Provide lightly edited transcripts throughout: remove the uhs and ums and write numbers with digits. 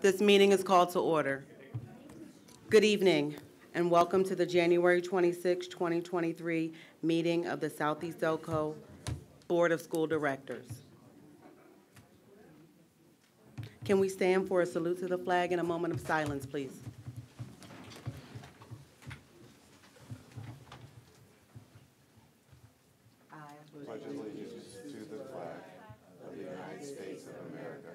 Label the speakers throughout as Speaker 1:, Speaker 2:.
Speaker 1: This meeting is called to order. Good evening, and welcome to the January 26, 2023 meeting of the Southeast Delco Board of School Directors. Can we stand for a salute to the flag and a moment of silence, please?
Speaker 2: Pledge allegiance to the flag of the United States of America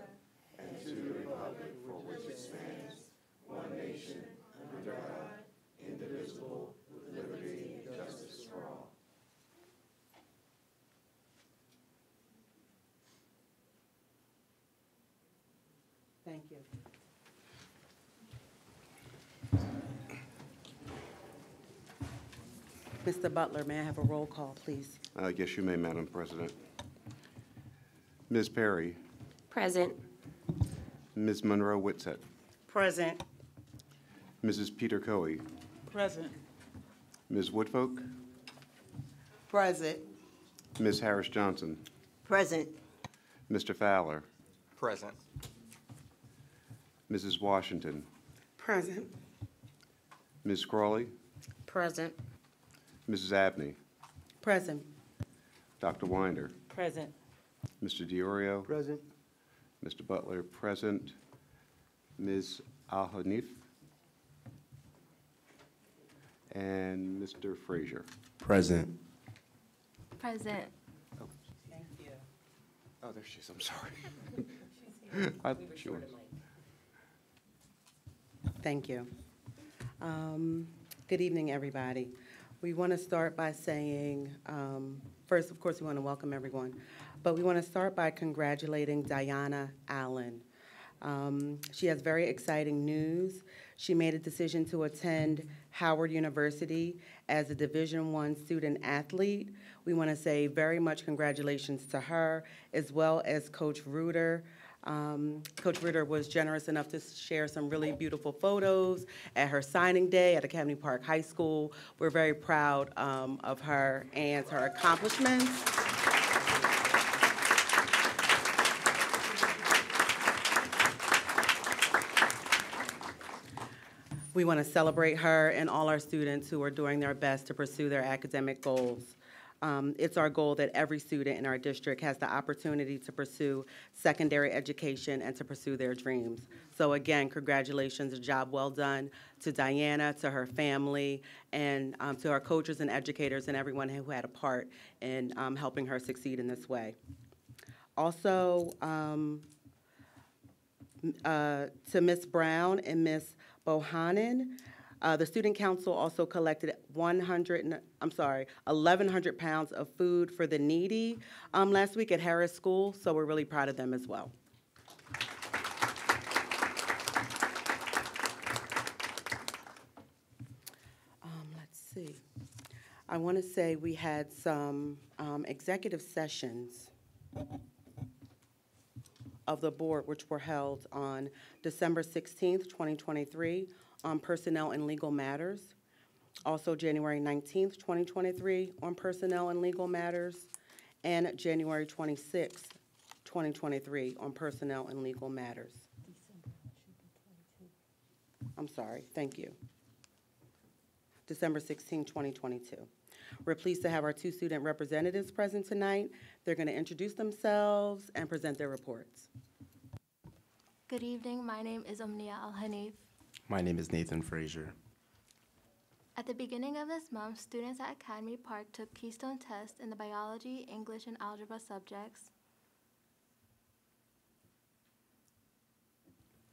Speaker 2: and to the republic for which it stands, one nation, under God, indivisible, with liberty and justice for all.
Speaker 1: Thank you. Mr. Butler, may I have a roll call, please?
Speaker 2: Yes, you may, Madam President. Ms. Perry.
Speaker 3: Present.
Speaker 2: Ms. Monroe Whitsett.
Speaker 1: Present.
Speaker 2: Mrs. Peter Coey.
Speaker 1: Present.
Speaker 2: Ms. Woodfolk.
Speaker 1: Present.
Speaker 2: Ms. Harris Johnson.
Speaker 3: Present.
Speaker 2: Mr. Fowler.
Speaker 4: Present.
Speaker 2: Mrs. Washington.
Speaker 1: Present.
Speaker 2: Ms. Crawley.
Speaker 3: Present.
Speaker 2: Mrs. Abney.
Speaker 1: Present.
Speaker 2: Dr. Winder.
Speaker 1: Present.
Speaker 2: Mr. DiOrio.
Speaker 4: Present.
Speaker 2: Mr. Butler, present. Ms. Al-Hanif. And Mr. Frazier.
Speaker 5: Present.
Speaker 3: Present.
Speaker 1: Thank you.
Speaker 2: Oh, there she is. I'm sorry. I thought she was.
Speaker 1: Thank you. Good evening, everybody. We want to start by saying, first, of course, we want to welcome everyone, but we want to start by congratulating Diana Allen. She has very exciting news. She made a decision to attend Howard University as a Division I student athlete. We want to say very much congratulations to her, as well as Coach Reuter. Coach Ritter was generous enough to share some really beautiful photos at her signing day at Academy Park High School. We're very proud of her and her accomplishments. We want to celebrate her and all our students who are doing their best to pursue their academic goals. It's our goal that every student in our district has the opportunity to pursue secondary education and to pursue their dreams. So again, congratulations, a job well done to Diana, to her family, and to our coaches and educators and everyone who had a part in helping her succeed in this way. Also, to Ms. Brown and Ms. Bohannon, the Student Council also collected 1,100 pounds of food for the needy last week at Harris School, so we're really proud of them as well. Let's see. I want to say we had some executive sessions of the board which were held on December 16th, 2023, on personnel and legal matters. Also January 19th, 2023 on personnel and legal matters, and January 26th, 2023 on personnel and legal matters. I'm sorry, thank you. December 16, 2022. We're pleased to have our two student representatives present tonight. They're going to introduce themselves and present their reports.
Speaker 6: Good evening, my name is Omnia Al-Hanif.
Speaker 5: My name is Nathan Frazier.
Speaker 6: At the beginning of this month, students at Academy Park took Keystone tests in the biology, English, and algebra subjects.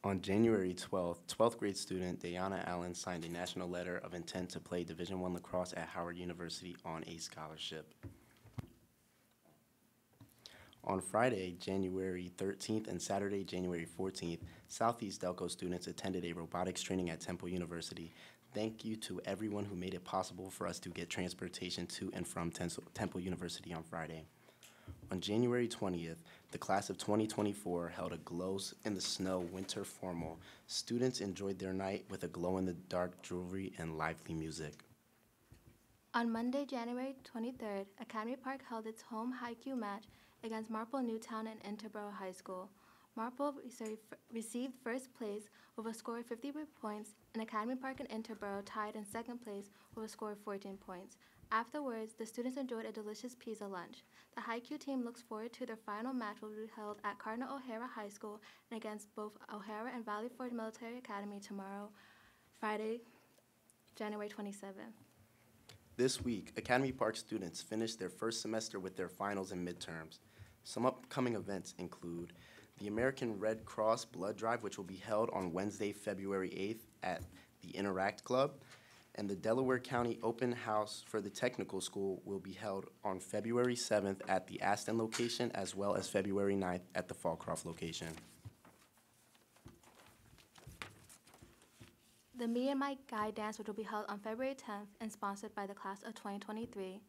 Speaker 5: On January 12th, 12th grade student Diana Allen signed a national letter of intent to play Division I lacrosse at Howard University on a scholarship. On Friday, January 13th and Saturday, January 14th, Southeast Delco students attended a robotics training at Temple University. Thank you to everyone who made it possible for us to get transportation to and from Temple University on Friday. On January 20th, the class of 2024 held a glow-in-the-snow winter formal. Students enjoyed their night with a glow-in-the-dark jewelry and lively music.
Speaker 6: On Monday, January 23rd, Academy Park held its home haiku match against Marple Newtown and Interboro High School. Marple received first place with a score of 50 points, and Academy Park and Interboro tied in second place with a score of 14 points. Afterwards, the students enjoyed a delicious pizza lunch. The High-Q team looks forward to their final match, which will be held at Cardinal O'Hara High School and against both O'Hara and Valley Forge Military Academy tomorrow, Friday, January 27th.
Speaker 5: This week, Academy Park students finished their first semester with their finals and midterms. Some upcoming events include the American Red Cross Blood Drive, which will be held on Wednesday, February 8th at the Interact Club, and the Delaware County Open House for the Technical School will be held on February 7th at the Aston location, as well as February 9th at the Fallcroft location.
Speaker 6: The Me and My Guy Dance, which will be held on February 10th and sponsored by the class of 2023.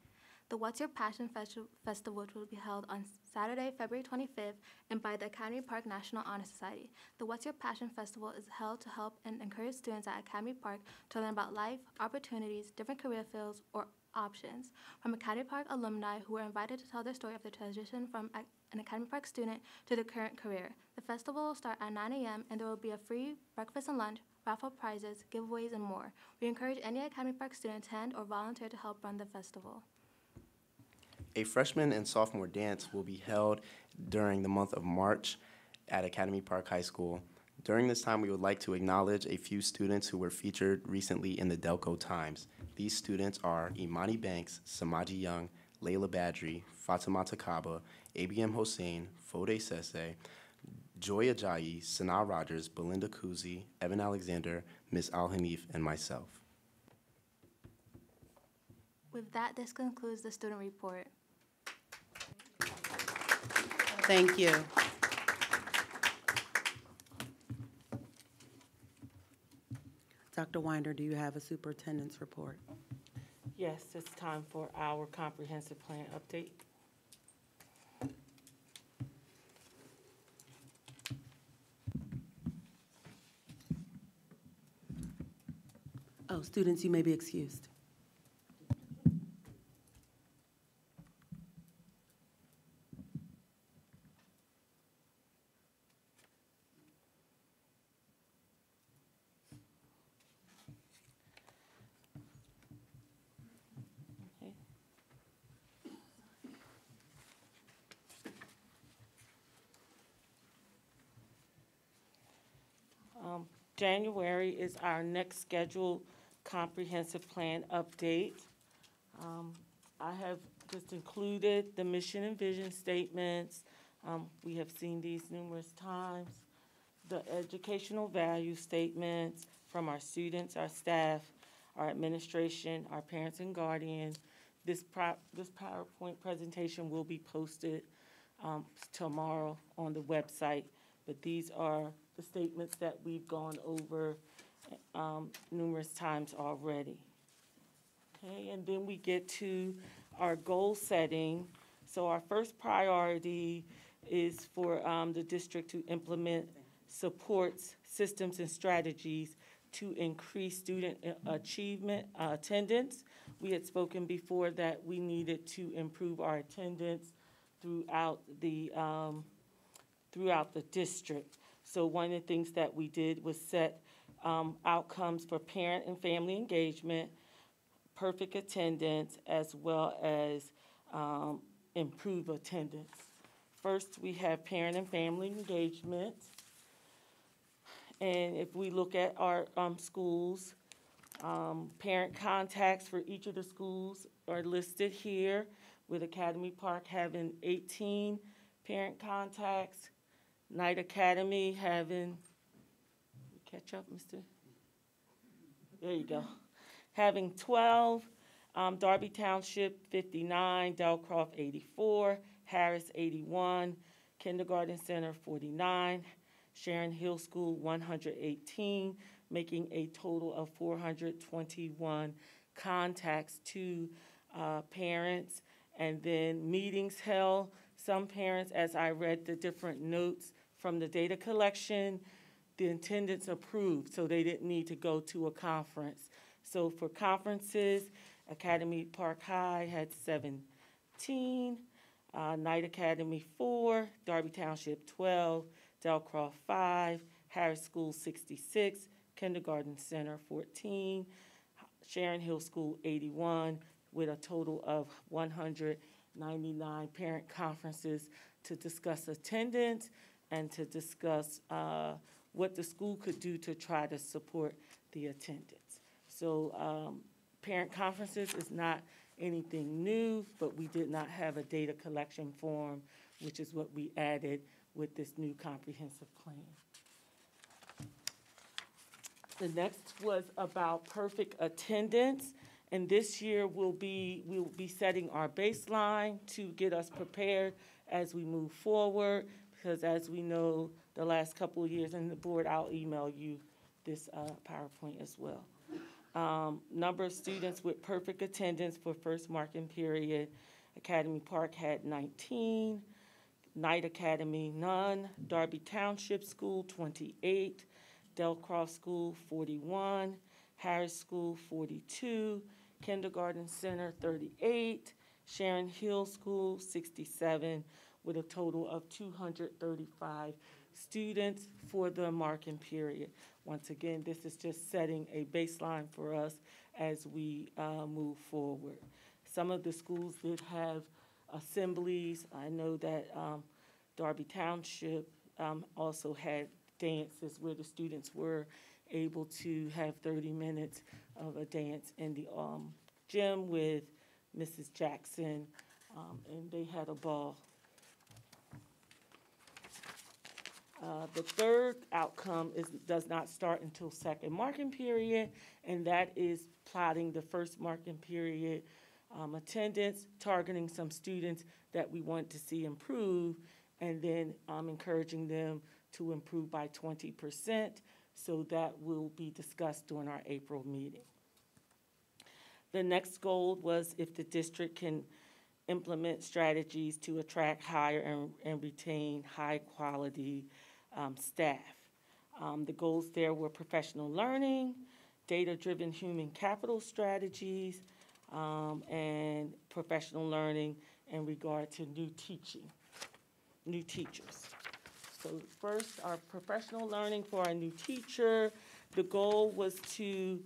Speaker 6: The What's Your Passion Festival, which will be held on Saturday, February 25th, and by the Academy Park National Honor Society. The What's Your Passion Festival is held to help and encourage students at Academy Park to learn about life, opportunities, different career fields, or options from Academy Park alumni who were invited to tell their story of their transition from an Academy Park student to their current career. The festival will start at 9 a.m. and there will be a free breakfast and lunch, raffle prizes, giveaways, and more. We encourage any Academy Park student to attend or volunteer to help run the festival.
Speaker 5: A freshman and sophomore dance will be held during the month of March at Academy Park High School. During this time, we would like to acknowledge a few students who were featured recently in the Delco Times. These students are Imani Banks, Samaji Young, Layla Badri, Fatima Takaba, ABM Hossein, Fode Sese, Joy Ajayi, Sanaa Rogers, Belinda Kuzi, Evan Alexander, Ms. Al Hanif, and myself.
Speaker 6: With that, this concludes the student report.
Speaker 1: Thank you. Dr. Winder, do you have a superintendent's report?
Speaker 4: Yes, it's time for our comprehensive plan update.
Speaker 1: Oh, students, you may be excused.
Speaker 4: Okay. January is our next scheduled comprehensive plan update. I have just included the mission and vision statements. We have seen these numerous times. The educational value statements from our students, our staff, our administration, our parents and guardians. This PowerPoint presentation will be posted tomorrow on the website, but these are the statements that we've gone over numerous times already. Okay, and then we get to our goal setting. So our first priority is for the district to implement supports, systems, and strategies to increase student achievement, attendance. We had spoken before that we needed to improve our attendance throughout the district. So one of the things that we did was set outcomes for parent and family engagement, perfect attendance, as well as improve attendance. First, we have parent and family engagement. And if we look at our schools, parent contacts for each of the schools are listed here, with Academy Park having 18 parent contacts, Knight Academy having, catch up, Mr. There you go. Having 12, Darby Township 59, Delcroft 84, Harris 81, Kindergarten Center 49, Sharon Hill School 118, making a total of 421 contacts to parents. And then meetings held. Some parents, as I read the different notes from the data collection, the attendance approved, so they didn't need to go to a conference. So for conferences, Academy Park High had 17, Knight Academy 4, Darby Township 12, Delcroft 5, Harris School 66, Kindergarten Center 14, Sharon Hill School 81, with a total of 199 parent conferences to discuss attendance and to discuss what the school could do to try to support the attendance. So parent conferences is not anything new, but we did not have a data collection form, which is what we added with this new comprehensive plan. The next was about perfect attendance, and this year we'll be setting our baseline to get us prepared as we move forward, because as we know, the last couple of years, and the board, I'll email you this PowerPoint as well. Number of students with perfect attendance for first marking period. Academy Park had 19, Knight Academy none, Darby Township School 28, Delcroft School 41, Harris School 42, Kindergarten Center 38, Sharon Hill School 67, with a total of 235 students for the marking period. Once again, this is just setting a baseline for us as we move forward. Some of the schools did have assemblies. I know that Darby Township also had dances where the students were able to have 30 minutes of a dance in the gym with Mrs. Jackson, and they had a ball. The third outcome does not start until second marking period, and that is plotting the first marking period attendance, targeting some students that we want to see improve, and then encouraging them to improve by 20%. So that will be discussed during our April meeting. The next goal was if the district can implement strategies to attract, hire, and retain high-quality staff. The goals there were professional learning, data-driven human capital strategies, and professional learning in regard to new teachers. So first, our professional learning for our new teacher. The goal was to,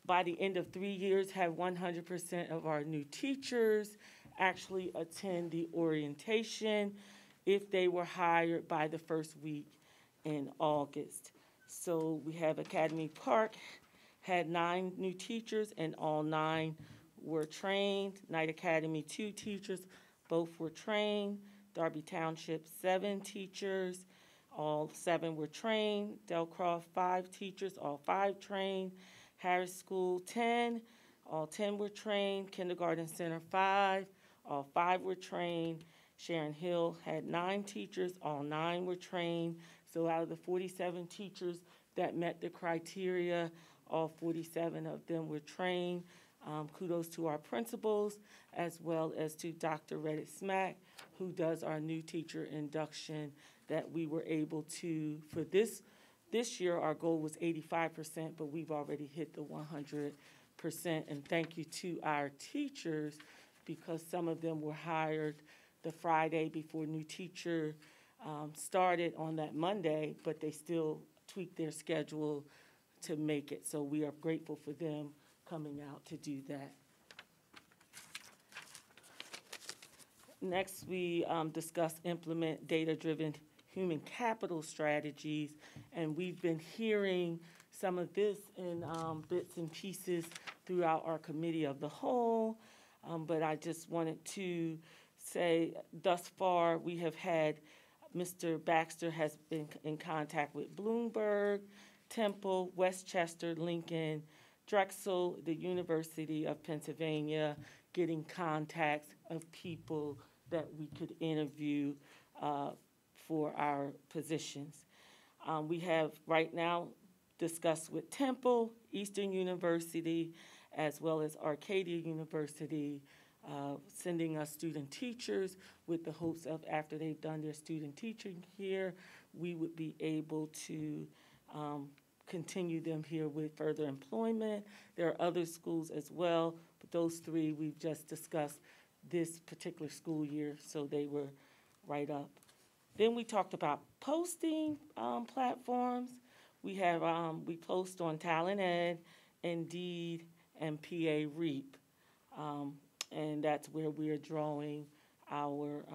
Speaker 4: by the end of 3 years, have 100% of our new teachers actually attend the orientation if they were hired by the first week in August. So we have Academy Park had 9 new teachers, and all 9 were trained. Knight Academy, 2 teachers, both were trained. Darby Township, 7 teachers, all 7 were trained. Delcroft, 5 teachers, all 5 trained. Harris School, 10, all 10 were trained. Kindergarten Center, 5, all 5 were trained. Sharon Hill had 9 teachers, all 9 were trained. So out of the 47 teachers that met the criteria, all 47 of them were trained. Kudos to our principals, as well as to Dr. Reddit Smack, who does our new teacher induction, that we were able to, for this year, our goal was 85%, but we've already hit the 100%. And thank you to our teachers, because some of them were hired the Friday before new teacher started on that Monday, but they still tweaked their schedule to make it. So we are grateful for them coming out to do that. Next, we discussed implement data-driven human capital strategies, and we've been hearing some of this in bits and pieces throughout our committee of the whole, but I just wanted to say thus far we have had Mr. Baxter has been in contact with Bloomberg, Temple, Westchester, Lincoln, Drexel, the University of Pennsylvania, getting contacts of people that we could interview for our positions. We have right now discussed with Temple, Eastern University, as well as Arcadia University, sending us student teachers with the hopes of after they've done their student teaching here, we would be able to continue them here with further employment. There are other schools as well, but those 3 we've just discussed this particular school year, so they were right up. Then we talked about posting platforms. We have we post on Talent Ed, Indeed, and PA Reap, and that's where we are drawing our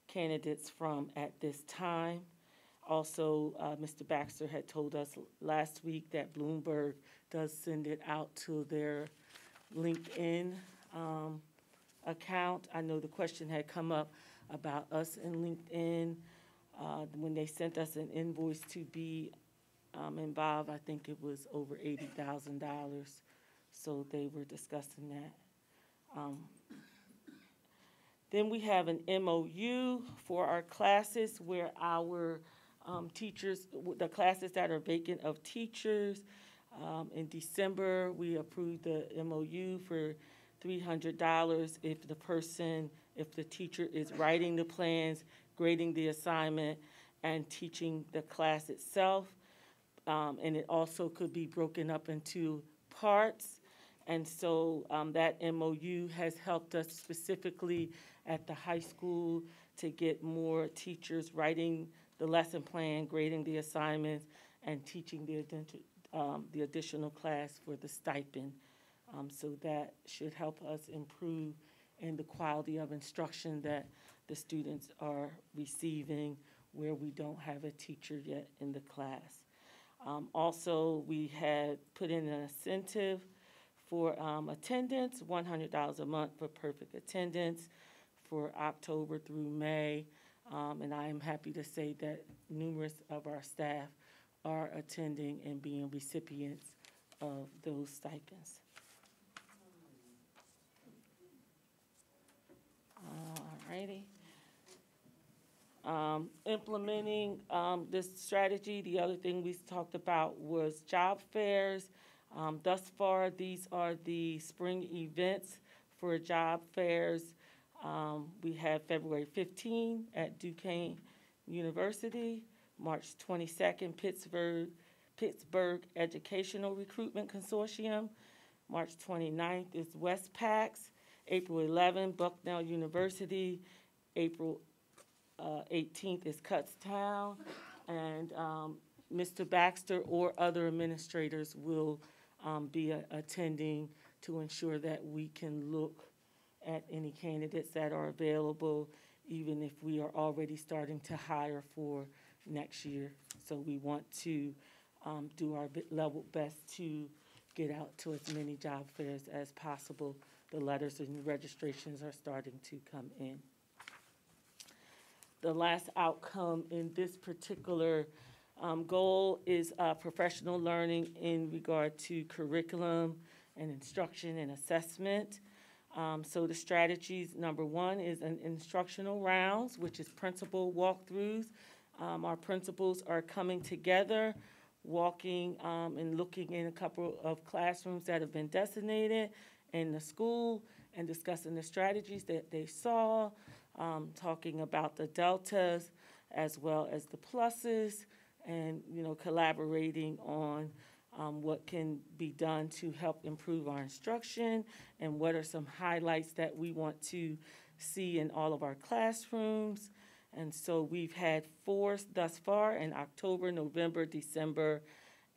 Speaker 4: candidates from at this time. Also, Mr. Baxter had told us last week that Bloomberg does send it out to their LinkedIn account. I know the question had come up about us in LinkedIn. When they sent us an invoice to be involved, I think it was over $80,000. So they were discussing that. Then we have an MOU for our classes where our teachers, the classes that are vacant of teachers. In December, we approved the MOU for $300 if the teacher is writing the plans, grading the assignment, and teaching the class itself. And it also could be broken up into parts. And so that MOU has helped us specifically at the high school to get more teachers writing the lesson plan, grading the assignments, and teaching the additional class for the stipend. So that should help us improve in the quality of instruction that the students are receiving where we don't have a teacher yet in the class. Also, we had put in an incentive for attendance, $100 a month for perfect attendance for October through May. And I am happy to say that numerous of our staff are attending and being recipients of those stipends. Alrighty. Implementing this strategy, the other thing we talked about was job fairs. Thus far, these are the spring events for job fairs. We have February 15 at Duquesne University, March 22nd, Pittsburgh Educational Recruitment Consortium, March 29th is WestPACS, April 11th, Bucknell University, April 18th is Kutztown, and Mr. Baxter or other administrators will be attending to ensure that we can look at any candidates that are available, even if we are already starting to hire for next year. So we want to do our level best to get out to as many job fairs as possible. The letters and registrations are starting to come in. The last outcome in this particular goal is professional learning in regard to curriculum and instruction and assessment. So the strategies, number one is an instructional rounds, which is principal walkthroughs. Our principals are coming together, walking and looking in a couple of classrooms that have been designated in the school and discussing the strategies that they saw, talking about the deltas as well as the pluses, and collaborating on what can be done to help improve our instruction and what are some highlights that we want to see in all of our classrooms. And so we've had 4 thus far in October, November, December,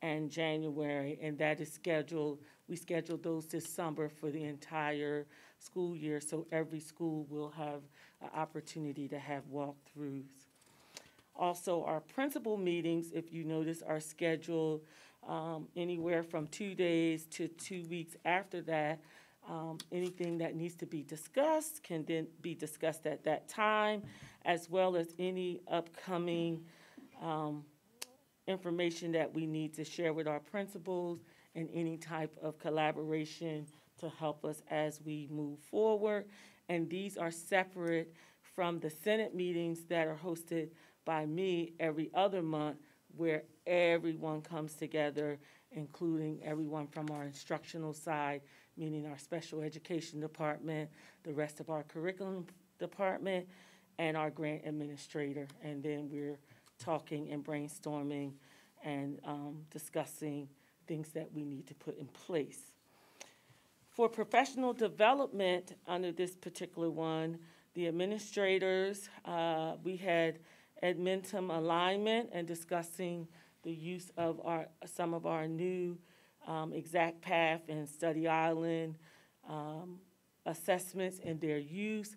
Speaker 4: and January, and that is scheduled. We scheduled those this summer for the entire school year, so every school will have an opportunity to have walkthroughs. Also, our principal meetings, if you notice, are scheduled anywhere from 2 days to 2 weeks after that. Anything that needs to be discussed can then be discussed at that time, as well as any upcoming information that we need to share with our principals and any type of collaboration to help us as we move forward. And these are separate from the Senate meetings that are hosted by me every other month, where everyone comes together, including everyone from our instructional side, meaning our special education department, the rest of our curriculum department, and our grant administrator. And then we're talking and brainstorming and discussing things that we need to put in place. For professional development under this particular one, the administrators, we had Edmentum alignment and discussing the use of some of our new Exact Path and Study Island assessments and their use.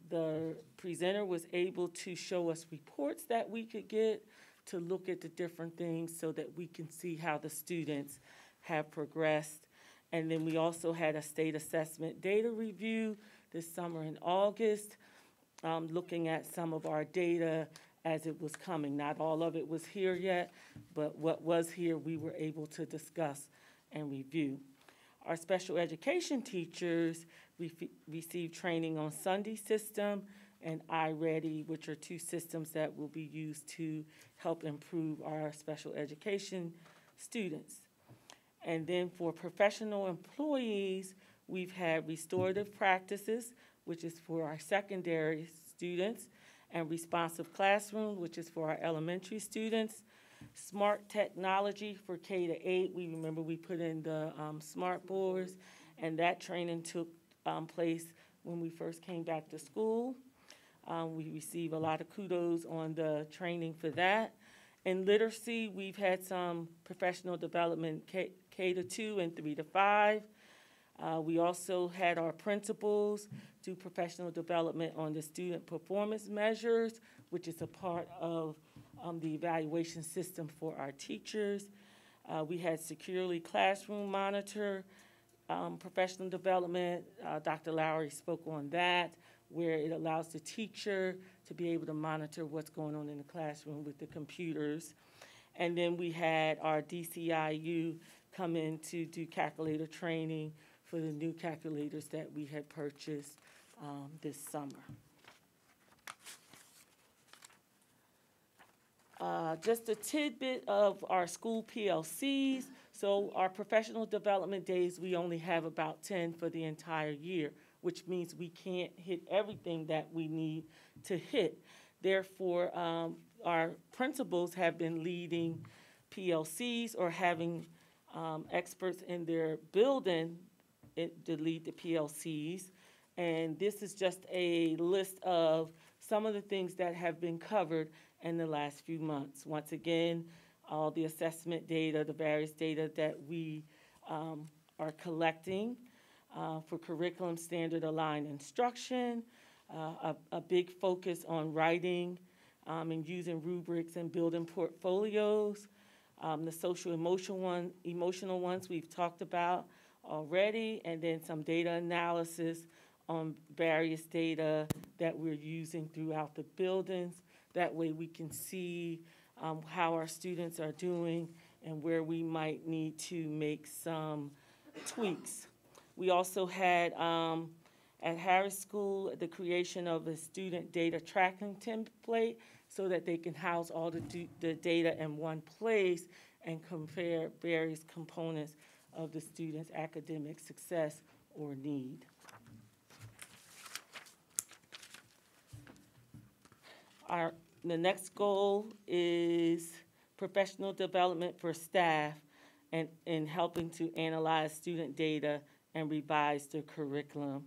Speaker 4: The presenter was able to show us reports that we could get to look at the different things so that we can see how the students have progressed. And then we also had a state assessment data review this summer in August, looking at some of our data as it was coming. Not all of it was here yet, but what was here we were able to discuss and review. Our special education teachers received training on Sunday System and iReady, which are two systems that will be used to help improve our special education students. And then for professional employees, we've had restorative practices, which is for our secondary students, and responsive classroom, which is for our elementary students. Smart technology for K-8. We remember we put in the smart boards, and that training took place when we first came back to school. We receive a lot of kudos on the training for that. In literacy, we've had some professional development K-2 and 3-5. We also had our principals do professional development on the student performance measures, which is a part of the evaluation system for our teachers. We had Securely Classroom Monitor professional development. Dr. Lowry spoke on that, where it allows the teacher to be able to monitor what's going on in the classroom with the computers. And then we had our DCIU come in to do calculator training for the new calculators that we had purchased this summer. Just a tidbit of our school PLCs. So our professional development days, we only have about 10 for the entire year, which means we can't hit everything that we need to hit. Therefore, our principals have been leading PLCs or having experts in their building to lead the PLCs. And this is just a list of some of the things that have been covered in the last few months. Once again, all the assessment data, the various data that we are collecting for curriculum standard aligned instruction, a big focus on writing and using rubrics and building portfolios. The social emotional ones we've talked about already, and then some data analysis on various data that we're using throughout the buildings. That way we can see how our students are doing and where we might need to make some tweaks. We also had at Harris School the creation of a student data tracking template so that they can house all the data in one place and compare various components of the student's academic success or need. The next goal is professional development for staff and in helping to analyze student data and revise the curriculum.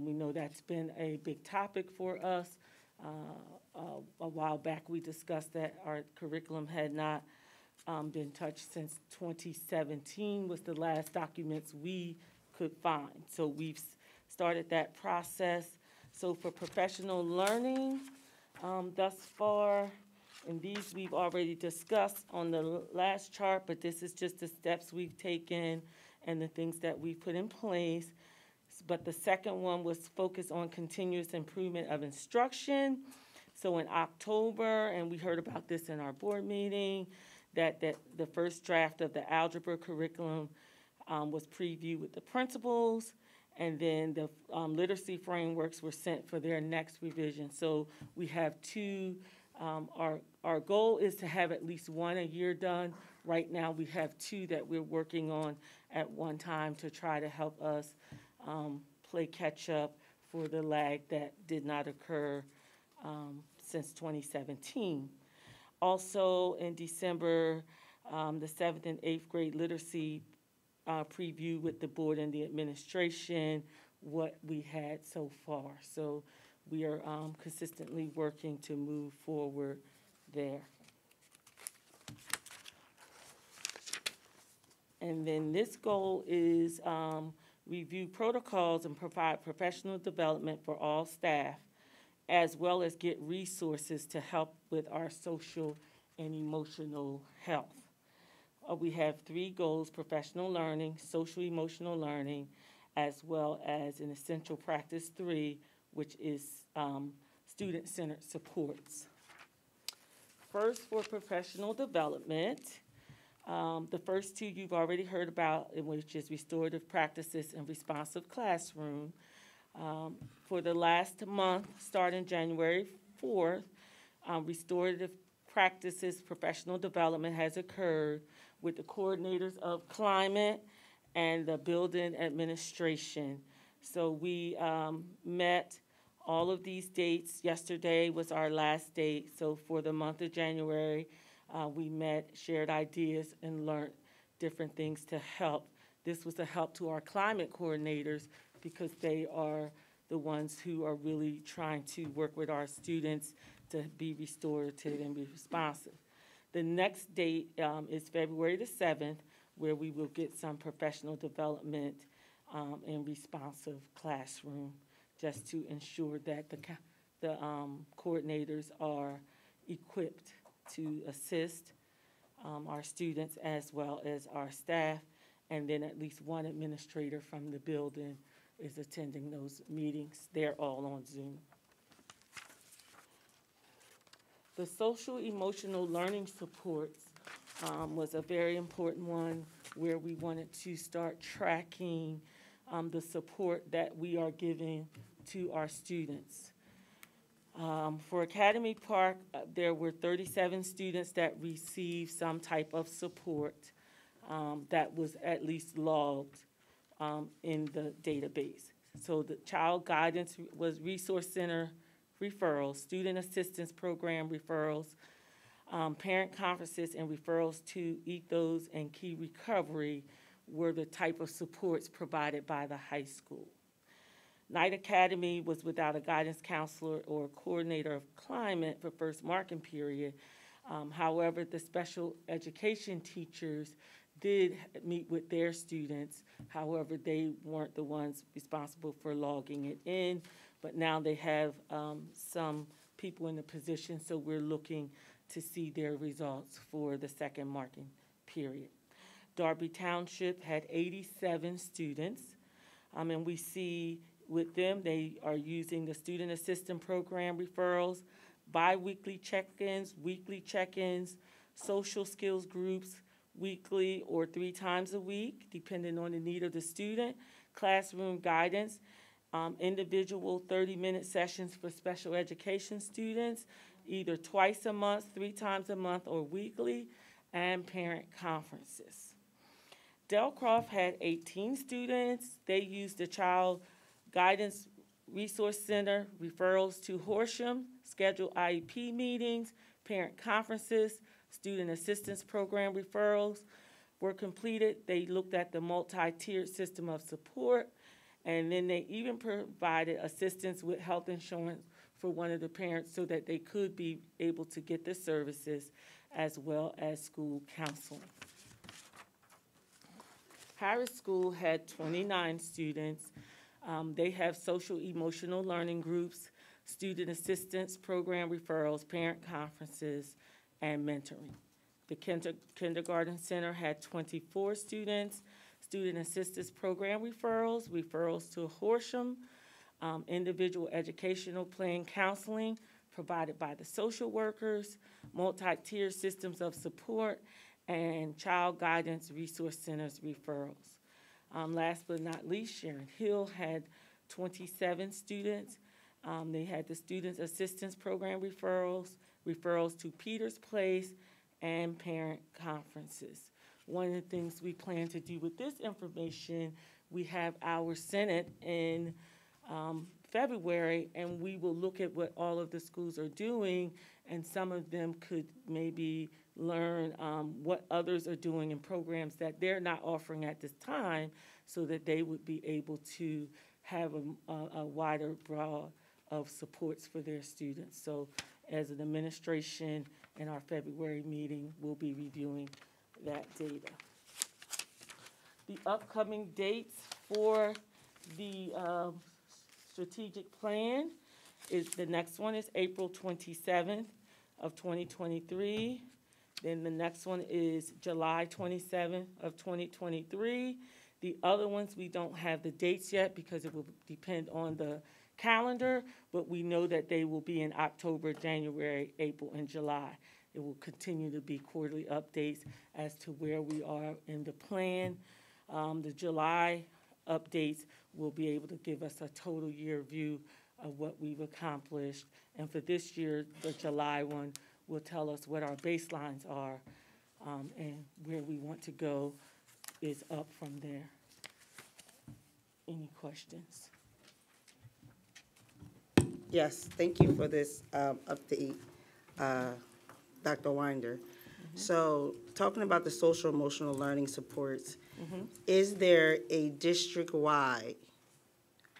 Speaker 4: We know that's been a big topic for us. A while back we discussed that our curriculum had not been touched since 2017 was the last documents we could find. So we've started that process. So for professional learning, thus far, and these we've already discussed on the last chart, but this is just the steps we've taken and the things that we've put in place. But the second one was focused on continuous improvement of instruction. So in October, and we heard about this in our board meeting, that the first draft of the algebra curriculum was previewed with the principals, and then the literacy frameworks were sent for their next revision. So we have two, our goal is to have at least one a year done. Right now we have two that we're working on at one time to try to help us play catch up for the lag that did not occur since 2017. Also in December, the 7th and 8th grade literacy preview with the board and the administration, what we had so far. So we are consistently working to move forward there. And then this goal is review protocols and provide professional development for all staff, as well as get resources to help with our social and emotional health. We have 3 goals: professional learning, social emotional learning, as well as an essential practice 3, which is student-centered supports. First, for professional development, the first 2 you've already heard about, which is restorative practices and responsive classroom. For the last month, starting January 4th, restorative practices professional development has occurred with the coordinators of climate and the building administration. So we met all of these dates. Yesterday was our last date. So for the month of January, we met, shared ideas, and learned different things to help. This was a help to our climate coordinators because they are the ones who are really trying to work with our students to be restorative and be responsive. The next date is February the 7th, where we will get some professional development in responsive classroom, just to ensure that the coordinators are equipped to assist our students as well as our staff, and then at least one administrator from the building is attending those meetings. They're all on Zoom. The social emotional learning supports was a very important one where we wanted to start tracking the support that we are giving to our students. For Academy Park, there were 37 students that received some type of support that was at least logged in the database. So the Child Guidance was Resource Center referrals, Student Assistance Program referrals, parent conferences and referrals to Ethos and Key Recovery were the type of supports provided by the high school. Night Academy was without a guidance counselor or coordinator of climate for first marking period. However, the special education teachers did meet with their students. However, they weren't the ones responsible for logging it in, but now they have some people in the position, so we're looking to see their results for the second marking period. Darby Township had 87 students, and we see with them, they are using the Student Assistant Program referrals, bi-weekly check-ins, weekly check-ins, social skills groups, weekly or 3 times a week, depending on the need of the student, classroom guidance, individual 30-minute sessions for special education students, either twice a month, 3 times a month, or weekly, and parent conferences. Delcroft had 18 students. They used the Child Guidance Resource Center, referrals to Horsham, scheduled IEP meetings, parent conferences, Student Assistance Program referrals were completed. They looked at the multi-tiered system of support, and then they even provided assistance with health insurance for one of the parents so that they could be able to get the services as well as school counseling. Harris School had 29 students. They have social emotional learning groups, student assistance program referrals, parent conferences, and mentoring. The Kindergarten Center had 24 students, student assistance program referrals, referrals to Horsham, individual educational plan counseling provided by the social workers, multi-tier systems of support, and child guidance resource centers referrals. Last but not least, Sharon Hill had 27 students. They had the Student Assistance Program referrals, referrals to Peters Place, and parent conferences. One of the things we plan to do with this information, we have our Senate in February, and we will look at what all of the schools are doing, and some of them could maybe learn what others are doing in programs that they're not offering at this time, so that they would be able to have a wider, broad of supports for their students. So as an administration in our February meeting, we'll be reviewing that data. The upcoming dates for the strategic plan is, the next one is April 27th of 2023. Then the next one is July 27th of 2023. The other ones, we don't have the dates yet because it will depend on the calendar, but we know that they will be in October, January, April, and July. It will continue to be quarterly updates as to where we are in the plan. The July updates will be able to give us a total year view of what we've accomplished. And for this year, the July one will tell us what our baselines are, and where we want to go is up from there. Any questions?
Speaker 7: Yes, thank you for this update, Dr. Winder. So, talking about the social emotional learning supports, is there a district-wide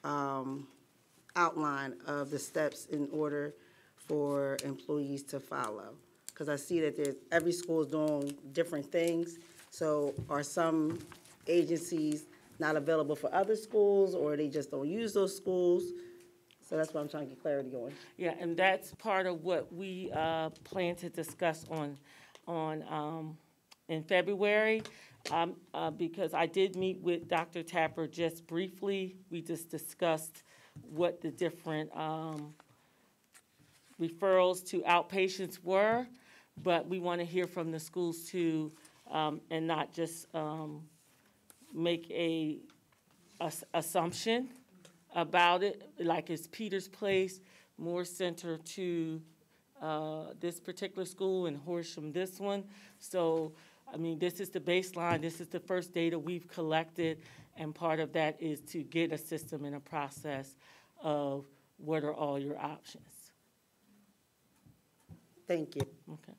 Speaker 7: outline of the steps in order for employees to follow? Because I see that every school is doing different things. So are some agencies not available for other schools, or they just don't use those schools? So that's what I'm trying to get clarity on.
Speaker 4: Yeah, and that's part of what we plan to discuss in February, because I did meet with Dr. Tapper just briefly. We just discussed what the different referrals to outpatients were, but we want to hear from the schools too, and not just make a assumption about it, like it's Peters Place, Moore Center to this particular school, and Horsham this one. So, I mean, this is the baseline, this is the first data we've collected, and part of that is to get a system and a process of what are all your options.
Speaker 7: Thank you.
Speaker 4: Okay.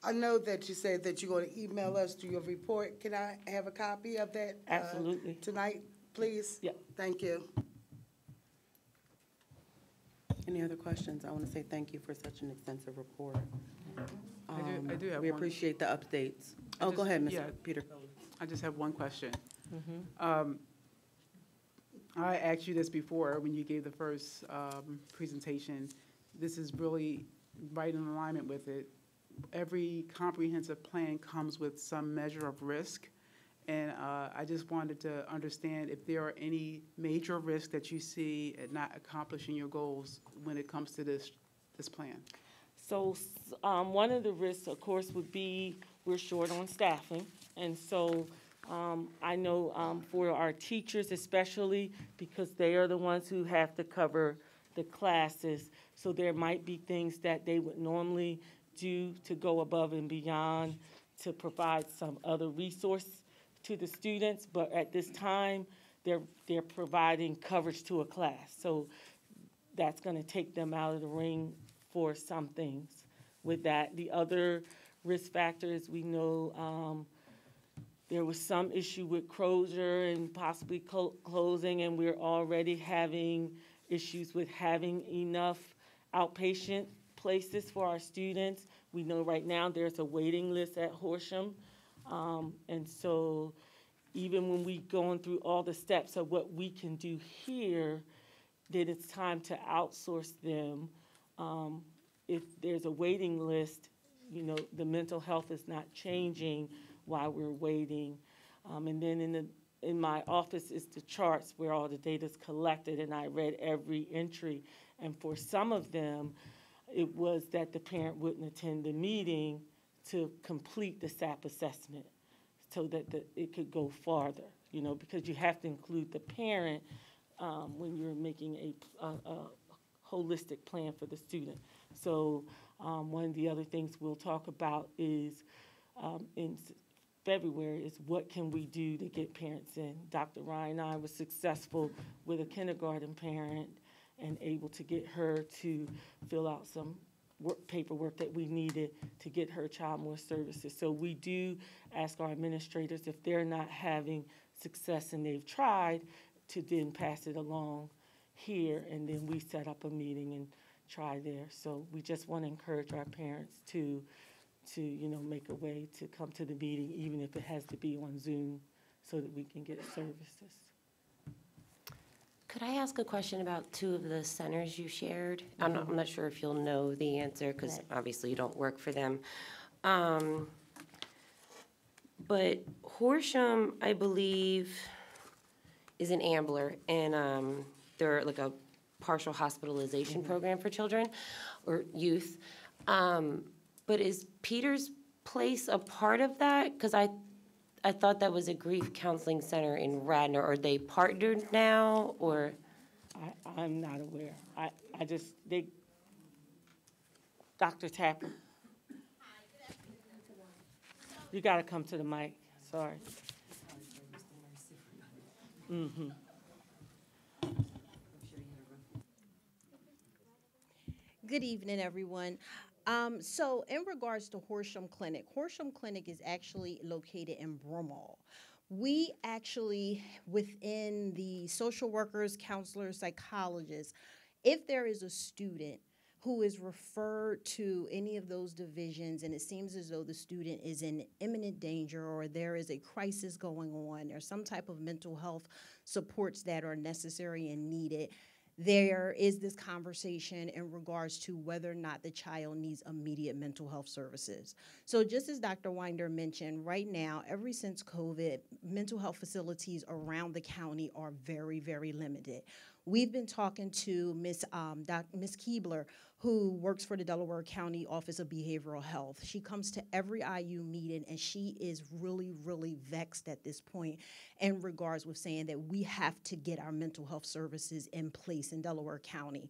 Speaker 8: I know that you said that you're going to email us through your report. Can I have a copy of that?
Speaker 4: Absolutely.
Speaker 8: Tonight, please?
Speaker 4: Yeah.
Speaker 8: Thank you.
Speaker 1: Any other questions? I want to say thank you for such an extensive report.
Speaker 9: I do have
Speaker 1: We
Speaker 9: one.
Speaker 1: appreciate the updates.
Speaker 9: I
Speaker 1: Oh, go
Speaker 9: just-
Speaker 1: ahead, Mr.
Speaker 9: yeah.
Speaker 1: Peter.
Speaker 9: I just have one question. I asked you this before when you gave the first presentation. This is really right in alignment with it. Every comprehensive plan comes with some measure of risk, and I just wanted to understand if there are any major risks that you see at not accomplishing your goals when it comes to this plan.
Speaker 4: So one of the risks, of course, would be we're short on staffing. And so I know for our teachers especially, because they are the ones who have to cover the classes, so there might be things that they would normally do to go above and beyond to provide some other resource to the students. But at this time, they're providing coverage to a class. So that's going to take them out of the ring for some things with that. The other risk factors, we know there was some issue with Crozier and possibly closing, and we're already having issues with having enough outpatient places for our students. We know right now there's a waiting list at Horsham. And so even when we going through all the steps of what we can do here, then it's time to outsource them. If there's a waiting list, you know, the mental health is not changing while we're waiting. And then in my office is the charts where all the data's collected, and I read every entry. And for some of them, it was that the parent wouldn't attend the meeting to complete the SAP assessment so that it could go farther, you know, because you have to include the parent when you're making a holistic plan for the student. So one of the other things we'll talk about is in February is what can we do to get parents in. Dr. Ryan and I was successful with a kindergarten parent and able to get her to fill out some paperwork that we needed to get her child more services. So we do ask our administrators if they're not having success and they've tried to then pass it along here, and then we set up a meeting and try there. So we just want to encourage our parents to make a way to come to the meeting, even if it has to be on Zoom, so that we can get services.
Speaker 3: Could I ask a question about two of the centers you shared? I'm not sure if you'll know the answer, because obviously you don't work for them. But Horsham, I believe, is an Ambler, and they're like a partial hospitalization program for children or youth. But is Peters Place a part of that? Because I thought that was a grief counseling center in Radnor. Are they partnered now, or?
Speaker 4: I'm not aware. Dr. Tapper. You got to come to the mic, sorry. Mm-hmm.
Speaker 10: Good evening, everyone. So in regards to Horsham Clinic is actually located in Broomall. We actually, within the social workers, counselors, psychologists, if there is a student who is referred to any of those divisions and it seems as though the student is in imminent danger or there is a crisis going on or some type of mental health supports that are necessary and needed, there is this conversation in regards to whether or not the child needs immediate mental health services. So just as Dr. Winder mentioned, right now, ever since COVID, mental health facilities around the county are very, very limited. We've been talking to Ms. Keebler, who works for the Delaware County Office of Behavioral Health. She comes to every IU meeting, and she is really, really vexed at this point in regards with saying that we have to get our mental health services in place in Delaware County.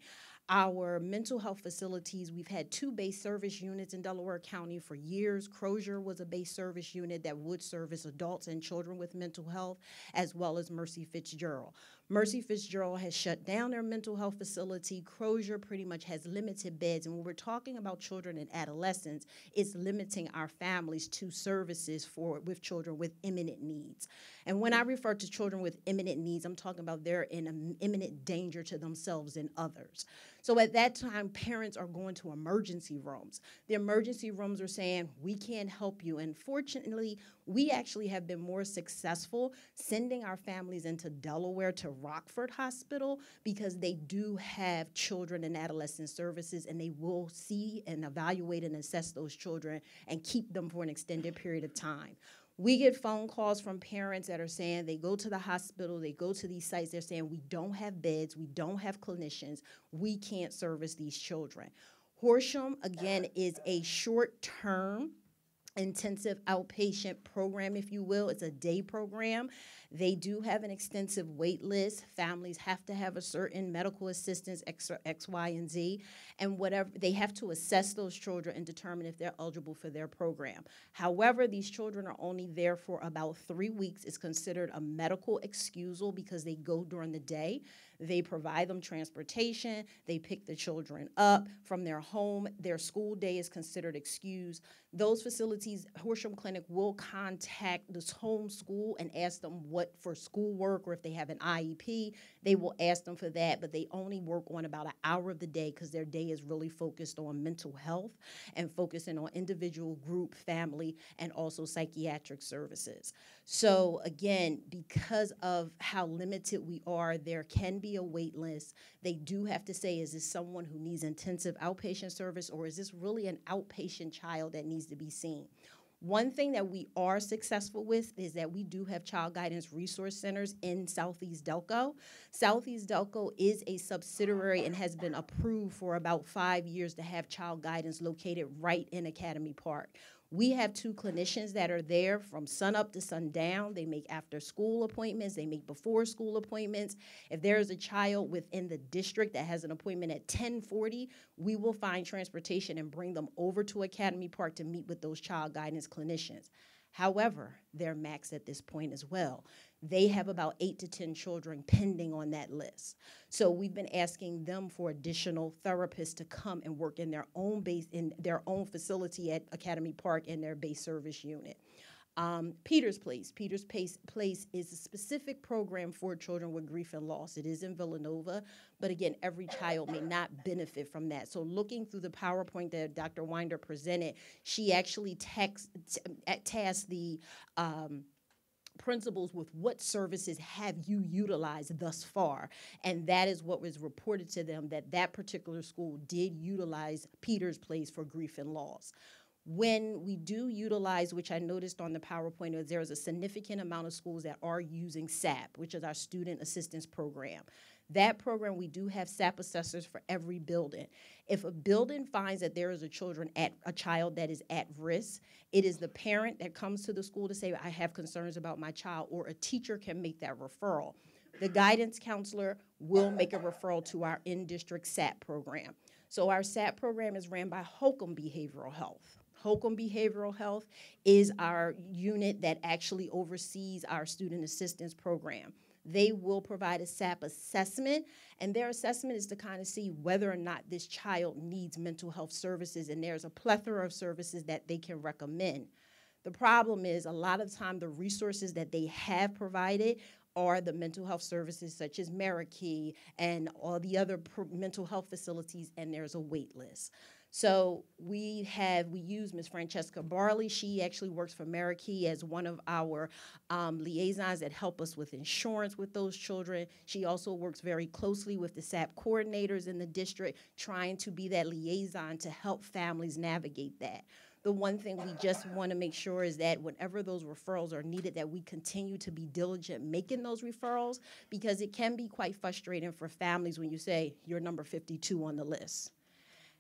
Speaker 10: Our mental health facilities, we've had 2 base service units in Delaware County for years. Crozier was a base service unit that would service adults and children with mental health, as well as Mercy Fitzgerald. Mercy Fitzgerald has shut down their mental health facility. Crozier pretty much has limited beds. And when we're talking about children and adolescents, it's limiting our families to services with children with imminent needs. And when I refer to children with imminent needs, I'm talking about they're in imminent danger to themselves and others. So at that time, parents are going to emergency rooms. The emergency rooms are saying, we can't help you. And fortunately, we actually have been more successful sending our families into Delaware to Rockford Hospital because they do have children and adolescent services, and they will see and evaluate and assess those children and keep them for an extended period of time. We get phone calls from parents that are saying they go to the hospital, they go to these sites, they're saying we don't have beds, we don't have clinicians, we can't service these children. Horsham, again, is a short-term intensive outpatient program, if you will. It's a day program. They do have an extensive wait list. Families have to have a certain medical assistance, X, Y, and Z, and whatever. They have to assess those children and determine if they're eligible for their program. However, these children are only there for about 3 weeks. It's considered a medical excusal because they go during the day. They provide them transportation. They pick the children up from their home. Their school day is considered excused. Those facilities, Horsham Clinic will contact this home school and ask them what for schoolwork, or if they have an IEP, they will ask them for that, but they only work on about an hour of the day because their day is really focused on mental health and focusing on individual, group, family, and also psychiatric services. So again, because of how limited we are, there can be a wait list. They do have to say, is this someone who needs intensive outpatient service, or is this really an outpatient child that needs to be seen? One thing that we are successful with is that we do have child guidance resource centers in Southeast Delco. Southeast Delco is a subsidiary and has been approved for about 5 years to have child guidance located right in Academy Park. We have 2 clinicians that are there from sunup to sundown. They make after-school appointments. They make before-school appointments. If there is a child within the district that has an appointment at 10:40, we will find transportation and bring them over to Academy Park to meet with those child guidance clinicians. However, they're maxed at this point as well. They have about 8 to 10 children pending on that list. So we've been asking them for additional therapists to come and work in their own facility at Academy Park in their base service unit. Peters Place. Peters Place is a specific program for children with grief and loss. It is in Villanova, but again, every child may not benefit from that. So looking through the PowerPoint that Dr. Winder presented, she actually tasked the principals with what services have you utilized thus far, and that is what was reported to them, that that particular school did utilize Peters Place for grief and loss. When we do utilize, which I noticed on the PowerPoint, is there is a significant amount of schools that are using SAP, which is our Student Assistance Program. That program, we do have SAP assessors for every building. If a building finds that there is a child that is at risk, it is the parent that comes to the school to say, I have concerns about my child, or a teacher can make that referral. The guidance counselor will make a referral to our in-district SAP program. So our SAP program is ran by Holcomb Behavioral Health. Holcomb Behavioral Health is our unit that actually oversees our student assistance program. They will provide a SAP assessment, and their assessment is to kind of see whether or not this child needs mental health services, and there's a plethora of services that they can recommend. The problem is a lot of time the resources that they have provided are the mental health services such as Marikey and all the other mental health facilities, and there's a wait list. So we use Ms. Francesca Barley. She actually works for Marikey as one of our liaisons that help us with insurance with those children. She also works very closely with the SAP coordinators in the district, trying to be that liaison to help families navigate that. The one thing we just want to make sure is that whenever those referrals are needed, that we continue to be diligent making those referrals, because it can be quite frustrating for families when you say you're number 52 on the list.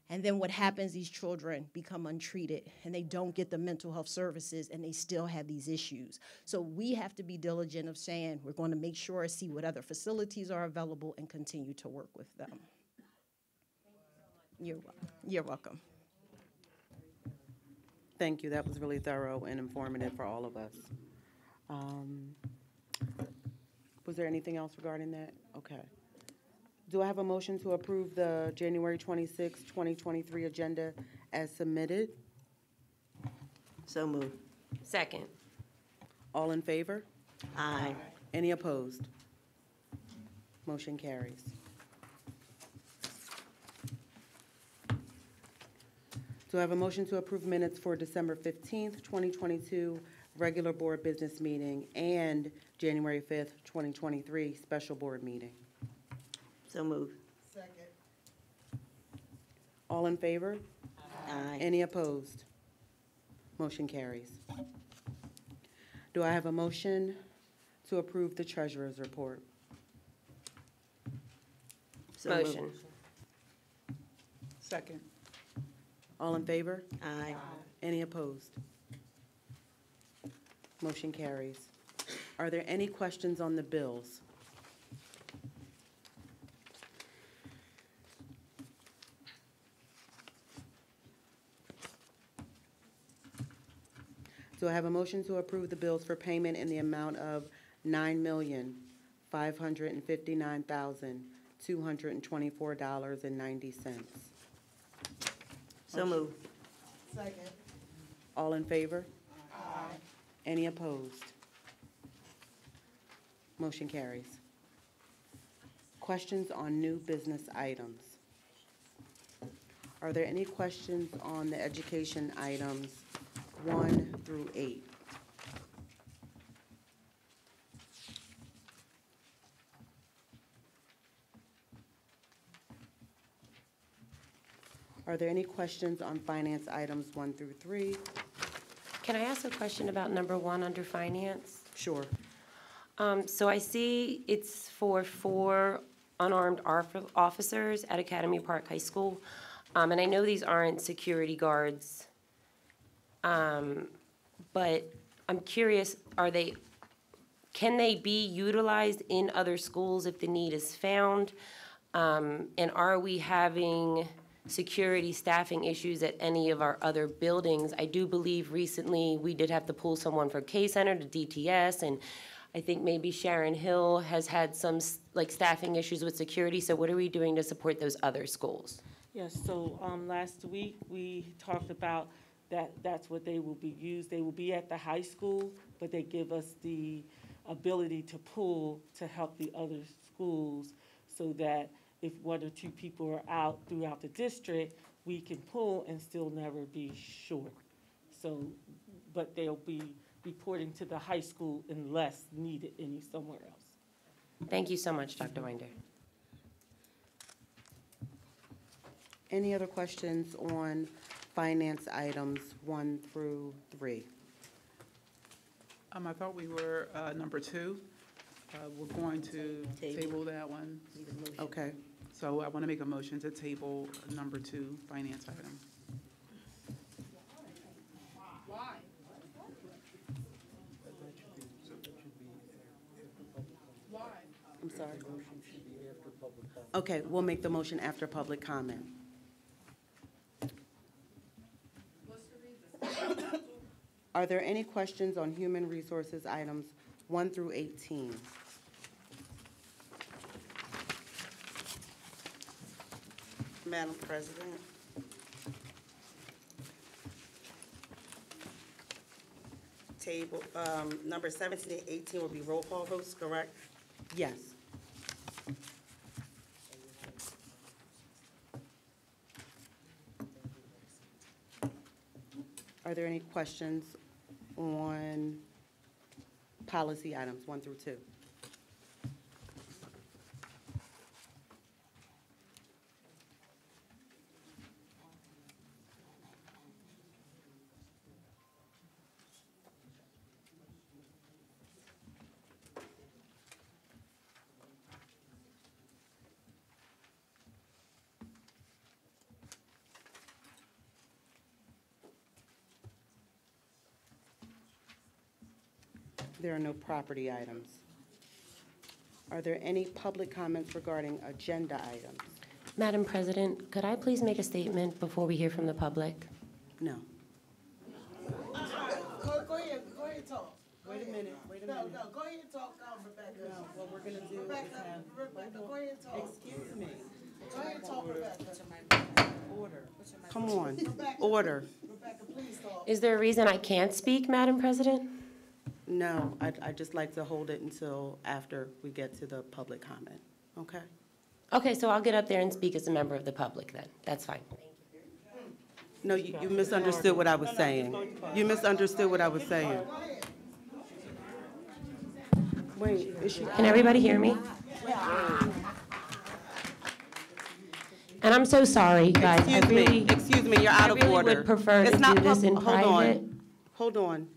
Speaker 10: And then what happens, these children become untreated and they don't get the mental health services and they still have these issues. So we have to be diligent of saying we're going to make sure, see what other facilities are available and continue to work with them. You're welcome.
Speaker 1: Thank you. That was really thorough and informative for all of us. Was there anything else regarding that? Okay. Do I have a motion to approve the January 26, 2023 agenda as submitted?
Speaker 7: So moved.
Speaker 3: Second.
Speaker 1: All in favor?
Speaker 7: Aye.
Speaker 1: Any opposed? Motion carries. Do I have a motion to approve minutes for December 15th, 2022 regular board business meeting and January 5th, 2023 special board meeting?
Speaker 7: So moved.
Speaker 8: Second.
Speaker 1: All in favor?
Speaker 7: Aye.
Speaker 1: Any opposed? Motion carries. Do I have a motion to approve the treasurer's report?
Speaker 7: So moved.
Speaker 3: Motion.
Speaker 9: Second.
Speaker 1: All in favor?
Speaker 7: Aye.
Speaker 1: Any opposed? Motion carries. Are there any questions on the bills? Do I have a motion to approve the bills for payment in the amount of $9,559,224.90?
Speaker 7: So moved.
Speaker 8: Second.
Speaker 1: All in favor? Aye. Any opposed? Motion carries. Questions on new business items? Are there any questions on the education items 1 through 8? Are there any questions on finance items 1 through 3?
Speaker 3: Can I ask a question about number 1 under finance?
Speaker 1: Sure.
Speaker 3: So I see it's for 4 unarmed officers at Academy Park High School. And I know these aren't security guards, but I'm curious, can they be utilized in other schools if the need is found? And are we having security staffing issues at any of our other buildings. I do believe recently we did have to pull someone from K-Center to DTS, and I think maybe Sharon Hill has had some like staffing issues with security. So what are we doing to support those other schools?
Speaker 4: Yes, so last week, we talked about that's what they will be used. They will be at the high school, but they give us the ability to pull to help the other schools so that if one or two people are out throughout the district, we can pull and still never be short. So, but they'll be reporting to the high school unless needed somewhere else.
Speaker 3: Thank you so much, Dr. Winder.
Speaker 1: Any other questions on finance items 1 through 3?
Speaker 9: I thought we were, number 2. We're going to table that one.
Speaker 1: Okay.
Speaker 9: So I want to make a motion to table number 2, finance item.
Speaker 1: I'm sorry. Okay, we'll make the motion after public comment. Are there any questions on human resources items 1 through 18?
Speaker 7: Madam President. Table, number 17 and 18 will be roll call votes, correct?
Speaker 1: Yes. Are there any questions on policy items 1 through 2? There are no property items. Are there any public comments regarding agenda items?
Speaker 3: Madam President, could I please make a statement before we hear from the public?
Speaker 1: No.
Speaker 8: Go ahead talk.
Speaker 1: Wait a minute,
Speaker 8: No, go ahead and talk, Rebecca.
Speaker 1: No, what we're gonna do is
Speaker 8: Rebecca,
Speaker 1: have.
Speaker 8: Rebecca, go ahead and talk.
Speaker 1: Excuse me.
Speaker 8: Go ahead and talk, Rebecca.
Speaker 1: Order. Come on, order.
Speaker 8: Rebecca, please talk.
Speaker 3: Is there a reason I can't speak, Madam President?
Speaker 1: No, I'd just like to hold it until after we get to the public comment, okay?
Speaker 3: Okay, so I'll get up there and speak as a member of the public then. That's fine.
Speaker 1: No, you misunderstood what I was saying. You misunderstood what I was saying. Wait, is she?
Speaker 3: Can everybody hear me? And I'm so sorry, guys.
Speaker 1: Excuse me, you're out of
Speaker 3: I really
Speaker 1: order.
Speaker 3: would prefer to
Speaker 1: It's not
Speaker 3: do this in
Speaker 1: Hold on.
Speaker 3: private.
Speaker 1: Hold on.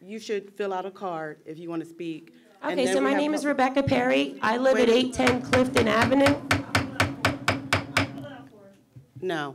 Speaker 1: You should fill out a card if you want to speak. and
Speaker 3: Okay,
Speaker 1: then
Speaker 3: so
Speaker 1: we
Speaker 3: my
Speaker 1: have
Speaker 3: name is
Speaker 1: pub-
Speaker 3: Rebecca Perry. I live at
Speaker 1: Wait.
Speaker 3: 810 Clifton Avenue.
Speaker 1: No.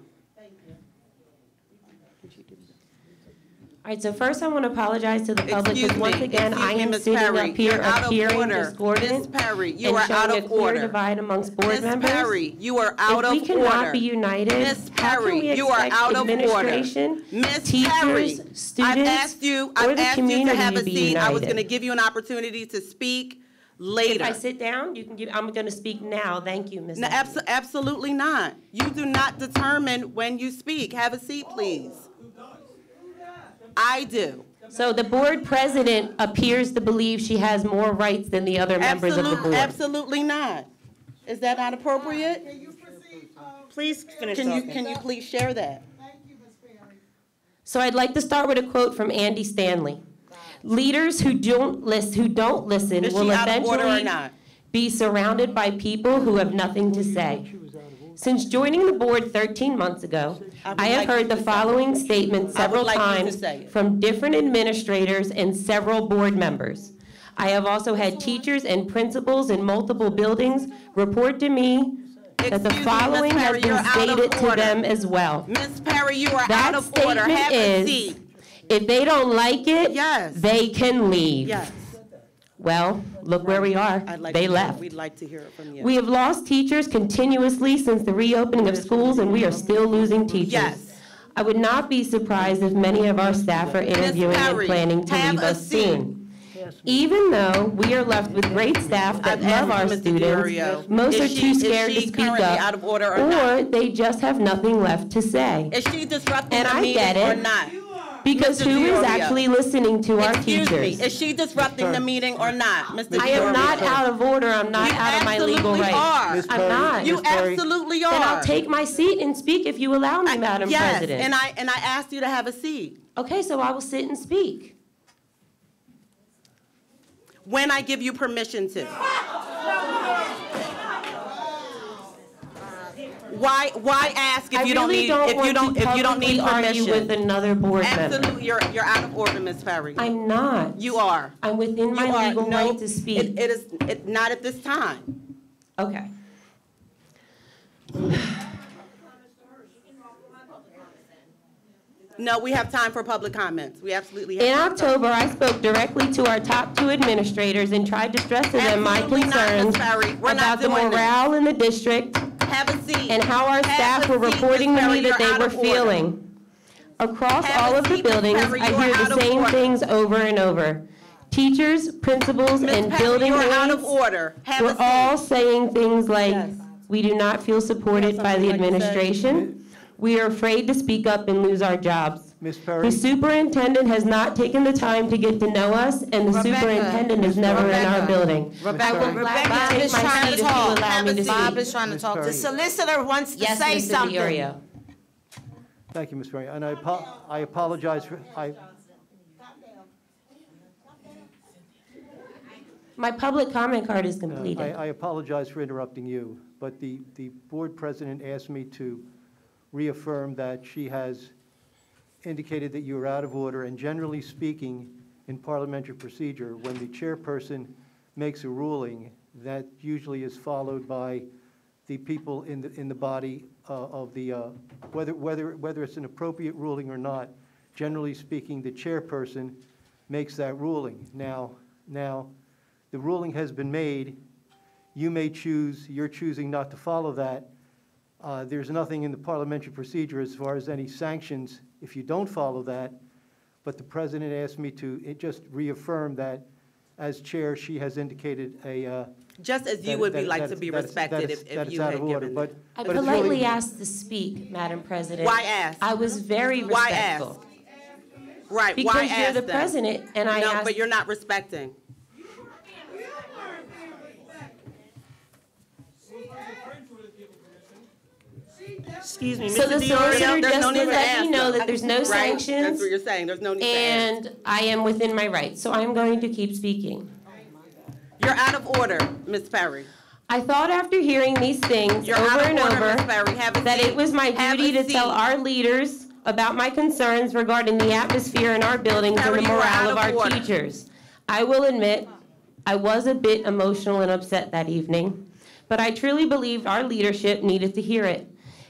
Speaker 3: All right, so first I want to apologize to the public
Speaker 1: Excuse
Speaker 3: because once
Speaker 1: me,
Speaker 3: again, I
Speaker 1: excuse me,
Speaker 3: am
Speaker 1: Ms.
Speaker 3: sitting
Speaker 1: Perry.
Speaker 3: up here
Speaker 1: You're out of
Speaker 3: appearing
Speaker 1: order.
Speaker 3: discordant
Speaker 1: Ms. Perry, you
Speaker 3: and
Speaker 1: are out
Speaker 3: showing
Speaker 1: of
Speaker 3: a clear
Speaker 1: order.
Speaker 3: divide amongst board
Speaker 1: Ms.
Speaker 3: members.
Speaker 1: Perry, you are out of order.
Speaker 3: If we cannot be united,
Speaker 1: Ms.
Speaker 3: how can
Speaker 1: Perry,
Speaker 3: we
Speaker 1: you are
Speaker 3: expect
Speaker 1: out of order.
Speaker 3: administration,
Speaker 1: Ms.
Speaker 3: teachers,
Speaker 1: Perry,
Speaker 3: students,
Speaker 1: I've asked you
Speaker 3: or the
Speaker 1: to
Speaker 3: community
Speaker 1: have a
Speaker 3: to be
Speaker 1: seat. I was
Speaker 3: united?
Speaker 1: going to give you an opportunity to speak
Speaker 3: If
Speaker 1: later.
Speaker 3: I sit down, I'm going to speak now. Thank you, Ms.
Speaker 1: No,
Speaker 3: Evans.
Speaker 1: absolutely not. You do not determine when you speak. Have a seat, please. I do.
Speaker 3: So the board president appears to believe she has more rights than the other members of the board.
Speaker 1: Absolutely not. Is that not appropriate?
Speaker 8: Can you proceed?
Speaker 7: Please finish
Speaker 1: Can
Speaker 7: talking.
Speaker 1: you please share that?
Speaker 8: Thank you, Ms. Perry.
Speaker 3: So I'd like to start with a quote from Andy Stanley. Leaders who don't listen
Speaker 1: Is
Speaker 3: will
Speaker 1: she out of order or
Speaker 3: eventually
Speaker 1: not?
Speaker 3: be surrounded by people who have nothing to say. Since joining the board 13 months ago, I have heard the following statement several
Speaker 1: like you to
Speaker 3: times
Speaker 1: say it.
Speaker 3: from different administrators and several board members. I have also had teachers and principals in multiple buildings report to me that the
Speaker 1: Excuse me, Ms.
Speaker 3: following has
Speaker 1: Perry,
Speaker 3: been
Speaker 1: you're out of
Speaker 3: stated to
Speaker 1: order.
Speaker 3: them as well.
Speaker 1: Ms. Perry, you are out
Speaker 3: That
Speaker 1: of order.
Speaker 3: statement
Speaker 1: Have a
Speaker 3: is,
Speaker 1: seat.
Speaker 3: if they don't like it,
Speaker 1: Yes.
Speaker 3: they can leave.
Speaker 1: Yes.
Speaker 3: Well, look where we are.
Speaker 1: I'd like
Speaker 3: They
Speaker 1: to hear-
Speaker 3: left.
Speaker 1: We'd like to hear it from you.
Speaker 3: We have lost teachers continuously since the reopening of schools, and we are still losing teachers.
Speaker 1: Yes.
Speaker 3: I would not be surprised if many of our staff are interviewing and
Speaker 1: Perry,
Speaker 3: planning to
Speaker 1: have
Speaker 3: leave
Speaker 1: a
Speaker 3: us
Speaker 1: seat.
Speaker 3: soon. Even though we are left with great staff that
Speaker 1: I've
Speaker 3: love our
Speaker 1: asked Mr. Diorio,
Speaker 3: students, most are
Speaker 1: is
Speaker 3: too
Speaker 1: she-
Speaker 3: scared to
Speaker 1: Is she
Speaker 3: speak
Speaker 1: currently out
Speaker 3: up,
Speaker 1: of order or not?
Speaker 3: or they just have nothing left to say.
Speaker 1: Is she disrupting
Speaker 3: And
Speaker 1: the
Speaker 3: I
Speaker 1: meeting
Speaker 3: get
Speaker 1: or
Speaker 3: it.
Speaker 1: not?
Speaker 3: Because
Speaker 1: Mr.
Speaker 3: who is
Speaker 1: Diorio.
Speaker 3: actually listening to our
Speaker 1: Excuse me,
Speaker 3: teachers?
Speaker 1: is she disrupting the meeting or not, Mr.
Speaker 3: I am not
Speaker 1: Diorio?
Speaker 3: out of order, I'm not
Speaker 1: You
Speaker 3: out of my legal
Speaker 1: absolutely
Speaker 3: rights.
Speaker 1: are. Ms.
Speaker 3: I'm not.
Speaker 1: You absolutely are.
Speaker 3: Then I'll take my seat and speak if you allow me, Madam President.
Speaker 1: Yes, and I asked you to have a seat.
Speaker 3: Okay, so I will sit and speak.
Speaker 1: When I give you permission to. Why ask if you don't need, if you don't need
Speaker 3: argue with
Speaker 1: permission?
Speaker 3: another board member.
Speaker 1: Absolutely, you're out of order, Ms. Perry.
Speaker 3: I'm not.
Speaker 1: You are.
Speaker 3: I'm within
Speaker 1: You
Speaker 3: my
Speaker 1: are.
Speaker 3: legal
Speaker 1: No,
Speaker 3: right to speak.
Speaker 1: Not at this time.
Speaker 3: Okay.
Speaker 1: No, we have time for public comments. We absolutely have.
Speaker 3: In
Speaker 1: time for-
Speaker 3: October, I spoke directly to our top two administrators and tried to stress to them my
Speaker 1: Absolutely not, Ms.
Speaker 3: concerns
Speaker 1: Perry. We're not
Speaker 3: about the
Speaker 1: doing this.
Speaker 3: morale in the district
Speaker 1: Have a seat.
Speaker 3: and how our
Speaker 1: Have
Speaker 3: staff
Speaker 1: a
Speaker 3: were
Speaker 1: seat,
Speaker 3: reporting
Speaker 1: Ms.
Speaker 3: to
Speaker 1: Perry.
Speaker 3: me that
Speaker 1: You're
Speaker 3: they
Speaker 1: out
Speaker 3: were
Speaker 1: of order.
Speaker 3: feeling. Across
Speaker 1: Have
Speaker 3: all
Speaker 1: a
Speaker 3: of the
Speaker 1: seat, Ms.
Speaker 3: buildings,
Speaker 1: Perry.
Speaker 3: I
Speaker 1: You are
Speaker 3: hear
Speaker 1: out
Speaker 3: the
Speaker 1: of
Speaker 3: same
Speaker 1: order.
Speaker 3: things over and over. Teachers, principals,
Speaker 1: Ms.
Speaker 3: and
Speaker 1: Perry,
Speaker 3: building
Speaker 1: you are out of
Speaker 3: aides
Speaker 1: order. Have a
Speaker 3: were
Speaker 1: seat.
Speaker 3: all saying things like,
Speaker 1: Yes.
Speaker 3: we do not feel supported
Speaker 1: You have
Speaker 3: by the
Speaker 1: something like to say?
Speaker 3: administration. We are afraid to speak up and lose our jobs.
Speaker 11: Ms.
Speaker 3: The
Speaker 11: Perry,
Speaker 3: superintendent has not taken the time to get to know us, and the
Speaker 8: Rebecca.
Speaker 3: superintendent is never in our
Speaker 8: Rebecca.
Speaker 3: building. I will
Speaker 8: Rebecca,
Speaker 3: gladly
Speaker 8: Bob
Speaker 3: take
Speaker 8: is
Speaker 3: my
Speaker 8: trying
Speaker 3: seat
Speaker 8: to
Speaker 3: if you
Speaker 8: talk.
Speaker 3: allow me to
Speaker 8: Bob
Speaker 3: speak.
Speaker 8: is trying to
Speaker 11: Ms.
Speaker 8: talk. The
Speaker 11: Perry.
Speaker 8: solicitor wants to
Speaker 3: Yes,
Speaker 8: say
Speaker 3: Mr.
Speaker 8: something.
Speaker 3: Diorio.
Speaker 11: thank you, Ms. Perry, and I apologize for,
Speaker 3: My public comment card is completed.
Speaker 11: I apologize for interrupting you, but the board president asked me to reaffirm that she has indicated that you are out of order, and generally speaking, in parliamentary procedure, when the chairperson makes a ruling, that usually is followed by the people in the body of the, whether it's an appropriate ruling or not, generally speaking, the chairperson makes that ruling. Now, the ruling has been made. You may choose, you're choosing not to follow that. There's nothing in the parliamentary procedure as far as any sanctions if you don't follow that, but the president asked me to just reaffirm that as chair, she has indicated
Speaker 1: Just as you would be like to be respected if you had given.
Speaker 11: But
Speaker 3: I
Speaker 11: it's really-
Speaker 3: politely asked to speak, Madam President.
Speaker 1: Why ask?
Speaker 3: I was very
Speaker 1: Why ask?
Speaker 3: respectful.
Speaker 1: Right, why
Speaker 3: Because you're
Speaker 1: ask
Speaker 3: the
Speaker 1: them?
Speaker 3: president, and I
Speaker 1: No,
Speaker 3: asked.
Speaker 1: but you're not respecting. Excuse me,
Speaker 3: So
Speaker 1: Mr.
Speaker 3: the
Speaker 1: Diorio,
Speaker 3: solicitor
Speaker 1: there's no
Speaker 3: just
Speaker 1: need to
Speaker 3: let me
Speaker 1: ask
Speaker 3: know
Speaker 1: them.
Speaker 3: that there's no
Speaker 1: Right?
Speaker 3: sanctions,
Speaker 1: That's what you're saying, there's no need to ask.
Speaker 3: and I am within my rights, so I'm going to keep speaking.
Speaker 1: You're out of order, Ms. Perry.
Speaker 3: I thought after hearing these things
Speaker 1: You're
Speaker 3: over
Speaker 1: out of
Speaker 3: and
Speaker 1: order,
Speaker 3: over,
Speaker 1: Ms. Perry. Have a
Speaker 3: that
Speaker 1: seat.
Speaker 3: it was my
Speaker 1: Have
Speaker 3: duty
Speaker 1: a
Speaker 3: to tell
Speaker 1: seat.
Speaker 3: our leaders about my concerns regarding the atmosphere in our buildings and
Speaker 1: Perry,
Speaker 3: the
Speaker 1: you are
Speaker 3: morale
Speaker 1: out
Speaker 3: of
Speaker 1: of
Speaker 3: our
Speaker 1: order.
Speaker 3: teachers. I will admit, I was a bit emotional and upset that evening, but I truly believed our leadership needed to hear it.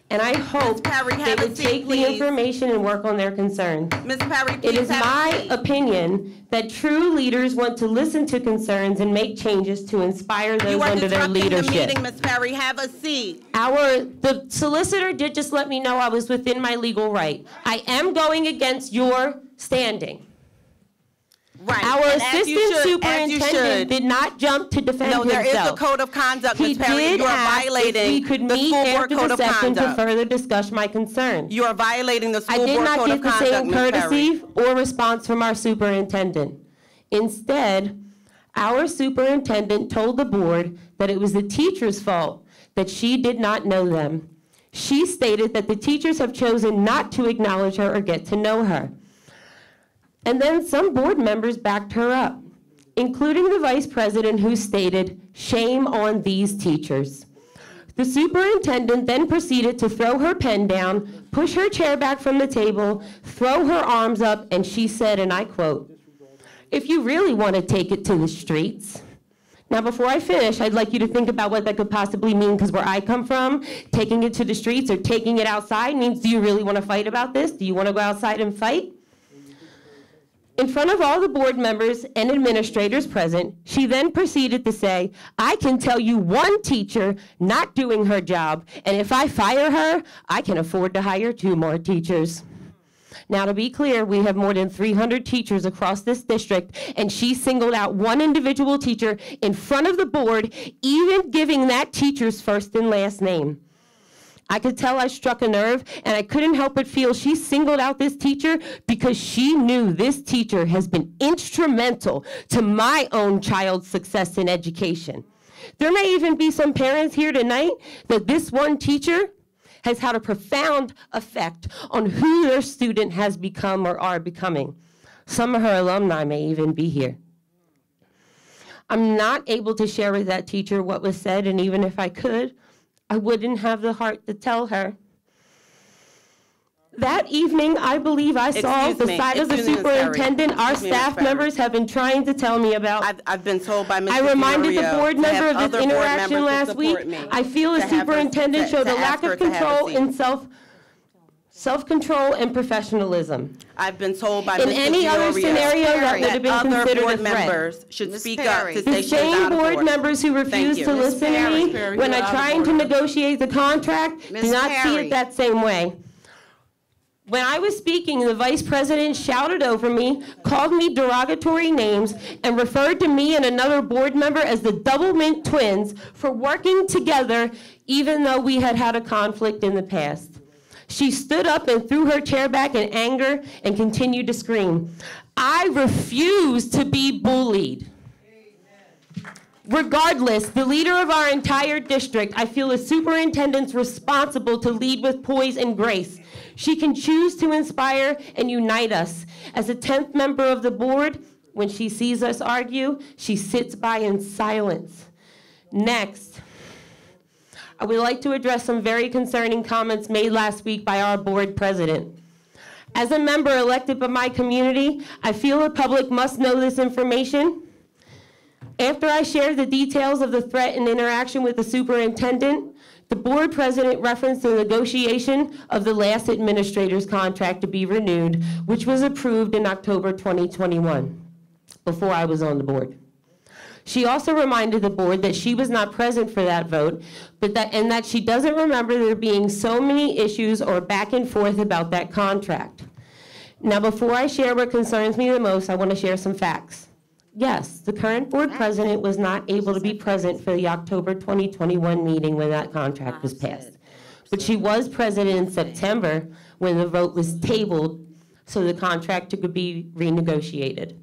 Speaker 3: And I hope
Speaker 1: Perry,
Speaker 3: they
Speaker 1: have a
Speaker 3: would
Speaker 1: seat,
Speaker 3: take the
Speaker 1: please.
Speaker 3: information and work on their concerns.
Speaker 1: Ms. Perry,
Speaker 3: It
Speaker 1: please
Speaker 3: is
Speaker 1: have a
Speaker 3: my
Speaker 1: seat.
Speaker 3: opinion that true leaders want to listen to concerns and make changes to inspire those
Speaker 1: You are
Speaker 3: under their
Speaker 1: disrupting the
Speaker 3: leadership.
Speaker 1: meeting, Ms. Perry. Have a seat.
Speaker 3: The solicitor did just let me know I was within my legal right. I am going against your standing.
Speaker 1: Right.
Speaker 3: Our
Speaker 1: And as you
Speaker 3: assistant
Speaker 1: should- as you
Speaker 3: superintendent
Speaker 1: should.
Speaker 3: did not jump to defend
Speaker 1: No, there is a
Speaker 3: himself.
Speaker 1: code of conduct,
Speaker 3: He
Speaker 1: Ms. Perry.
Speaker 3: did
Speaker 1: You are
Speaker 3: ask if we
Speaker 1: violating
Speaker 3: could
Speaker 1: the
Speaker 3: meet
Speaker 1: school board
Speaker 3: after
Speaker 1: code
Speaker 3: the
Speaker 1: of
Speaker 3: session to
Speaker 1: conduct.
Speaker 3: further discuss my concerns.
Speaker 1: You are violating the
Speaker 3: I
Speaker 1: school
Speaker 3: did
Speaker 1: board
Speaker 3: not
Speaker 1: code
Speaker 3: get
Speaker 1: of
Speaker 3: the
Speaker 1: conduct,
Speaker 3: same
Speaker 1: Ms. Perry.
Speaker 3: courtesy or response from our superintendent. Instead, our superintendent told the board that it was the teacher's fault that she did not know them. She stated that the teachers have chosen not to acknowledge her or get to know her. And then some board members backed her up, including the vice president, who stated, "Shame on these teachers." The superintendent then proceeded to throw her pen down, push her chair back from the table, throw her arms up, and she said, and I quote, "If you really want to take it to the streets." Now, before I finish, I'd like you to think about what that could possibly mean, because where I come from, taking it to the streets or taking it outside means, do you really want to fight about this? Do you want to go outside and fight? In front of all the board members and administrators present, she then proceeded to say, "I can tell you one teacher not doing her job, and if I fire her, I can afford to hire 2 more teachers." Now, to be clear, we have more than 300 teachers across this district, and she singled out one individual teacher in front of the board, even giving that teacher's first and last name. I could tell I struck a nerve, and I couldn't help but feel she singled out this teacher because she knew this teacher has been instrumental to my own child's success in education. There may even be some parents here tonight that this one teacher has had a profound effect on who their student has become or are becoming. Some of her alumni may even be here. I'm not able to share with that teacher what was said, and even if I could, I wouldn't have the heart to tell her. That evening, I believe I saw the side of the superintendent our staff members have been trying to tell me about.
Speaker 1: I've been told by Mr.
Speaker 3: I reminded the
Speaker 1: Fiorio
Speaker 3: board
Speaker 1: to
Speaker 3: member
Speaker 1: have
Speaker 3: of this
Speaker 1: other board
Speaker 3: interaction
Speaker 1: members to
Speaker 3: last week.
Speaker 1: support me,
Speaker 3: I feel the
Speaker 1: to have her-
Speaker 3: superintendent showed
Speaker 1: to
Speaker 3: a lack
Speaker 1: ask her
Speaker 3: of
Speaker 1: to have a
Speaker 3: control
Speaker 1: seat.
Speaker 3: and self-control and professionalism.
Speaker 1: I've been told by
Speaker 3: In
Speaker 1: Mr.
Speaker 3: any other
Speaker 1: Fiorio
Speaker 3: scenario, that would have been
Speaker 1: other
Speaker 3: considered a
Speaker 1: board
Speaker 3: threat.
Speaker 1: members should
Speaker 8: Ms.
Speaker 1: speak up
Speaker 8: Perry.
Speaker 1: to
Speaker 3: The
Speaker 1: say she's
Speaker 3: same
Speaker 1: out of
Speaker 3: board
Speaker 1: order.
Speaker 3: members who refused
Speaker 1: you.
Speaker 3: to
Speaker 1: Ms.
Speaker 3: listen to me
Speaker 9: Perry,
Speaker 3: when
Speaker 9: you're
Speaker 3: I
Speaker 9: out of
Speaker 3: tried to
Speaker 9: order.
Speaker 3: negotiate the contract
Speaker 8: Ms.
Speaker 3: do not see
Speaker 8: Perry.
Speaker 3: it that same way. When I was speaking, the vice president shouted over me, called me derogatory names, and referred to me and another board member as the Doublemint twins for working together even though we had had a conflict in the past. She stood up and threw her chair back in anger and continued to scream. I refuse to be bullied. Regardless, the leader of our entire district, I feel the superintendent's responsible to lead with poise and grace. She can choose to inspire and unite us. As a 10th member of the board, when she sees us argue, she sits by in silence. Next, I would like to address some very concerning comments made last week by our board president. As a member elected by my community, I feel the public must know this information. After I shared the details of the threat and interaction with the superintendent, the board president referenced the negotiation of the last administrator's contract to be renewed, which was approved in October 2021, before I was on the board. She also reminded the board that she was not present for that vote, and that she doesn't remember there being so many issues or back and forth about that contract. Now, before I share what concerns me the most, I want to share some facts. Yes, the current board president was not able to be present for the October 2021 meeting when that contract was passed. But she was present in September when the vote was tabled so the contract could be renegotiated.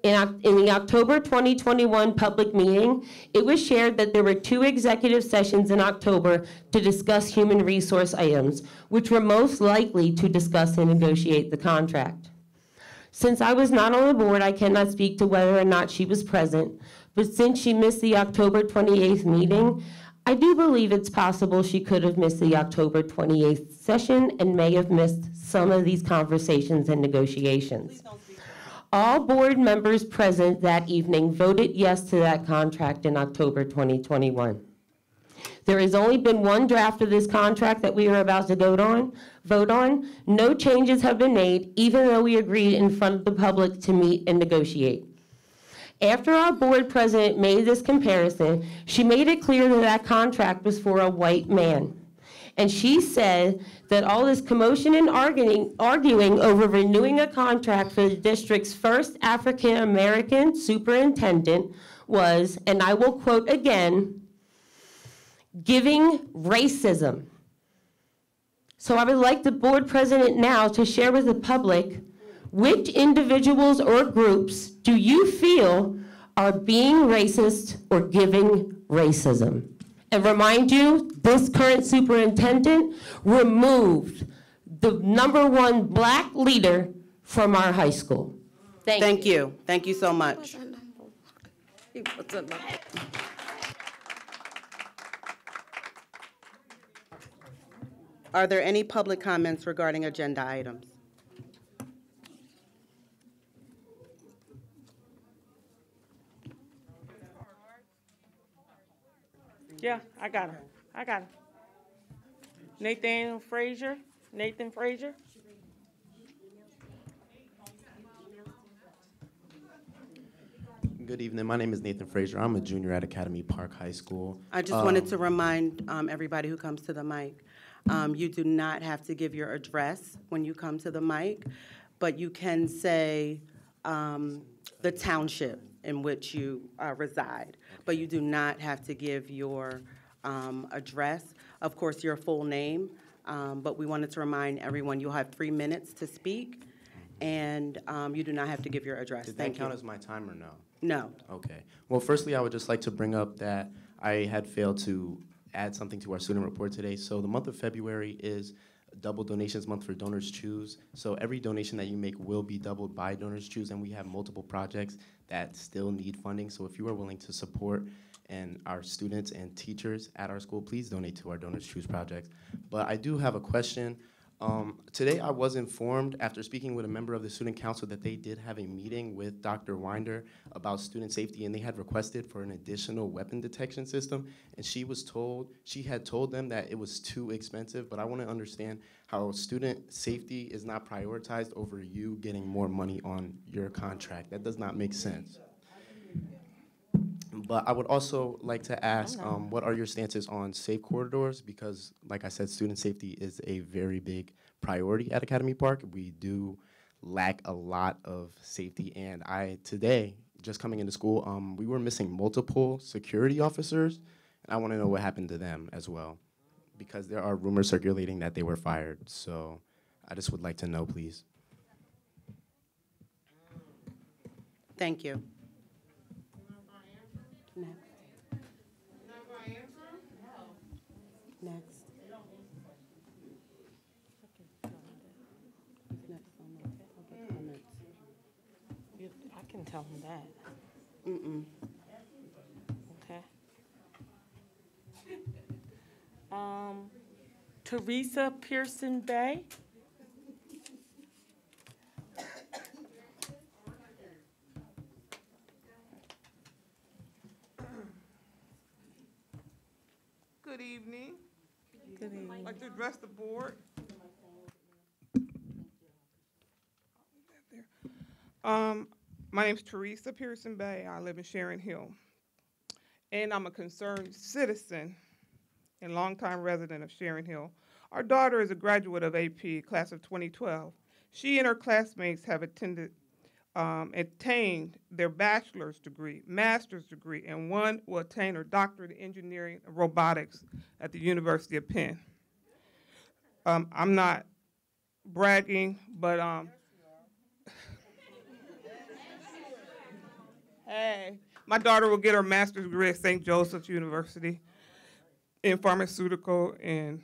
Speaker 3: In the October 2021 public meeting, it was shared that there were 2 executive sessions in October to discuss human resource items, which were most likely to discuss and negotiate the contract. Since I was not on the board, I cannot speak to whether or not she was present, but since she missed the October 28th meeting, I do believe it's possible she could have missed the October 28th session and may have missed some of these conversations and negotiations. All board members present that evening voted yes to that contract in October 2021. There has only been one draft of this contract that we are about to vote on. No changes have been made, even though we agreed in front of the public to meet and negotiate. After our board president made this comparison, she made it clear that that contract was for a white man. And she said that all this commotion and arguing over renewing a contract for the district's first African-American superintendent was, and I will quote again, giving racism. So I would like the board president now to share with the public which individuals or groups do you feel are being racist or giving racism? And remind you, this current superintendent removed the #1 black leader from our high school.
Speaker 1: Thank you. Thank you so much. Are there any public comments regarding agenda items?
Speaker 4: Yeah, I got him. I got him. Nathan Frazier.
Speaker 5: Good evening. My name is Nathan Frazier. I'm a junior at Academy Park High School.
Speaker 1: I just wanted to remind everybody who comes to the mic, you do not have to give your address when you come to the mic, but you can say the township in which you reside, but you do not have to give your address. Of course, your full name, but we wanted to remind everyone you'll have 3 minutes to speak, and you do not have to give your address.
Speaker 5: Did
Speaker 1: Thank
Speaker 5: that count
Speaker 1: you.
Speaker 5: as my time or no?
Speaker 1: No.
Speaker 5: Okay. Well, firstly, I would just like to bring up that I had failed to add something to our student report today. So the month of February is Double Donations Month for Donors Choose. So every donation that you make will be doubled by Donors Choose, and we have multiple projects that still need funding. So if you are willing to support and our students and teachers at our school, please donate to our Donors Choose projects. But I do have a question. Today I was informed after speaking with a member of the student council that they did have a meeting with Dr. Winder about student safety, and they had requested for an additional weapon detection system, and she had told them that it was too expensive. But I want to understand how student safety is not prioritized over you getting more money on your contract. That does not make sense. But I would also like to ask, what are your stances on safe corridors? Because, like I said, student safety is a very big priority at Academy Park. We do lack a lot of safety. And today, just coming into school, we were missing multiple security officers. And I want to know what happened to them as well, because there are rumors circulating that they were fired. So I just would like to know, please.
Speaker 1: Thank you. Next.
Speaker 4: I can tell him that. Okay. Teresa Pearson Bay.
Speaker 12: Good evening.
Speaker 4: Good evening.
Speaker 12: I'd like to address the board. My name's Teresa Pearson Bay. I live in Sharon Hill. And I'm a concerned citizen and longtime resident of Sharon Hill. Our daughter is a graduate of AP, class of 2012. She and her classmates have attained their bachelor's degree, master's degree, and one will attain her doctorate in engineering and robotics at the University of Penn. I'm not bragging, but hey, my daughter will get her master's degree at St. Joseph's University in pharmaceutical and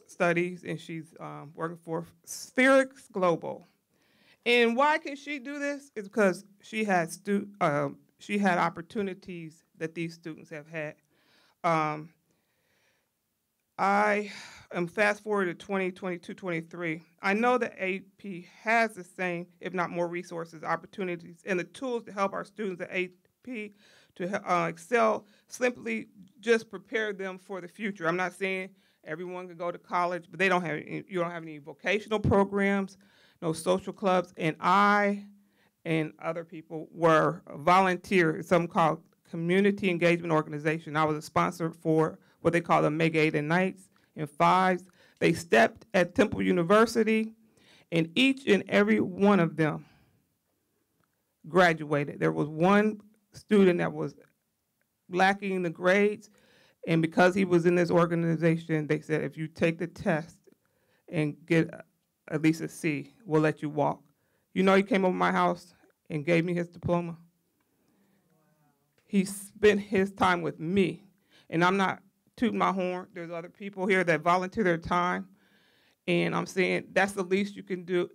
Speaker 12: studies, and she's working for Spherix Global. And why can she do this? It's because she had opportunities that these students have had. I am fast forward to 2022-23. I know that AP has the same, if not more resources, opportunities, and the tools to help our students at AP to excel, simply just prepare them for the future. I'm not saying everyone can go to college, but you don't have any vocational programs, no social clubs, and I and other people were volunteers, something called Community Engagement Organization. I was a sponsor for what they call the Mega 8 and Nights and Fives. They stepped at Temple University, and each and every one of them graduated. There was one student that was lacking the grades, and because he was in this organization, they said, if you take the test and get at least a C, we'll let you walk. You know, he came over my house and gave me his diploma. He spent his time with me, and I'm not tooting my horn. There's other people here that volunteer their time, and I'm saying that's the least you can do.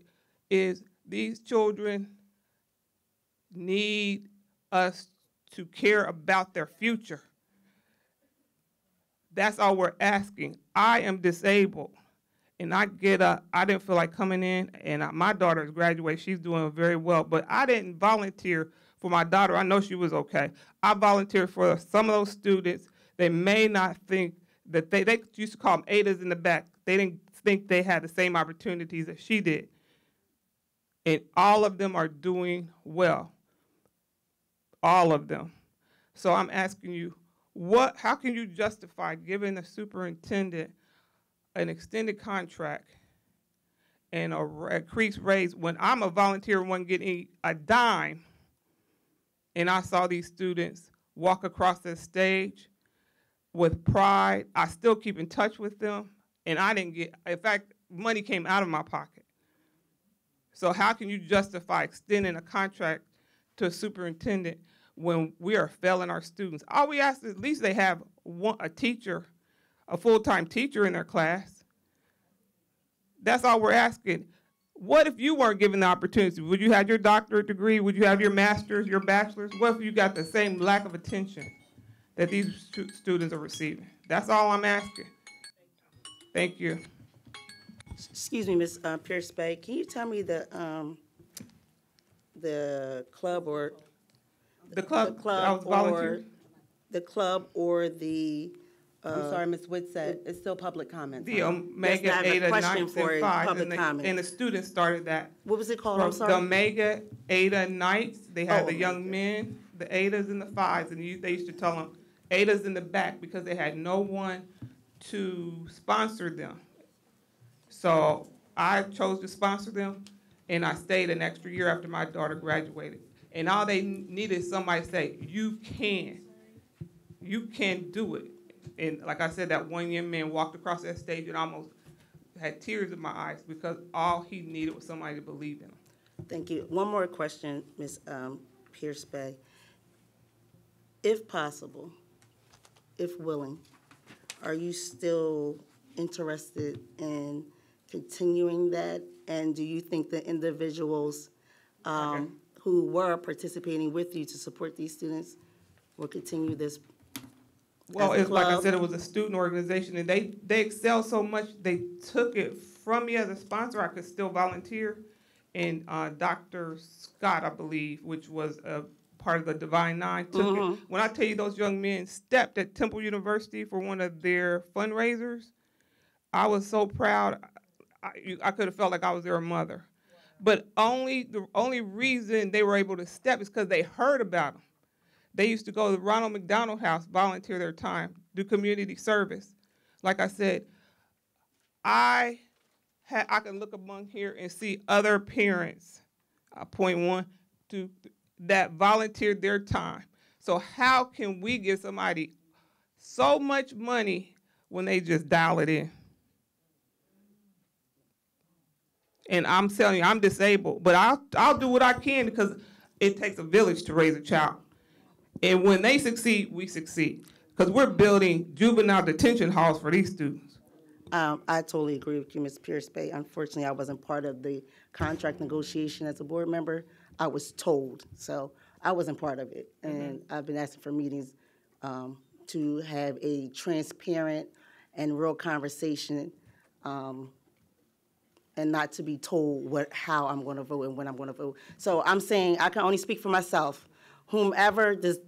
Speaker 12: Is these children need us to care about their future. That's all we're asking. I am disabled, and I get up. I didn't feel like coming in, and my daughter's graduated. She's doing very well, but I didn't volunteer for my daughter. I know she was okay. I volunteered for some of those students. They may not think that they used to call them ADAs in the back. They didn't think they had the same opportunities that she did. And all of them are doing well. all of them. So I'm asking you, how can you justify giving the superintendent an extended contract and a increased raise when I'm a volunteer and wasn't getting a dime, and I saw these students walk across the stage with pride? I still keep in touch with them, and I didn't get, in fact, money came out of my pocket. So how can you justify extending a contract to a superintendent when we are failing our students? All we ask is at least they have a teacher, a full-time teacher in their class. That's all we're asking. What if you weren't given the opportunity? Would you have your doctorate degree? Would you have your master's, your bachelor's? What if you got the same lack of attention that these students are receiving? That's all I'm asking. Thank you.
Speaker 7: Excuse me, Ms. Pierce Bay, can you tell me the club or
Speaker 12: The club I was volunteering.
Speaker 7: the club or the
Speaker 1: I'm sorry, Ms. Wood said, it's still public comment.
Speaker 12: The Omega,
Speaker 7: Yes, I have a
Speaker 12: 8,
Speaker 7: question
Speaker 12: 9,
Speaker 7: for
Speaker 12: and 5,
Speaker 7: public
Speaker 12: and the,
Speaker 7: comment.
Speaker 12: and the students started that.
Speaker 7: What was it called? I'm
Speaker 12: The
Speaker 7: sorry.
Speaker 12: Omega, Ada Nights, they had
Speaker 7: Oh,
Speaker 12: the young men, the Adas and the 5s, and they used to tell them, Adas in the back, because they had no one to sponsor them. So I chose to sponsor them, and I stayed an extra year after my daughter graduated. And all they needed is somebody to say, you can do it. And like I said, that one young man walked across that stage and almost had tears in my eyes because all he needed was somebody to believe in him.
Speaker 7: Thank you. One more question, Ms. Pierce Bay. If possible, if willing, are you still interested in continuing that? And do you think the individuals who were participating with you to support these students will continue this?
Speaker 12: Well,
Speaker 7: as a
Speaker 12: it's like I
Speaker 7: club?
Speaker 12: said, it was a student organization, and they excel so much, they took it from me as a sponsor. I could still volunteer. And Dr. Scott, I believe, which was a part of the Divine Nine, took it. When I tell you those young men stepped at Temple University for one of their fundraisers, I was so proud. I could have felt like I was their mother. But the only reason they were able to step is because they heard about them. They used to go to the Ronald McDonald House, volunteer their time, do community service. Like I said, I can look among here and see other parents, point one, that volunteered their time. So how can we give somebody so much money when they just dial it in? And I'm telling you, I'm disabled, but I'll do what I can because it takes a village to raise a child. And when they succeed, we succeed. Because we're building juvenile detention halls for these students.
Speaker 7: I totally agree with you, Ms. Pierce Bay. Unfortunately, I wasn't part of the contract negotiation as a board member. I was told, so I wasn't part of it. And I've been asking for meetings to have a transparent and real conversation and not to be told how I'm going to vote and when I'm going to vote. So I'm saying I can only speak for myself. Whoever did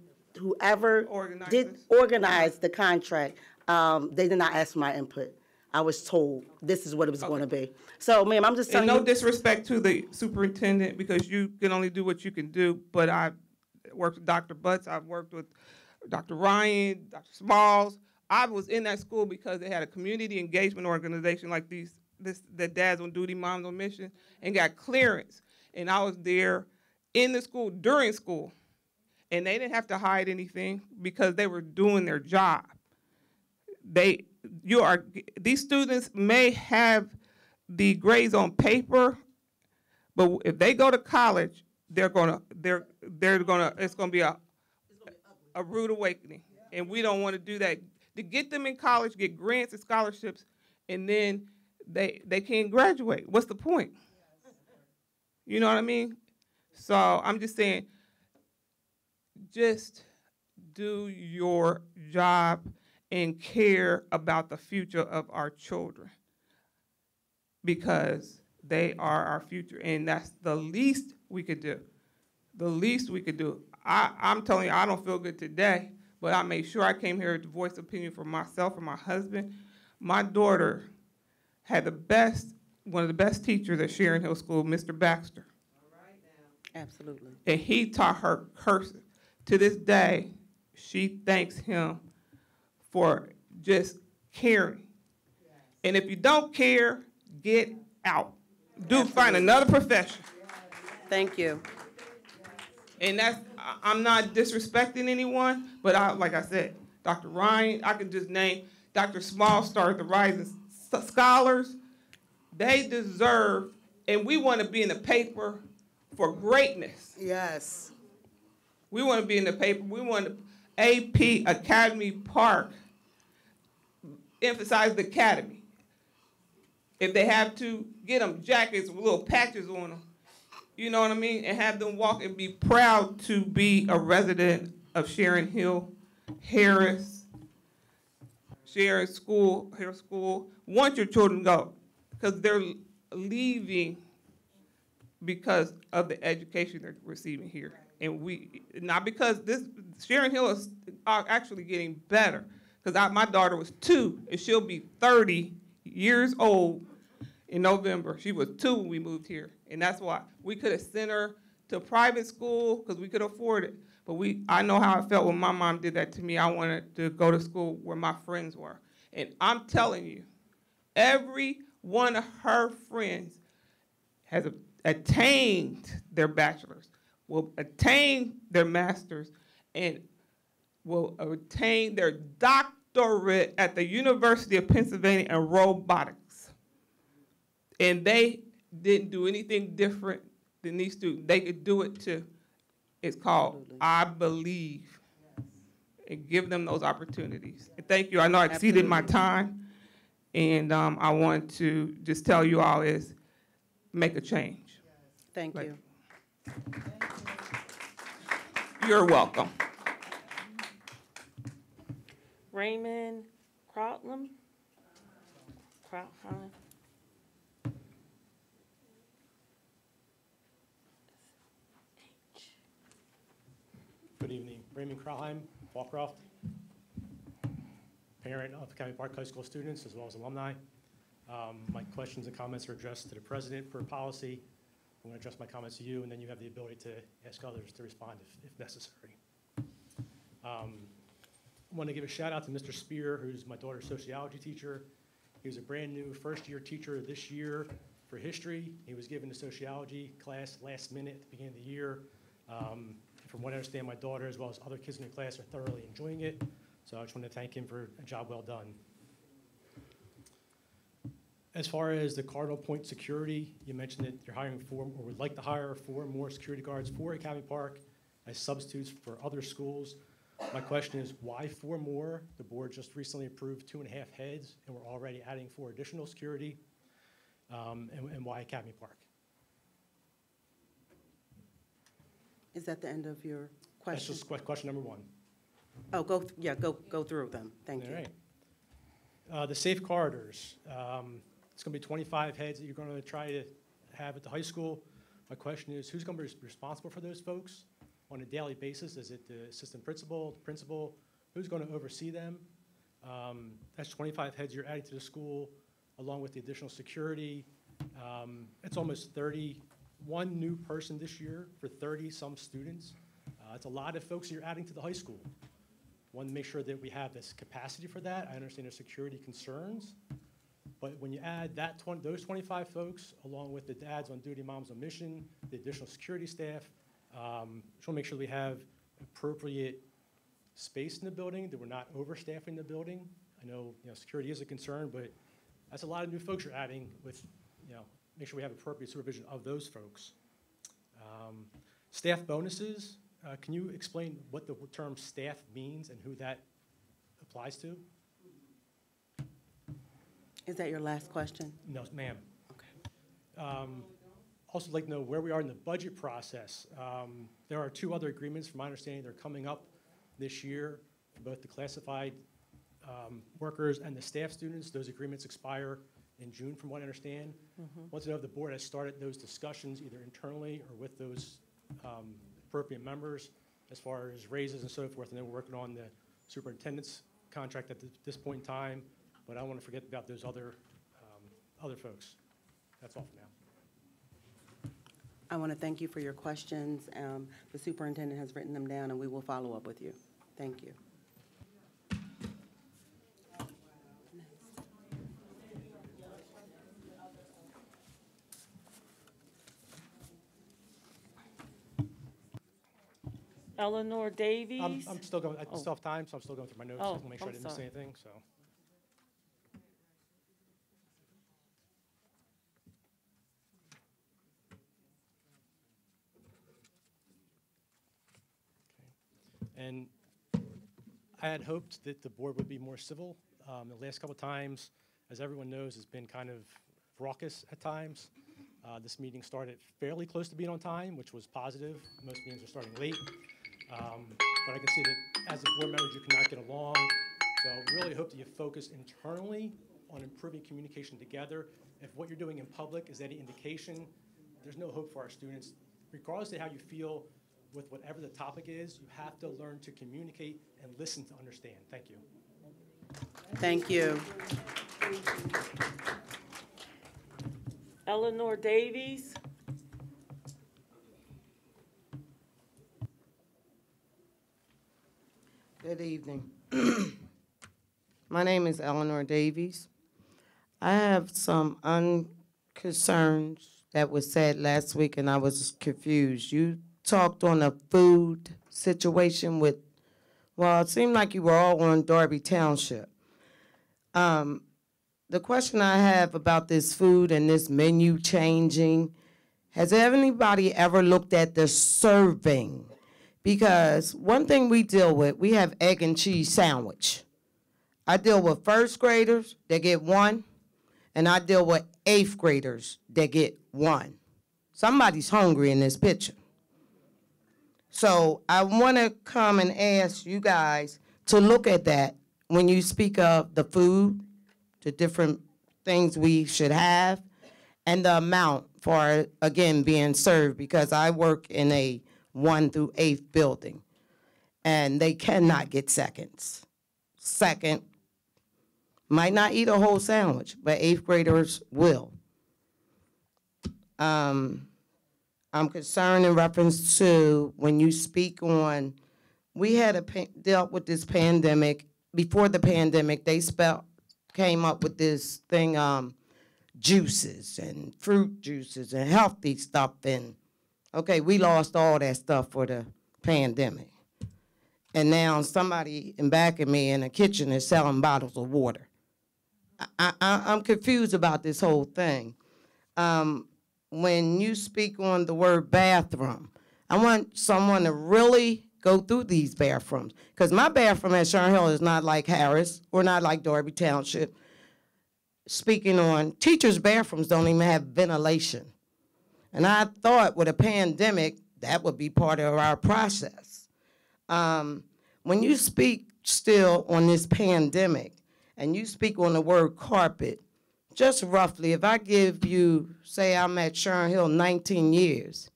Speaker 7: organize the contract, they did not ask for my input. I was told this is what it was going to be. So, ma'am, I'm just telling
Speaker 12: you.
Speaker 7: And
Speaker 12: no disrespect to the superintendent because you can only do what you can do, but I've worked with Dr. Butts, I've worked with Dr. Ryan, Dr. Smalls. I was in that school because they had a community engagement organization like the Dads on Duty, Moms on Mission, and got clearance. And I was there in the school, during school. And they didn't have to hide anything because they were doing their job. These students may have the grades on paper, but if they go to college, it's gonna be a rude awakening. And we don't want to do that. To get them in college, get grants and scholarships, and then they can't graduate. What's the point? You know what I mean? So I'm just saying, just do your job and care about the future of our children because they are our future, and that's the least we could do. The least we could do. I'm telling you, I don't feel good today, but I made sure I came here to voice opinion for myself and my husband. My daughter had one of the best teachers at Sharon Hill School, Mr. Baxter.
Speaker 1: Absolutely.
Speaker 12: And he taught her cursive. to this day, she thanks him for just caring. And if you don't care, get out. Find another profession.
Speaker 1: Thank you.
Speaker 12: And I'm not disrespecting anyone, but like I said, Dr. Ryan, I could just name Dr. Smallstar, the Rising Scholars. They deserve, and we want to be in the paper for greatness.
Speaker 8: Yes.
Speaker 12: We want to be in the paper. We want AP Academy Park, emphasize the academy. If they have to, get them jackets with little patches on them, you know what I mean? And have them walk and be proud to be a resident of Sharon Hill, Harris School. Want your children to go, because they're leaving because of the education they're receiving here. And not because Sharon Hill is actually getting better. Because my daughter was 2, and she'll be 30 years old in November. She was 2 when we moved here. And that's why we could have sent her to private school because we could afford it. But I know how I felt when my mom did that to me. I wanted to go to school where my friends were. And I'm telling you, every one of her friends has attained their bachelor's, will attain their master's, and will attain their doctorate at the University of Pennsylvania in robotics. And they didn't do anything different than these students. They could do it too. It's called I Believe. And give them those opportunities. And thank you. I know I exceeded my time. And I want to just tell you all is make a change.
Speaker 1: Thank you.
Speaker 12: You're welcome.
Speaker 4: Raymond Krautheim.
Speaker 13: Good evening. Raymond Krautheim, Fallcroft, parent of Academy Park High School students as well as alumni. My questions and comments are addressed to the president per policy. I'm going to address my comments to you, and then you have the ability to ask others to respond if necessary. I want to give a shout out to Mr. Spear, who's my daughter's sociology teacher. He was a brand new first-year teacher this year for history. He was given the sociology class last minute at the beginning of the year. From what I understand, my daughter, as well as other kids in the class, are thoroughly enjoying it. So I just want to thank him for a job well done. As far as the Cardinal Point security, you mentioned that you're hiring 4, or would like to hire 4 more security guards for Academy Park as substitutes for other schools. My question is, why 4 more? The board just recently approved 2.5 heads, and we're already adding 4 additional security. And why Academy Park?
Speaker 1: Is that the end of your question?
Speaker 13: That's just question number 1.
Speaker 1: Oh, go through them. Thank you.
Speaker 13: All right. The safe corridors. It's going to be 25 heads that you're going to try to have at the high school. My question is, who's going to be responsible for those folks on a daily basis? Is it the assistant principal, the principal? Who's going to oversee them? That's 25 heads you're adding to the school, along with the additional security. It's almost 31 new person this year for 30-some students. It's a lot of folks you're adding to the high school. Want to make sure that we have this capacity for that. I understand there's security concerns, but when you add those 25 folks, along with the dads on duty, moms on mission, the additional security staff, just want to make sure we have appropriate space in the building, that we're not overstaffing the building. I know, security is a concern, but that's a lot of new folks you're adding with, make sure we have appropriate supervision of those folks. Staff bonuses, can you explain what the term staff means and who that applies to?
Speaker 1: Is that your last question?
Speaker 13: No, ma'am.
Speaker 1: Okay.
Speaker 13: Also like to know where we are in the budget process. There are 2 other agreements, from my understanding, they're coming up this year for both the classified workers and the staff students. Those agreements expire in June, from what I understand. Want to know if the board has started those discussions either internally or with those appropriate members as far as raises and so forth. And then we're working on the superintendent's contract at this point in time, but I don't want to forget about those other folks. That's all for now.
Speaker 1: I want to thank you for your questions. The superintendent has written them down, and we will follow up with you. Thank you.
Speaker 4: Eleanor Davies?
Speaker 13: I'm still going, I still have time, so I'm still going through my notes. I want to make sure I didn't miss
Speaker 4: sorry.
Speaker 13: anything, so. And I had hoped that the board would be more civil. The last couple of times, as everyone knows, has been kind of raucous at times. This meeting started fairly close to being on time, which was positive. Most meetings are starting late. But I can see that as a board members, you cannot get along. So I really hope that you focus internally on improving communication together. If what you're doing in public is any indication, there's no hope for our students. Regardless of how you feel with whatever the topic is, you have to learn to communicate and listen to understand. Thank you.
Speaker 1: Thank you.
Speaker 4: Eleanor Davies?
Speaker 14: Good evening. My name is Eleanor Davies. I have some concerns that was said last week, and I was confused. You talked on a food situation with, well, it seemed like you were all on Darby Township. The question I have about this food and this menu changing, has anybody ever looked at the serving? Because one thing we deal with, we have egg and cheese sandwich. I deal with first graders that get one, and I deal with eighth graders that get one. Somebody's hungry in this picture. So I want to come and ask you guys to look at that when you speak of the food, the different things we should have, and the amount for, again, being served, because I work in a 1 through 8th building, and they cannot get seconds. Second, might not eat a whole sandwich, but 8th graders will. I'm concerned in reference to when you speak on, we had dealt with this pandemic. Before the pandemic, they came up with this thing, juices and fruit juices and healthy stuff, and okay, we lost all that stuff for the pandemic. And now somebody in back of me in the kitchen is selling bottles of water. I'm confused about this whole thing. When you speak on the word bathroom, I want someone to really go through these bathrooms, because my bathroom at Sharon Hill is not like Harris or not like Darby Township. Speaking on, teachers' bathrooms don't even have ventilation. And I thought with a pandemic, that would be part of our process. When you speak still on this pandemic, and you speak on the word carpet, just roughly, if I give you, say I'm at Sharon Hill 19 years,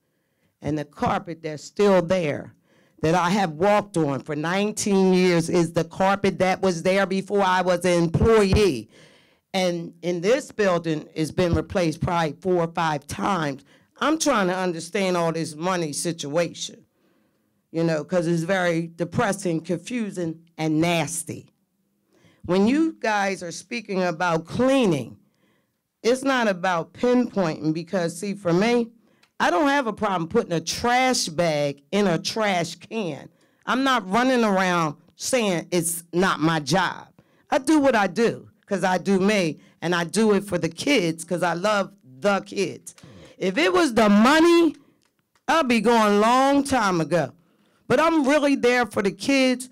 Speaker 14: and the carpet that's still there, that I have walked on for 19 years is the carpet that was there before I was an employee. And in this building, it's been replaced probably 4 or 5 times. I'm trying to understand all this money situation, you know, because it's very depressing, confusing, and nasty. When you guys are speaking about cleaning, it's not about pinpointing, because, see, for me, I don't have a problem putting a trash bag in a trash can. I'm not running around saying it's not my job. I do what I do, because I do me, and I do it for the kids, because I love the kids. If it was the money, I'd be going a long time ago. But I'm really there for the kids.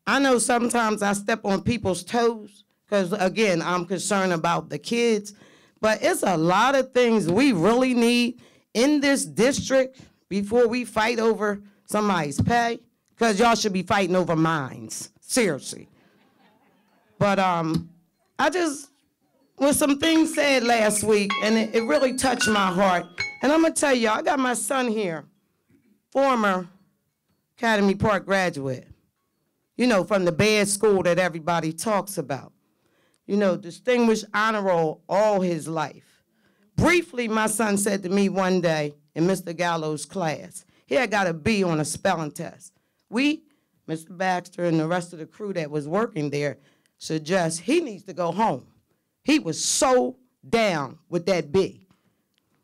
Speaker 14: I know sometimes I step on people's toes, because, again, I'm concerned about the kids. But it's a lot of things we really need in this district before we fight over somebody's pay, because y'all should be fighting over mines, seriously. But I just, was some things said last week, and it really touched my heart. And I'm gonna tell you, I got my son here, former Academy Park graduate, you know, from the bad school that everybody talks about. You know, distinguished honor roll all his life. Briefly, my son said to me one day, in Mr. Gallo's class. He had got a B on a spelling test. We, Mr. Baxter and the rest of the crew that was working there, suggest he needs to go home. He was so down with that B.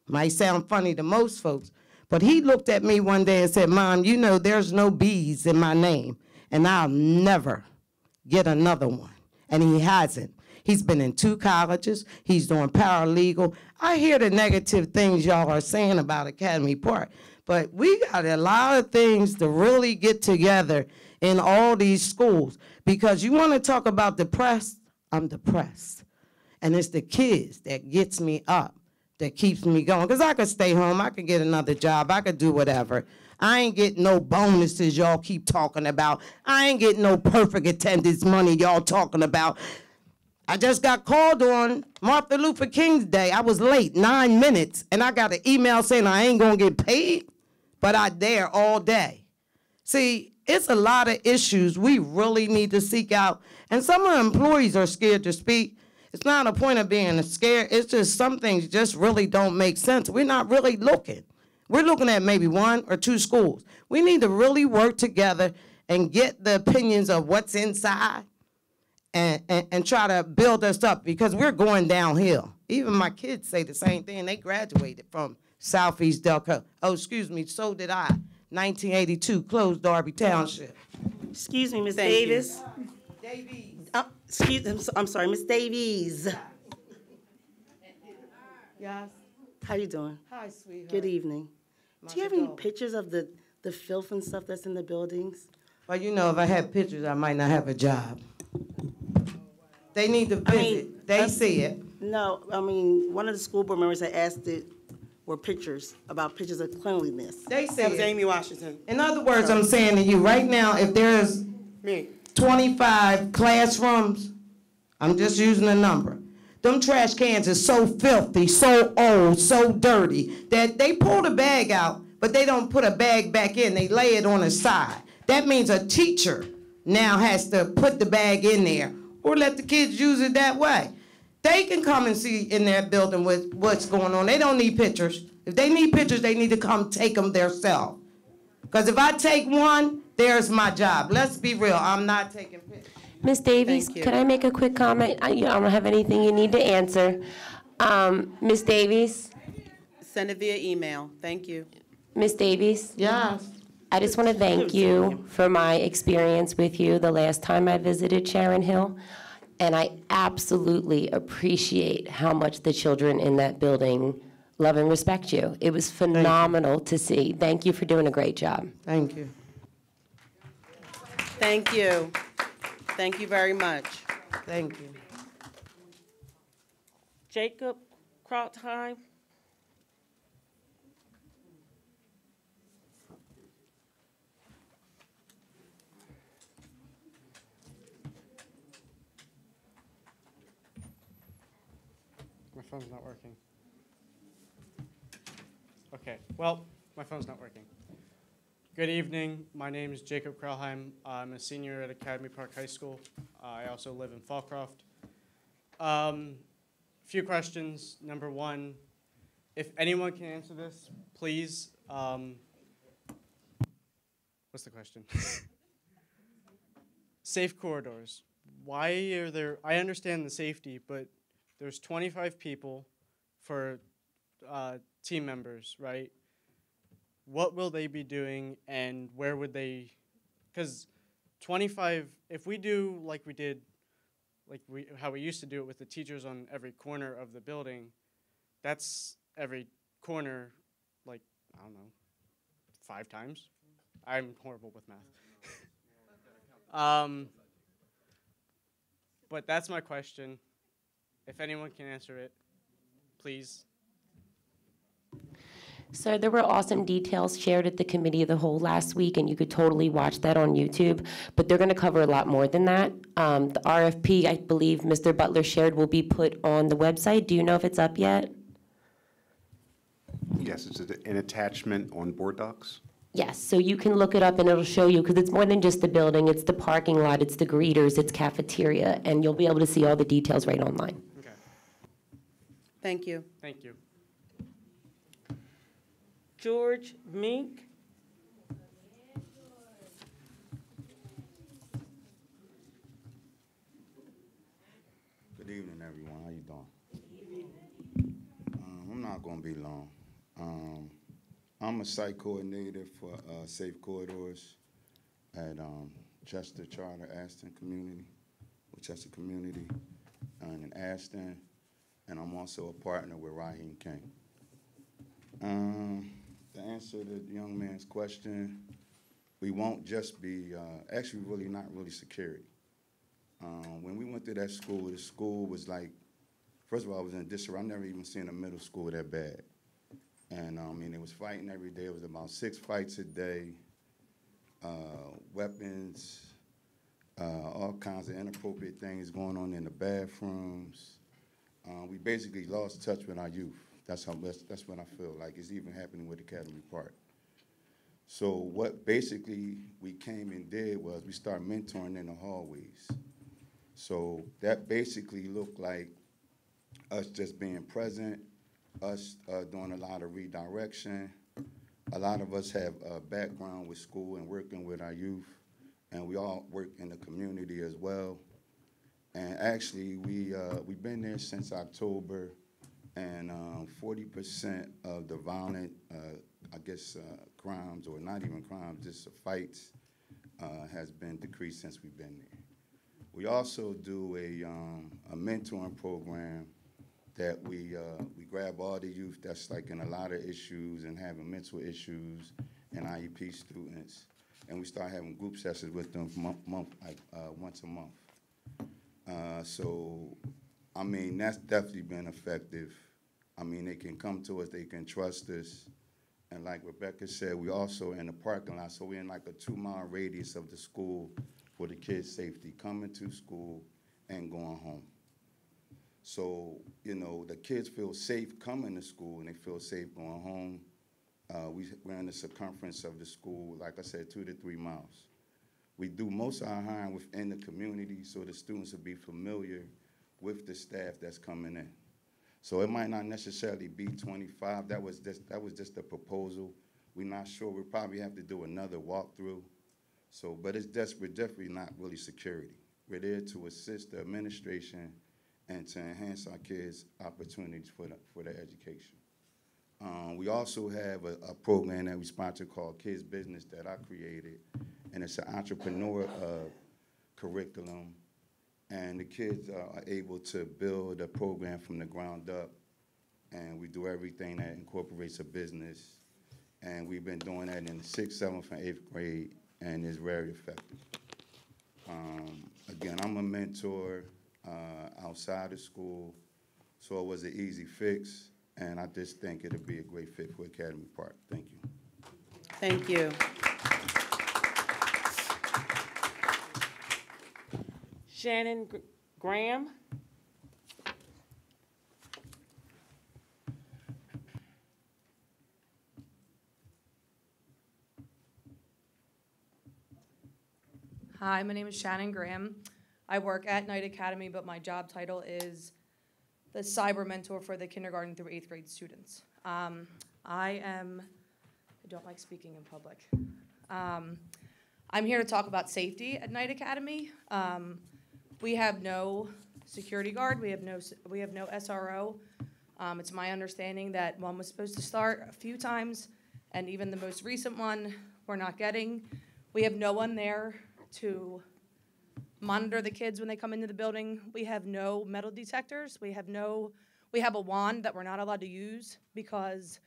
Speaker 14: Might sound funny to most folks, but he looked at me one day and said, Mom, you know there's no B's in my name, and I'll never get another one. And he hasn't. He's been in 2 colleges. He's doing paralegal. I hear the negative things y'all are saying about Academy Park, but we got a lot of things to really get together in all these schools, because you want to talk about depressed, I'm depressed. And it's the kids that gets me up, that keeps me going. Because I could stay home, I could get another job, I could do whatever. I ain't getting no bonuses y'all keep talking about. I ain't getting no perfect attendance money y'all talking about. I just got called on Martin Luther King's Day. I was late 9 minutes, and I got an email saying I ain't gonna get paid, but I there all day. See, it's a lot of issues we really need to seek out, and some of the employees are scared to speak. It's not a point of being scared, it's just some things just really don't make sense. We're not really looking. We're looking at maybe 1 or 2 schools. We need to really work together and get the opinions of what's inside and try to build us up, because we're going downhill. Even my kids say the same thing. They graduated from Southeast Delco. Oh, excuse me, so did I. 1982, closed Darby Township.
Speaker 7: Excuse me, Ms.
Speaker 1: Thank you.
Speaker 7: Davis. I'm sorry, Ms. Davies.
Speaker 14: Yes.
Speaker 7: How you doing?
Speaker 14: Hi, sweetheart.
Speaker 7: Good evening. Do you have any pictures of the filth and stuff that's in the buildings?
Speaker 14: Well, you know, if I had pictures, I might not have a job. They need to visit. They see it.
Speaker 7: No, I mean, one of the school board members had asked were pictures of cleanliness.
Speaker 14: They see
Speaker 1: That was
Speaker 14: it.
Speaker 1: Amy Washington.
Speaker 14: In other words, I'm saying to you, right now, if there's
Speaker 1: Me.
Speaker 14: 25 classrooms, I'm just using a number. Them trash cans are so filthy, so old, so dirty, that they pull the bag out, but they don't put a bag back in. They lay it on the side. That means a teacher now has to put the bag in there or let the kids use it that way. They can come and see in their building what's going on. They don't need pictures. If they need pictures, they need to come take them themselves. Because if I take one, there's my job. Let's be real, I'm not taking pictures.
Speaker 3: Ms. Davies,
Speaker 1: Thank you.
Speaker 3: could I make a quick comment? I don't have anything you need to answer. Ms. Davies?
Speaker 1: Send it via email. Thank you.
Speaker 3: Ms. Davies?
Speaker 14: Yes.
Speaker 3: I just want to thank you for my experience with you the last time I visited Sharon Hill. And I absolutely appreciate how much the children in that building love and respect you. It was phenomenal to see. Thank you for doing a great job.
Speaker 14: Thank you.
Speaker 1: Thank you. Thank you very much.
Speaker 14: Thank you.
Speaker 4: Jacob Krautheim.
Speaker 15: My phone's not working. Okay, well, my phone's not working. Good evening. My name is Jacob Krautheim. I'm a senior at Academy Park High School. I also live in Fallcroft. Few questions. Number one, if anyone can answer this, please. What's the question? Safe corridors. Why are there, I understand the safety, but there's 25 people for team members, right? What will they be doing and where would they, because 25, if we do like we did, how we used to do it with the teachers on every corner of the building, that's every corner, like, I don't know, 5 times? I'm horrible with math. But that's my question. If anyone can answer it, please.
Speaker 3: So there were awesome details shared at the Committee of the Whole last week, and you could totally watch that on YouTube. But they're going to cover a lot more than that. The RFP, I believe Mr. Butler shared, will be put on the website. Do you know if it's up yet?
Speaker 2: Yes, it's an attachment on board docs.
Speaker 3: Yes, so you can look it up and it'll show you, because it's more than just the building. It's the parking lot, it's the greeters, it's cafeteria, and you'll be able to see all the details right online.
Speaker 15: Okay.
Speaker 1: Thank you.
Speaker 15: Thank you.
Speaker 4: George Mink.
Speaker 16: Good evening, everyone. How you doing? I'm not going to be long. I'm a site coordinator for Safe Corridors at Chester Charter Ashton Community, or Chester Community, and in Ashton, and I'm also a partner with Raheem King. To answer the young man's question, we won't just be, actually really not really security. When we went to that school, the school was like, first of all, I was in a district, I've never even seen a middle school that bad. And I mean, it was fighting every day. It was about 6 fights a day, weapons, all kinds of inappropriate things going on in the bathrooms. We basically lost touch with our youth. That's what I feel like is even happening with Academy Park. So what basically we came and did was we started mentoring in the hallways. So that basically looked like us just being present, us doing a lot of redirection. A lot of us have a background with school and working with our youth, and we all work in the community as well. And actually, we've been there since October, and 40% of the violent, crimes, or not even crimes, just fights, has been decreased since we've been there. We also do a mentoring program that we grab all the youth that's like in a lot of issues and having mental issues and IEP students, and we start having group sessions with them once a month. So, I mean, that's definitely been effective. I mean, they can come to us, they can trust us, and like Rebecca said, we also in the parking lot, so we're in like a 2-mile radius of the school for the kids' safety, coming to school and going home. So, you know, the kids feel safe coming to school and they feel safe going home. We're in the circumference of the school, like I said, 2 to 3 miles. We do most of our hiring within the community so the students will be familiar with the staff that's coming in. So it might not necessarily be 25. That was just a proposal. We're not sure. We'll probably have to do another walkthrough. So, but we're definitely not really security. We're there to assist the administration and to enhance our kids' opportunities for their education. We also have a program that we sponsor called Kids Business that I created, and it's an entrepreneur curriculum, and the kids are able to build a program from the ground up, and we do everything that incorporates a business, and we've been doing that in the 6th, 7th, and 8th grade, and it's very effective. Again, I'm a mentor outside of school, so it was an easy fix, and I just think it'll be a great fit for Academy Park. Thank you.
Speaker 1: Thank you.
Speaker 4: Shannon Graham.
Speaker 17: Hi, my name is Shannon Graham. I work at Knight Academy, but my job title is the cyber mentor for the kindergarten through 8th grade students. I don't like speaking in public. I'm here to talk about safety at Knight Academy. We have no security guard. We have no SRO. It's my understanding that one was supposed to start a few times, and even the most recent one we're not getting. We have no one there to monitor the kids when they come into the building. We have no metal detectors. We have a wand that we're not allowed to use because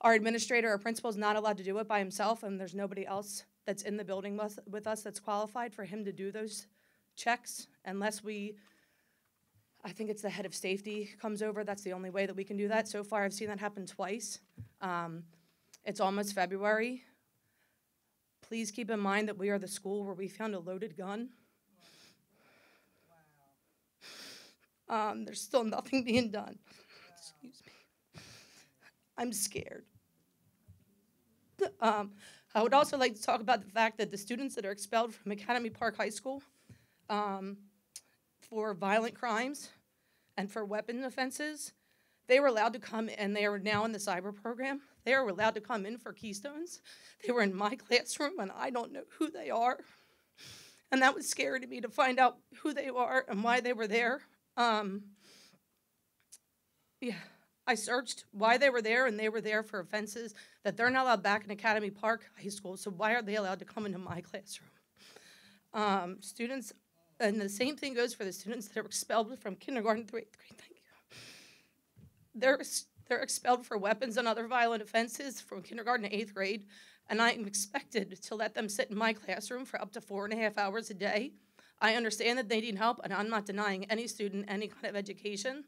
Speaker 17: our administrator or principal is not allowed to do it by himself, and there's nobody else that's in the building with us that's qualified for him to do those checks unless I think it's the head of safety comes over. That's the only way that we can do that. So far, I've seen that happen twice. It's almost February. Please keep in mind that we are the school where we found a loaded gun. There's still nothing being done. Excuse me. I'm scared. I would also like to talk about the fact that the students that are expelled from Academy Park High School for violent crimes and for weapon offenses, they were allowed to come, and they are now in the cyber program. they are allowed to come in for Keystones. They were in my classroom, and I don't know who they are. And that was scary to me to find out who they are and why they were there. Yeah, I searched why they were there, and they were there for offenses that they're not allowed back in Academy Park High School, so why are they allowed to come into my classroom? Students, and the same thing goes for the students that are expelled from kindergarten through 8th grade. Thank you. They're expelled for weapons and other violent offenses from kindergarten to 8th grade, and I am expected to let them sit in my classroom for up to 4.5 hours a day. I understand that they need help, and I'm not denying any student any kind of education,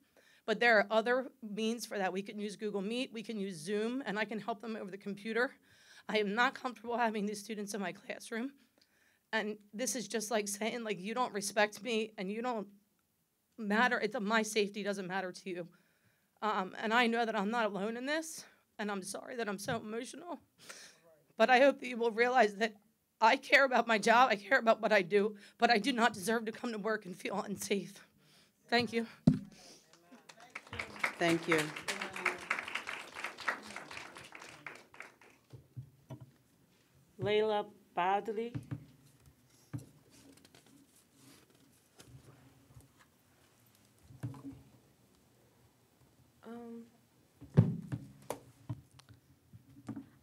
Speaker 17: but there are other means for that. We can use Google Meet, we can use Zoom, and I can help them over the computer. I am not comfortable having these students in my classroom. And this is just like saying, like, you don't respect me and you don't matter. My safety doesn't matter to you. And I know that I'm not alone in this, and I'm sorry that I'm so emotional. But I hope that you will realize that I care about my job, I care about what I do, but I do not deserve to come to work and feel unsafe. Thank you.
Speaker 1: Thank you.
Speaker 4: Layla Badley.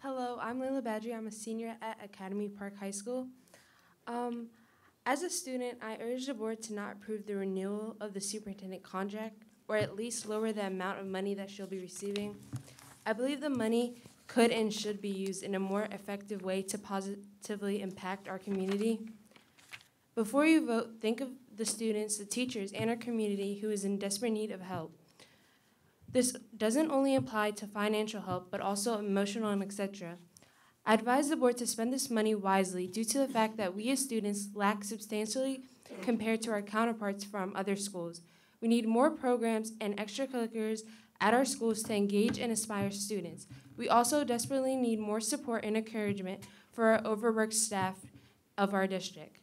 Speaker 18: Hello, I'm Layla Badri. I'm a senior at Academy Park High School. As a student, I urge the board to not approve the renewal of the superintendent contract, or at least lower the amount of money that she'll be receiving. I believe the money could and should be used in a more effective way to positively impact our community. Before you vote, think of the students, the teachers, and our community who is in desperate need of help. This doesn't only apply to financial help, but also emotional and etc. I advise the board to spend this money wisely due to the fact that we as students lack substantially compared to our counterparts from other schools. We need more programs and extracurriculars at our schools to engage and inspire students. We also desperately need more support and encouragement for our overworked staff of our district.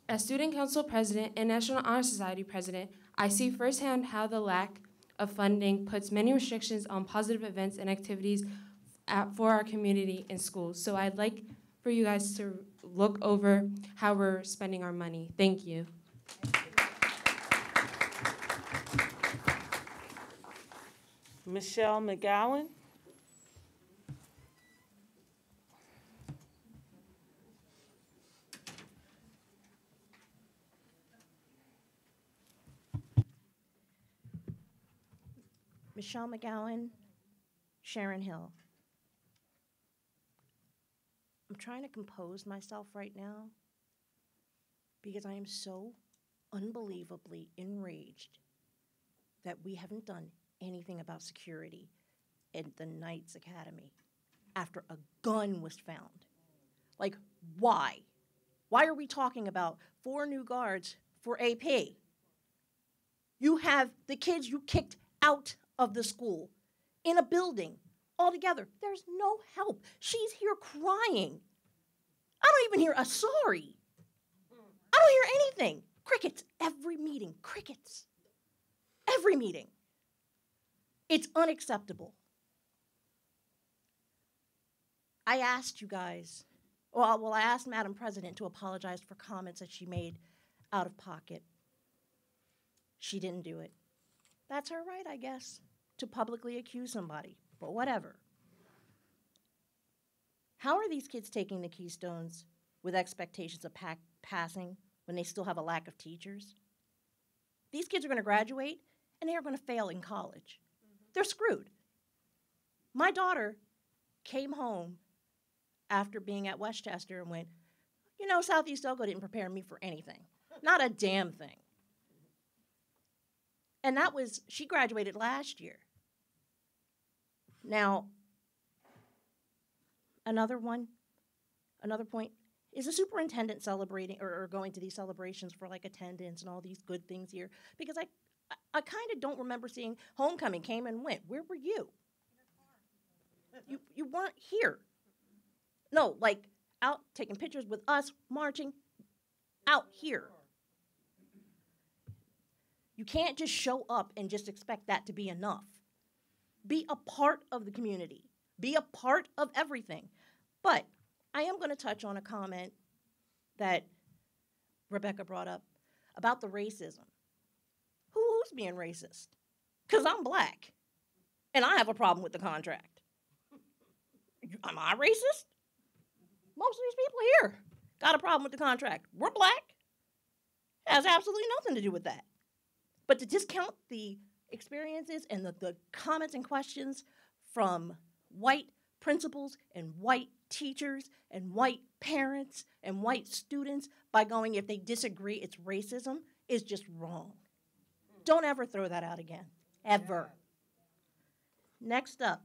Speaker 18: As Student Council President and National Honor Society President, I see firsthand how the lack of funding puts many restrictions on positive events and activities for our community and schools. So I'd like for you guys to look over how we're spending our money. Thank you.
Speaker 4: Michelle McGowan.
Speaker 19: Michelle McGowan, Sharon Hill. I'm trying to compose myself right now because I am so unbelievably enraged that we haven't done anything about security in the Knights Academy after a gun was found. Like, why? Why are we talking about 4 new guards for AP? You have the kids you kicked out of the school in a building all together. There's no help. She's here crying. I don't even hear a sorry. I don't hear anything. Crickets, every meeting, crickets. Every meeting. It's unacceptable. I asked you guys, well, I asked Madam President to apologize for comments that she made out of pocket. She didn't do it. That's her right, I guess, to publicly accuse somebody, but whatever. How are these kids taking the Keystones with expectations of passing when they still have a lack of teachers? These kids are going to graduate, and they are going to fail in college. They're screwed. My daughter came home after being at Westchester and went, you know, Southeast Delco didn't prepare me for anything. Not a damn thing. And that was, she graduated last year. Now, another point, is the superintendent celebrating or going to these celebrations for like attendance and all these good things here? Because I kind of don't remember seeing homecoming came and went. Where were you? You weren't here. No, like out taking pictures with us, marching out here. You can't just show up and just expect that to be enough. Be a part of the community. Be a part of everything. But I am going to touch on a comment that Rebecca brought up about the racism. Who's being racist? Because I'm black, and I have a problem with the contract. Am I racist? Most of these people here got a problem with the contract. We're black. It has absolutely nothing to do with that. But to discount the experiences and the comments and questions from white principals and white teachers and white parents and white students by going, if they disagree, it's racism, is just wrong. Don't ever throw that out again, ever. Next up.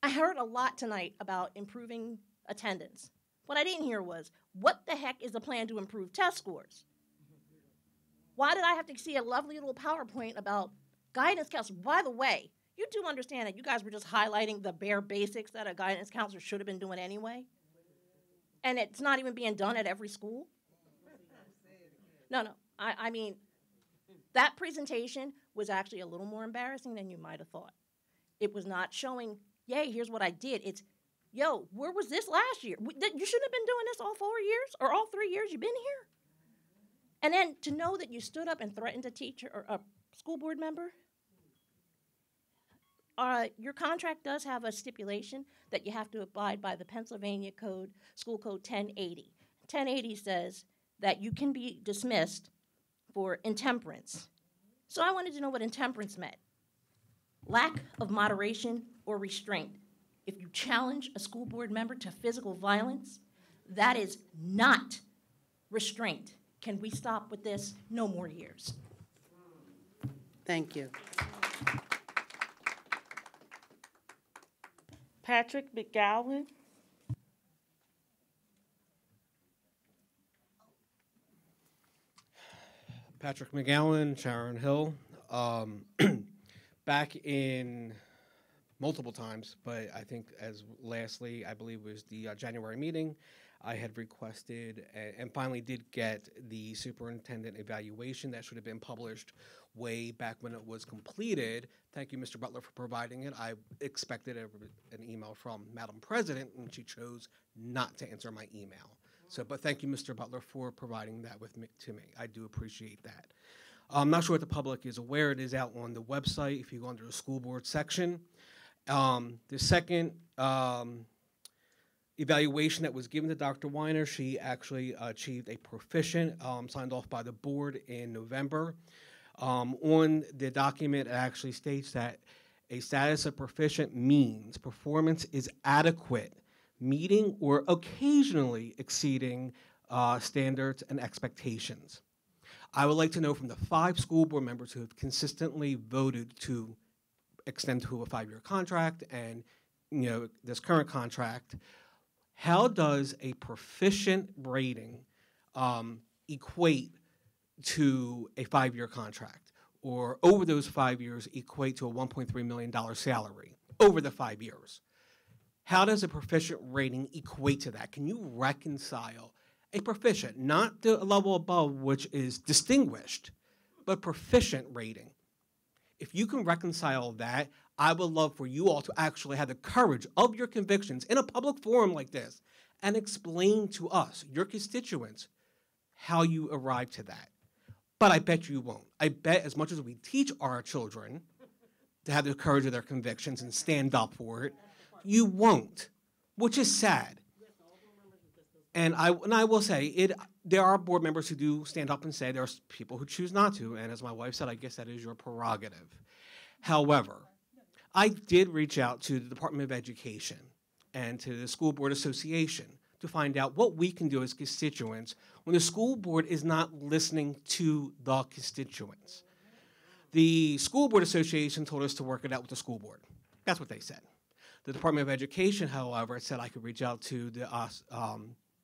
Speaker 19: I heard a lot tonight about improving attendance. What I didn't hear was, what the heck is the plan to improve test scores? Why did I have to see a lovely little PowerPoint about guidance counselor? By the way, you do understand that you guys were just highlighting the bare basics that a guidance counselor should have been doing anyway? And it's not even being done at every school? No. I mean, that presentation was actually a little more embarrassing than you might have thought. It was not showing, yay, here's what I did. It's, yo, where was this last year? You shouldn't have been doing this all 4 years or all 3 years you've been here. And then to know that you stood up and threatened a teacher or a school board member. Your contract does have a stipulation that you have to abide by the Pennsylvania Code, School Code 1080. 1080 says that you can be dismissed for intemperance. So I wanted to know what intemperance meant. Lack of moderation or restraint. If you challenge a school board member to physical violence, that is not restraint. Can we stop with this? No more years.
Speaker 1: Thank you.
Speaker 4: Patrick McGowan.
Speaker 20: Patrick McGowan, Sharon Hill. Back in multiple times, but I think as lastly, I believe was the January meeting, I had requested and finally did get the superintendent evaluation that should have been published way back when it was completed. Thank you, Mr. Butler, for providing it. I expected an email from Madam President, and she chose not to answer my email. So, but thank you, Mr. Butler, for providing that to me. I do appreciate that. I'm not sure if the public is aware. It is out on the website if you go under the school board section. The second evaluation that was given to Dr. Weiner, she actually achieved a proficient, signed off by the board in November. On the document, it actually states that a status of proficient means performance is adequate, meeting or occasionally exceeding standards and expectations. I would like to know from the 5 school board members who have consistently voted to extend to a 5-year contract and, you know, this current contract, how does a proficient rating equate to a 5-year contract, or over those 5 years equate to a $1.3 million salary over the 5 years? How does a proficient rating equate to that? Can you reconcile a proficient, not the level above, which is distinguished, but proficient rating? If you can reconcile that, I would love for you all to actually have the courage of your convictions in a public forum like this and explain to us, your constituents, how you arrived to that. But I bet you won't. I bet as much as we teach our children to have the courage of their convictions and stand up for it, you won't, which is sad. And I will say, there are board members who do stand up and say there are people who choose not to, and as my wife said, I guess that is your prerogative. However, I did reach out to the Department of Education and to the School Board Association to find out what we can do as constituents when the school board is not listening to the constituents. The School Board Association told us to work it out with the school board. That's what they said. The Department of Education, however, said I could reach out to the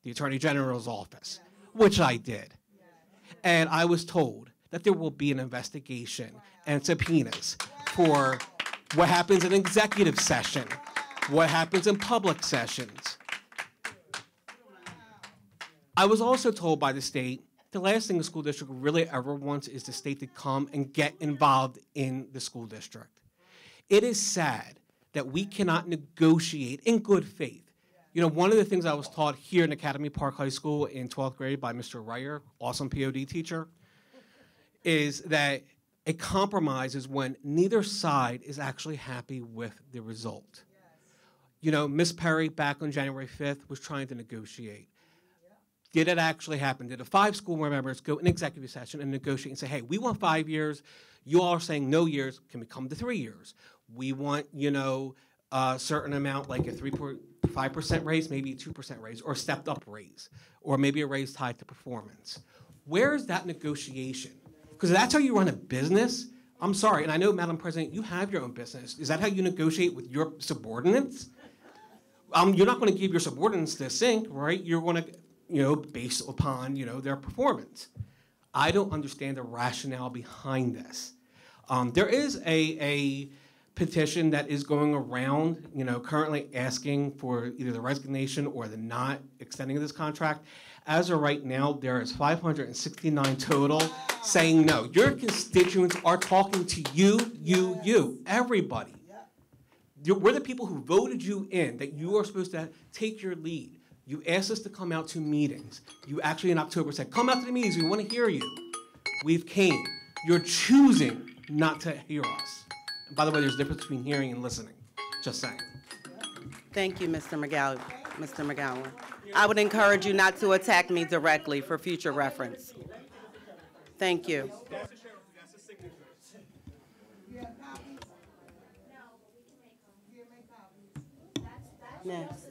Speaker 20: Attorney General's office, which I did. And I was told that there will be an investigation and subpoenas for what happens in executive session, what happens in public sessions. I was also told by the state the last thing the school district really ever wants is the state to come and get involved in the school district. It is sad that we cannot negotiate in good faith. You know, one of the things I was taught here in Academy Park High School in 12th grade by Mr. Ryer, awesome POD teacher, is that a compromise is when neither side is actually happy with the result. You know, Ms. Perry, back on January 5th, was trying to negotiate. Did it actually happen? Did the 5 school board members go in executive session and negotiate and say, hey, we want 5 years. You all are saying no years. Can we come to 3 years? We want, you know, a certain amount, like a 3.5% raise, maybe a 2% raise, or a stepped up raise, or maybe a raise tied to performance. Where is that negotiation? Because that's how you run a business. I'm sorry, and I know, Madam President, you have your own business. Is that how you negotiate with your subordinates? You're not going to give your subordinates the sink, right? You're going to, you know, based upon, you know, their performance. I don't understand the rationale behind this. There is a petition that is going around, you know, currently asking for either the resignation or the not extending of this contract. As of right now, there is 569 total saying no. Your constituents are talking to you, everybody. We're the people who voted you in, that you are supposed to take your lead. You asked us to come out to meetings. You actually in October said, come out to the meetings, we want to hear you. We've came. You're choosing not to hear us. And by the way, there's a difference between hearing and listening. Just saying.
Speaker 1: Thank you, Mr. McGowan. I would encourage you not to attack me directly for future reference. Thank you. Next.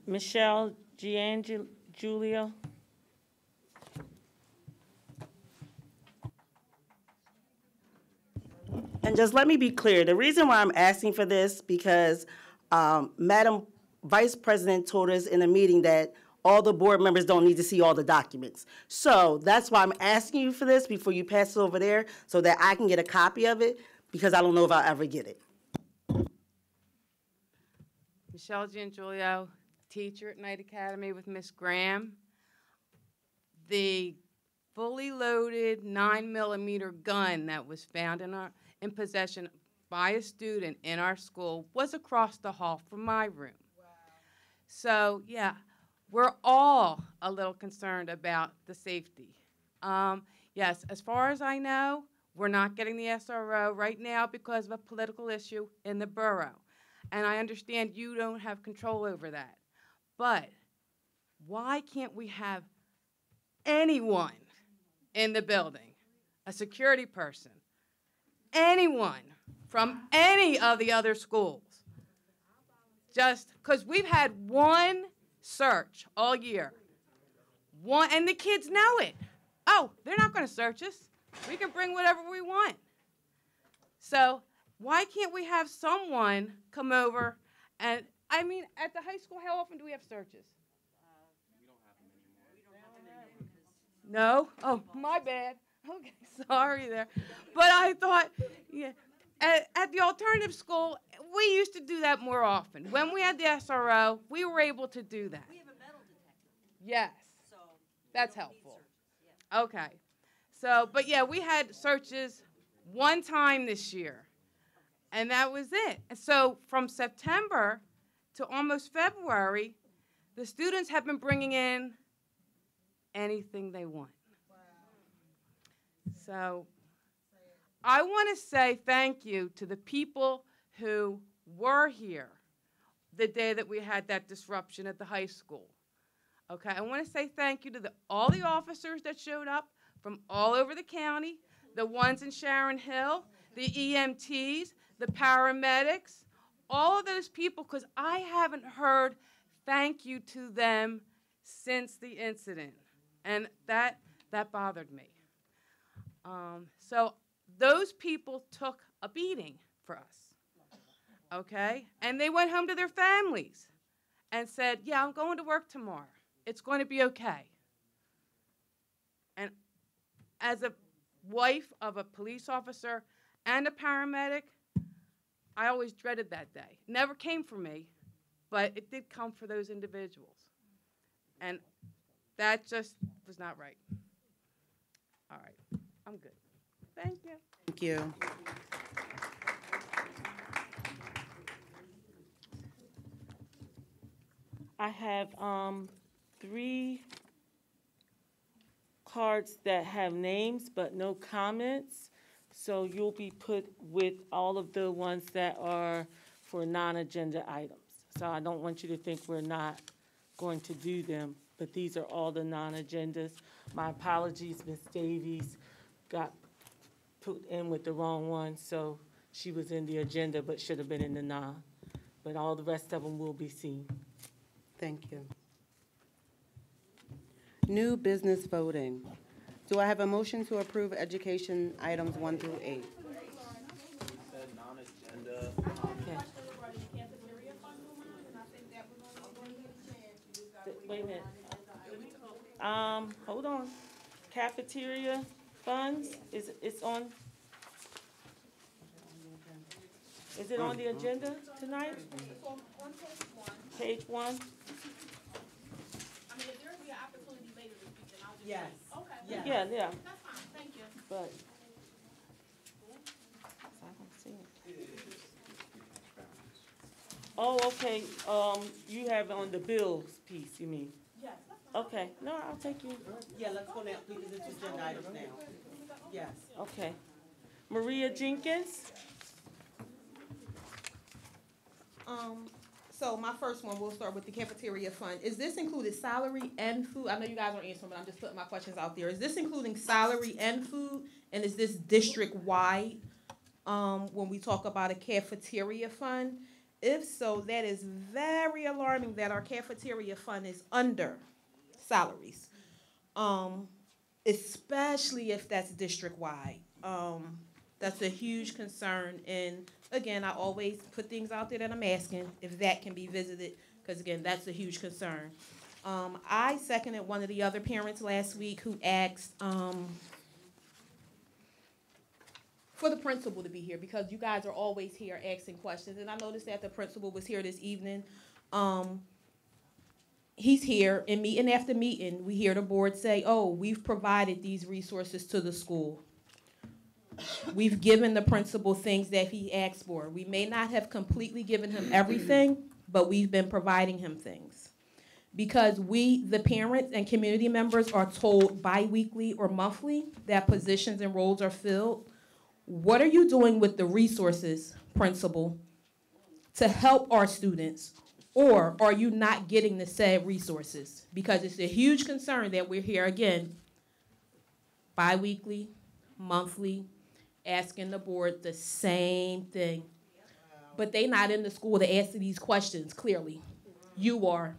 Speaker 4: Michelle Giangulio.
Speaker 7: And just let me be clear, the reason why I'm asking for this, because Madam Vice President told us in a meeting that all the board members don't need to see all the documents. So that's why I'm asking you for this before you pass it over there, so that I can get a copy of it, because I don't know if I'll ever get it.
Speaker 21: Michelle Giangulio, teacher at Knight Academy with Miss Graham. The fully loaded 9mm gun that was found in possession by a student in our school was across the hall from my room. Wow. So, yeah, we're all a little concerned about the safety. Yes, as far as I know, we're not getting the SRO right now because of a political issue in the borough. And I understand you don't have control over that. But why can't we have anyone in the building, a security person, anyone from any of the other schools? Just because we've had one search all year. One, and the kids know it. Oh, they're not going to search us. We can bring whatever we want. So why can't we have someone come over and, I mean, at the high school, how often do we have searches? No? Oh, my bad. Okay, sorry there. But I thought, yeah, at the alternative school, we used to do that more often. When we had the SRO, we were able to do that. We have a metal detector. Yes. So that's helpful. Okay. So, but yeah, we had searches one time this year, and that was it. And so from September to almost February, the students have been bringing in anything they want. Wow. So I want to say thank you to the people who were here the day that we had that disruption at the high school. Okay, I want to say thank you to all the officers that showed up from all over the county, the ones in Sharon Hill, the EMTs, the paramedics, all of those people, because I haven't heard thank you to them since the incident. And that bothered me. So those people took a beating for us, okay? And they went home to their families and said, yeah, I'm going to work tomorrow. It's going to be okay. And as a wife of a police officer and a paramedic, I always dreaded that day. Never came for me, but it did come for those individuals. And that just was not right. All right, I'm good. Thank you.
Speaker 1: Thank you.
Speaker 4: I have 3 cards that have names but no comments. So you'll be put with all of the ones that are for non-agenda items. So I don't want you to think we're not going to do them, but these are all the non-agendas. My apologies, Ms. Davies got put in with the wrong one, so she was in the agenda but should have been in the non. But all the rest of them will be seen.
Speaker 1: Thank you. New business voting. Do I have a motion to approve education items 1 through 8?
Speaker 4: Wait a minute. Hold on. Cafeteria funds, it's on, is it on the agenda tonight? Page 1?
Speaker 6: I mean, if there will be an opportunity later to speak, then I'll just.
Speaker 1: Yes.
Speaker 6: Okay.
Speaker 4: Yeah.
Speaker 6: That's fine, thank you.
Speaker 4: But. I don't see it. Oh, okay, you have on the bills piece, you mean?
Speaker 6: Yes.
Speaker 4: Okay, no, I'll take you.
Speaker 1: Yeah, let's go now, because it's agenda items now. Yes.
Speaker 4: Okay. Maria Jenkins?
Speaker 22: So my first one, we'll start with the cafeteria fund. Is this included salary and food? I know you guys aren't answering, but I'm just putting my questions out there. Is this including salary and food? And is this district-wide, when we talk about a cafeteria fund? If so, that is very alarming that our cafeteria fund is under salaries, especially if that's district-wide. That's a huge concern, and again, I always put things out there that I'm asking if that can be visited, because again, that's a huge concern. I seconded one of the other parents last week who asked for the principal to be here, because you guys are always here asking questions, and I noticed that the principal was here this evening. He's here, and meeting after meeting, we hear the board say, oh, we've provided these resources to the school. We've given the principal things that he asked for. We may not have completely given him everything, but we've been providing him things. Because we, the parents and community members, are told bi-weekly or monthly that positions and roles are filled. What are you doing with the resources, principal, to help our students? Or are you not getting the said resources? Because it's a huge concern that we're here again, bi-weekly, monthly, asking the board the same thing. But they not in the school to answer these questions, clearly. You are.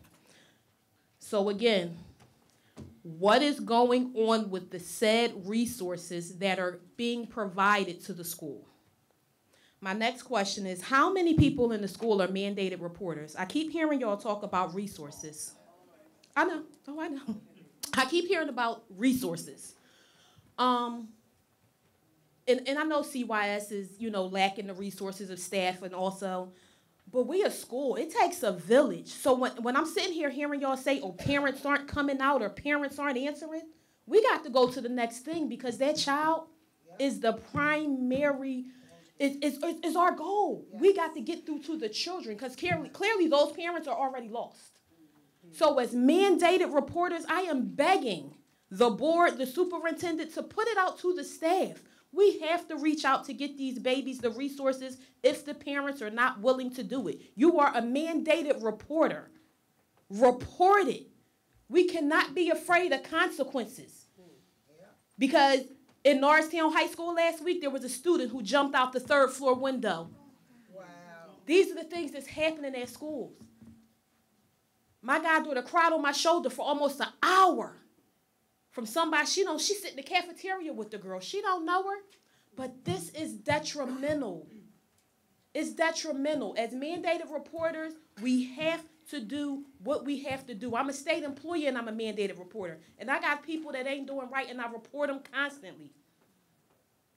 Speaker 22: So again, what is going on with the said resources that are being provided to the school? My next question is, how many people in the school are mandated reporters? I keep hearing y'all talk about resources. I know, oh, I know. I keep hearing about resources. And I know CYS is, lacking the resources of staff and also, but we a school, it takes a village. So when I'm sitting here hearing y'all say, oh, parents aren't coming out or parents aren't answering, we got to go to the next thing, because that child is the primary, is our goal. We got to get through to the children, because clearly those parents are already lost. So as mandated reporters, I am begging the board, the superintendent, to put it out to the staff. We have to reach out to get these babies the resources if the parents are not willing to do it. You are a mandated reporter. Report it. We cannot be afraid of consequences. Because in Norristown High School last week, there was a student who jumped out the 3rd floor window. Wow. These are the things that's happening at schools. My goddaughter cried on my shoulder for almost an hour from somebody, she sit in the cafeteria with the girl. She don't know her, but this is detrimental. It's detrimental. As mandated reporters, we have to do what we have to do. I'm a state employee and I'm a mandated reporter. And I got people that ain't doing right and I report them constantly.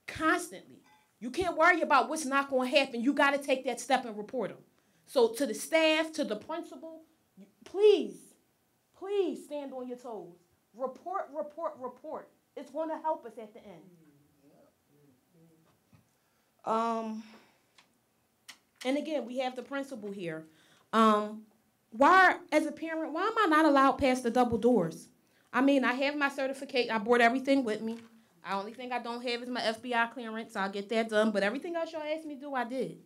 Speaker 22: Constantly. You can't worry about what's not going to happen. You got to take that step and report them. So to the staff, to the principal, please stand on your toes. Report, report, report. It's going to help us at the end. And again, we have the principal here. Why, as a parent, why am I not allowed past the double doors? I mean, I have my certificate. I brought everything with me. The only thing I don't have is my FBI clearance. I'll get that done. But everything else y'all asked me to do, I did.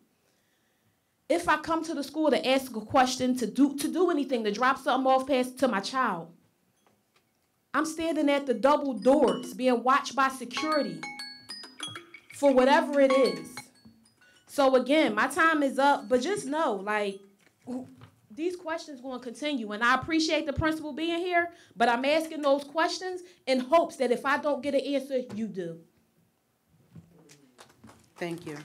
Speaker 22: If I come to the school to ask a question, to do anything, to drop something off past to my child, I'm standing at the double doors being watched by security for whatever it is. So again, my time is up, but just know, like, these questions going to continue, and I appreciate the principal being here, but I'm asking those questions in hopes that if I don't get an answer, you do.
Speaker 1: Thank you.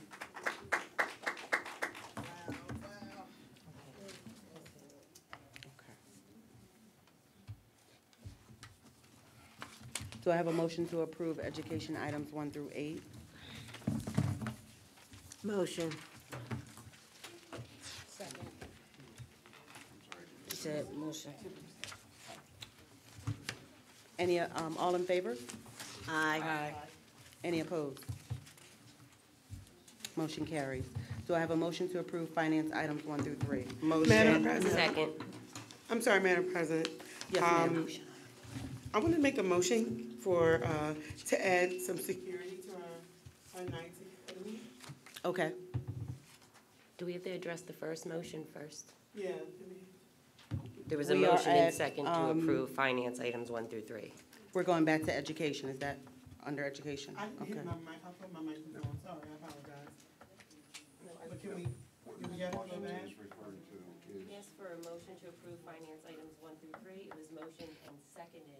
Speaker 1: Do I have a motion to approve education items 1 through 8?
Speaker 7: Motion. Said motion.
Speaker 1: Any, all in favor?
Speaker 7: Aye.
Speaker 1: Any opposed? Motion carries. Do I have a motion to approve finance items 1 through 3?
Speaker 10: Madam President.
Speaker 3: Second.
Speaker 10: I'm sorry, Madam President.
Speaker 1: Yes, ma'am.
Speaker 10: I want to make a motion for, to add some security to our nights academy.
Speaker 1: Okay.
Speaker 3: Do we have to address the first motion first?
Speaker 10: Yeah.
Speaker 3: There was a
Speaker 1: We are
Speaker 3: motion and
Speaker 1: at,
Speaker 3: second to approve finance items 1 through 3.
Speaker 1: We're going back to education. Is that under education?
Speaker 10: I
Speaker 1: Okay.
Speaker 10: hit my mic, I put my mic on, sorry, I apologize. But can we have to go back?
Speaker 3: Yes, for a motion to approve finance items 1 through 3. It was motioned and seconded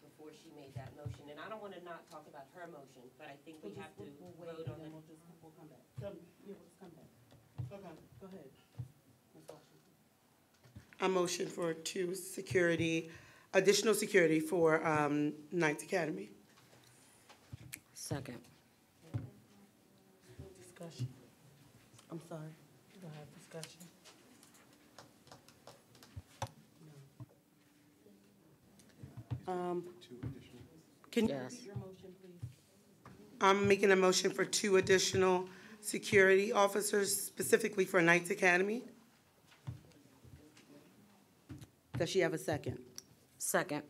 Speaker 3: before she made that motion. And I don't want to not talk about her motion, but I think we have to vote on the.
Speaker 10: We'll come back. Yeah, let's come back. Okay, go ahead. A motion for additional security for Knights Academy.
Speaker 7: Second.
Speaker 1: Discussion. I'm sorry. Go ahead, discussion. Can you repeat your motion, please?
Speaker 10: I'm making a motion for 2 additional security officers specifically for Knights Academy.
Speaker 1: Does she have a second?
Speaker 7: Second.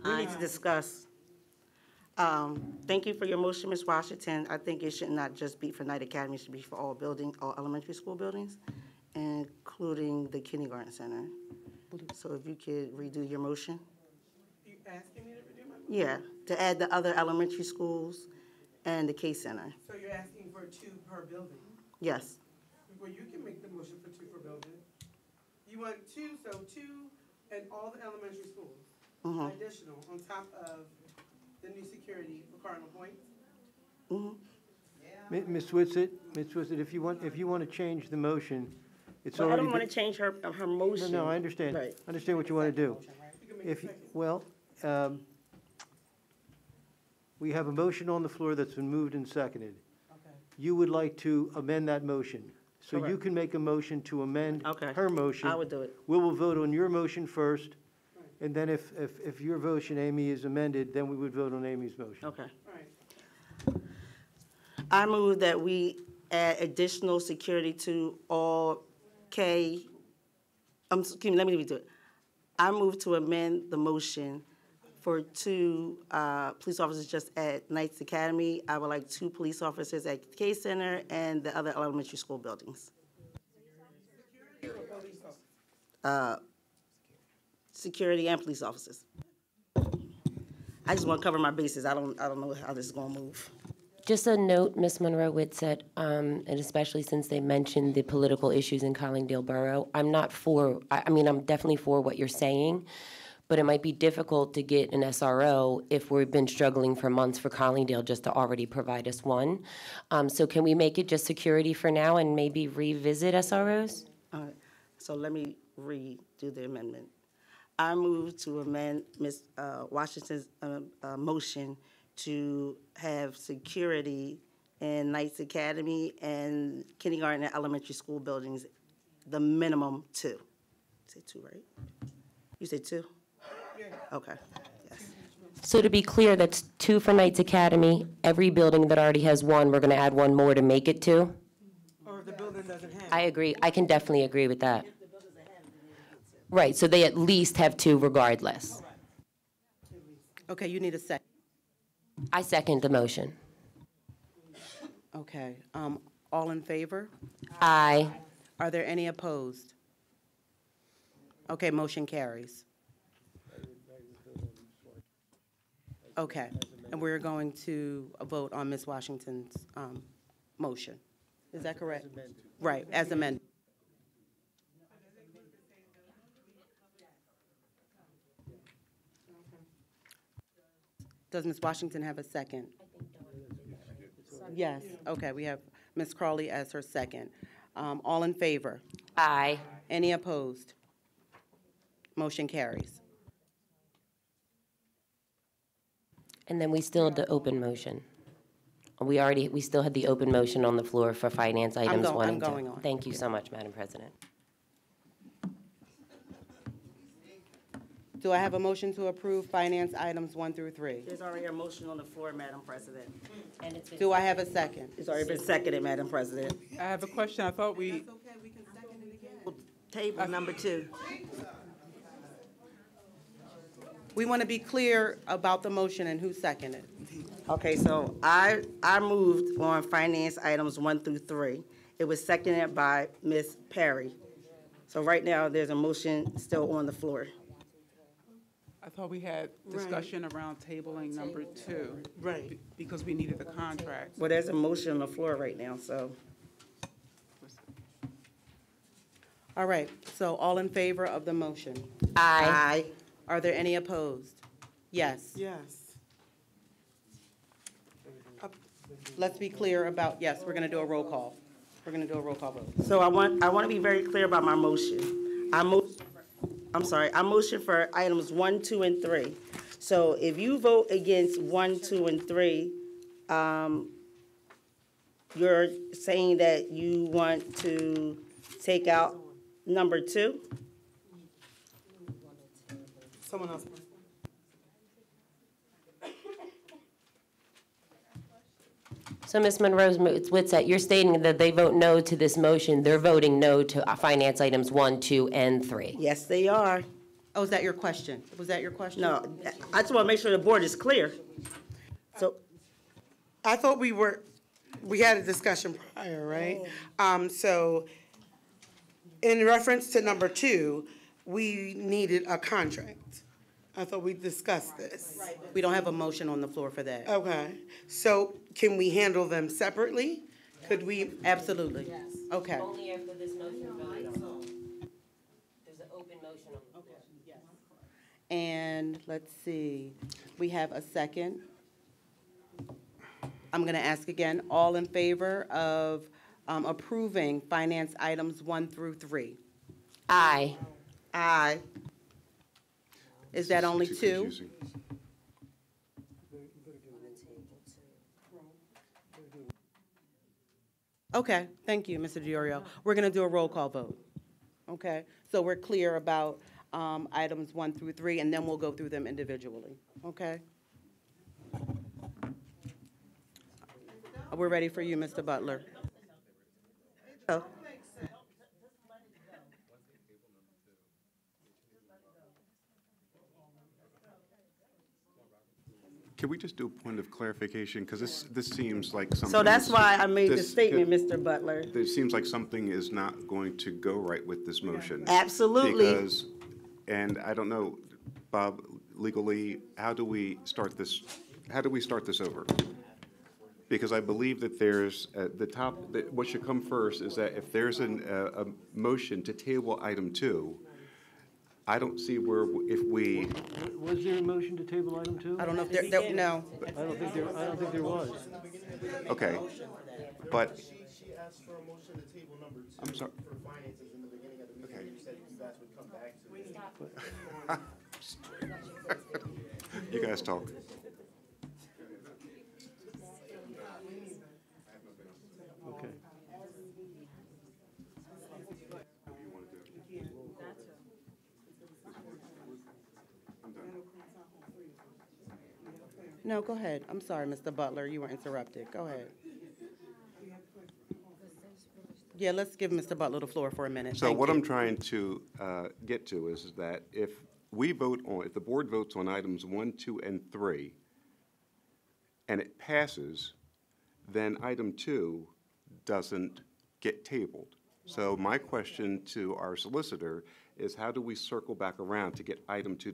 Speaker 7: We need to discuss. Thank you for your motion, Ms. Washington. I think it should not just be for Knight Academy, it should be for all elementary school buildings, including the kindergarten center. So if you could redo your motion?
Speaker 10: You asking me to redo my motion?
Speaker 7: Yeah, to add the other elementary schools and the K Center.
Speaker 10: So you're asking for 2 per building?
Speaker 7: Yes.
Speaker 10: Well, you can make the motion for 2 per building. You want 2, so 2 and all the elementary schools, additional, on top of the new security for Cardinal Points?
Speaker 11: Ms. Whitsitt, if you want to change the motion, it's
Speaker 7: Well, I
Speaker 11: already.
Speaker 7: don't want to change her motion.
Speaker 11: No, I understand.
Speaker 7: Right.
Speaker 11: I understand what you want to do. We have a motion on the floor that's been moved and seconded. You would like to amend that motion. So you
Speaker 7: Correct.
Speaker 11: can make a motion to amend her motion.
Speaker 7: I would do it.
Speaker 11: We will vote on your motion first, and then if your motion, Amy, is amended, then we would vote on Amy's motion.
Speaker 7: Okay. I move that we add additional security to all excuse me, let me redo it. I move to amend the motion for 2 police officers just at Knights Academy. I would like 2 police officers at K Center and the other elementary school buildings. Security and police officers. I just want to cover my bases. I don't know how this is going to move.
Speaker 3: Just a note, Ms. Monroe Whitsitt, and especially since they mentioned the political issues in Collingdale Borough, I'm not for, I mean, I'm definitely for what you're saying, but it might be difficult to get an SRO if we've been struggling for months for Collingdale just to already provide us one. So can we make it just security for now and maybe revisit SROs?
Speaker 7: All right, so let me redo the amendment. I move to amend Ms. Washington's motion to have security in Knights Academy and kindergarten and elementary school buildings, the minimum 2. Say two, right? You said two? Okay, yes.
Speaker 3: So to be clear, that's 2 for Knights Academy. Every building that already has 1, we're going to add 1 more to make it 2?
Speaker 10: Or if the building doesn't have.
Speaker 3: I agree. I can definitely agree with that. Right, so they at least have 2 regardless.
Speaker 1: Okay, you need a second.
Speaker 3: I second the motion.
Speaker 1: Okay, all in favor?
Speaker 3: Aye.
Speaker 1: Are there any opposed? Okay, motion carries. Okay, and we're going to vote on Ms. Washington's motion. Is that correct? Right, as amended. Does Ms. Washington have a second? Yes, okay, we have Ms. Crawley as her second. All in favor?
Speaker 3: Aye.
Speaker 1: Any opposed? Motion carries.
Speaker 3: And then we still had the open motion. We still had the open motion on the floor for finance items 1 and 2.
Speaker 1: I'm going on.
Speaker 3: Thank you so much, Madam President.
Speaker 1: Do I have a motion to approve finance items 1 through 3?
Speaker 7: There's already a motion on the floor, Madam President.
Speaker 1: Do I have a second?
Speaker 7: It's already been seconded, Madam President.
Speaker 5: I have a question. I thought we,
Speaker 7: Table number 2.
Speaker 1: We want to be clear about the motion and who seconded.
Speaker 7: Okay, so I moved on finance items 1 through 3. It was seconded by Ms. Perry. So right now, there's a motion still on the floor.
Speaker 5: I thought we had discussion around tabling number 2.
Speaker 10: Right.
Speaker 5: Because we needed the contract.
Speaker 7: Well, there's a motion on the floor right now, so.
Speaker 1: All right, so all in favor of the motion?
Speaker 3: Aye.
Speaker 1: Are there any opposed? Yes.
Speaker 10: Yes.
Speaker 1: Let's be clear about, yes, we're going to do a roll call. We're going to do a roll call vote.
Speaker 7: So I want to be very clear about my motion. I motion for items 1, 2, and 3. So if you vote against 1, 2, and 3, you're saying that you want to take out number 2?
Speaker 10: Someone else.
Speaker 3: So Ms. Monroe Witset, you're stating that they vote no to this motion. They're voting no to finance items 1, 2, and 3.
Speaker 7: Yes, they are.
Speaker 1: Oh, is that your question? Was that your question?
Speaker 7: No, I just want to make sure the board is clear. So,
Speaker 10: I thought we had a discussion prior, right? So in reference to number 2, we needed a contract. I thought we discussed this.
Speaker 1: We don't have a motion on the floor for that.
Speaker 10: Okay, so can we handle them separately? Could we?
Speaker 1: Absolutely. Okay.
Speaker 3: Only after this motion voted on. There's an open motion on the floor.
Speaker 1: And let's see, we have a second. I'm going to ask again, all in favor of approving finance items 1 through 3?
Speaker 3: Aye.
Speaker 7: Aye.
Speaker 1: Is that only 2? Okay, thank you, Mr. Diorio. We're going to do a roll call vote. Okay, so we're clear about items 1 through 3, and then we'll go through them individually. Okay? We're ready for you, Mr. Butler.
Speaker 7: Oh.
Speaker 2: Can we just do a point of clarification? Because this seems like something.
Speaker 7: So that's why I made the
Speaker 2: this-
Speaker 7: statement, Mr. Butler.
Speaker 2: It seems like something is not going to go right with this motion.
Speaker 7: Absolutely.
Speaker 2: Because, and I don't know, Bob, legally, how do we start this over? Because I believe that there's, what should come first is that if there's a motion to table item 2, I don't see where, if we,
Speaker 11: Was there a motion to table item 2?
Speaker 1: I don't know if no.
Speaker 11: I don't think there was.
Speaker 2: okay, but,
Speaker 9: She asked for a motion to table number 2
Speaker 2: I'm sorry.
Speaker 9: for finances in the beginning of the meeting.
Speaker 2: Okay.
Speaker 9: You said you guys would come back to it.
Speaker 2: You guys talk.
Speaker 11: Okay.
Speaker 1: No, go ahead. I'm sorry, Mr. Butler, you were interrupted. Go ahead. Yeah, let's give Mr. Butler the floor for a minute.
Speaker 8: So
Speaker 1: Thank
Speaker 8: what
Speaker 1: you.
Speaker 8: I'm trying to get to is that if the board votes on items 1, 2, and 3, and it passes, then item 2 doesn't get tabled. So my question to our solicitor is, how do we circle back around to get item 2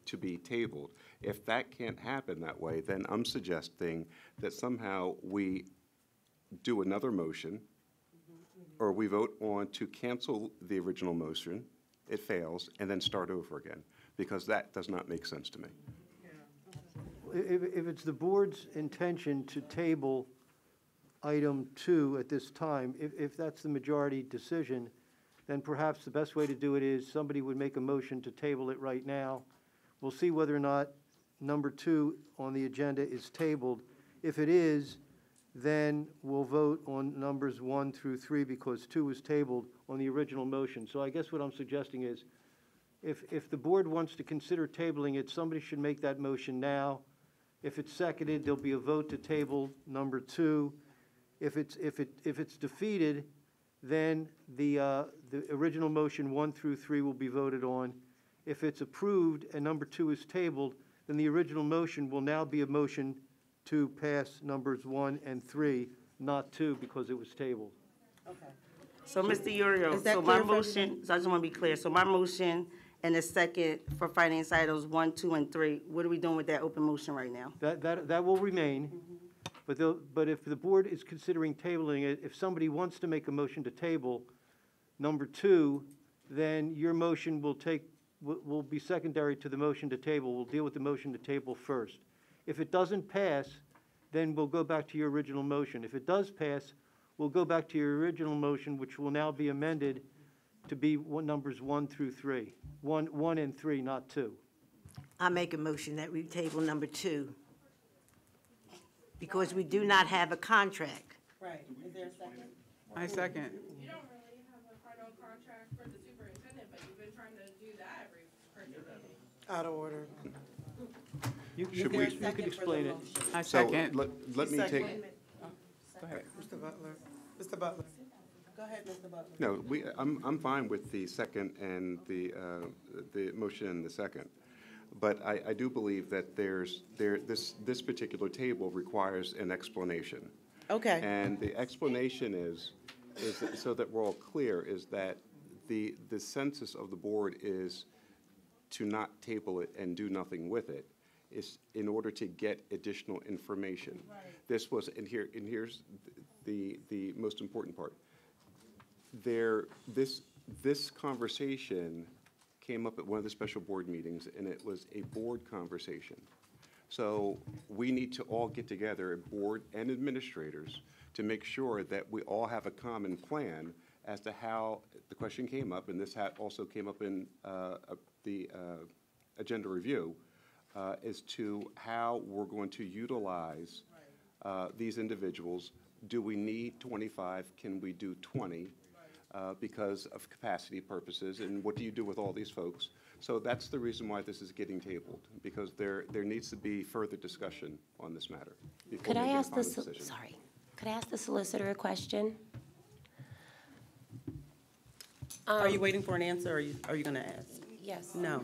Speaker 8: to be tabled? If that can't happen that way, then I'm suggesting that somehow we do another motion, or we vote on to cancel the original motion, it fails, and then start over again, because that does not make sense to me.
Speaker 11: If it's the board's intention to table item 2 at this time, if that's the majority decision, then perhaps the best way to do it is somebody would make a motion to table it right now. We'll see whether or not number 2 on the agenda is tabled. If it is, then we'll vote on numbers 1 through 3 because 2 was tabled on the original motion. So I guess what I'm suggesting is, if the board wants to consider tabling it, somebody should make that motion now. If it's seconded, there'll be a vote to table number 2. If it's defeated, then the original motion 1 through 3 will be voted on. If it's approved and number 2 is tabled, then the original motion will now be a motion to pass numbers 1 and 3, not 2 because it was tabled.
Speaker 1: Okay.
Speaker 7: So, Mr. Uriel,
Speaker 1: Is that
Speaker 7: so my
Speaker 1: clear for
Speaker 7: motion, so I just want to be clear, so my motion and the second for finance items 1, 2, and 3, what are we doing with that open motion right now?
Speaker 11: That will remain, but if the board is considering tabling it, if somebody wants to make a motion to table number 2, then your motion will be secondary to the motion to table. We'll deal with the motion to table first. If it doesn't pass, then we'll go back to your original motion. If it does pass, we'll go back to your original motion, which will now be amended to be numbers 1 through 3. 1 and 3, not 2.
Speaker 9: I make a motion that we table number 2 because we do not have a contract.
Speaker 1: Right. Is there a second?
Speaker 5: I second.
Speaker 6: You don't really have a final contract for the superintendent, but you've been trying to do that every person.
Speaker 10: Out of order.
Speaker 11: You
Speaker 8: Should we-
Speaker 11: could explain it.
Speaker 5: I
Speaker 8: So
Speaker 5: second.
Speaker 8: let me take,
Speaker 10: Go ahead, Mr. Butler. Mr. Butler.
Speaker 1: Go ahead, Mr. Butler.
Speaker 8: no, I'm fine with the second and the motion and the second. But I do believe that this particular table requires an explanation.
Speaker 1: Okay.
Speaker 8: And the explanation is that, so that we're all clear, is that the census of the board is to not table it and do nothing with it, is in order to get additional information. This was, and here's the most important part. This conversation came up at one of the special board meetings, and it was a board conversation. So we need to all get together, board and administrators, to make sure that we all have a common plan as to how the question came up, and this also came up in the agenda review, as to how we're going to utilize these individuals. Do we need 25? Can we do 20? Because of capacity purposes, and what do you do with all these folks? So that's the reason why this is getting tabled, because there needs to be further discussion on this matter before
Speaker 3: Could I
Speaker 8: making a
Speaker 3: ask
Speaker 8: final
Speaker 3: the,
Speaker 8: decision.
Speaker 3: could I ask the solicitor a question?
Speaker 1: Are you waiting for an answer, or are you going to ask?
Speaker 3: Yes.
Speaker 1: No.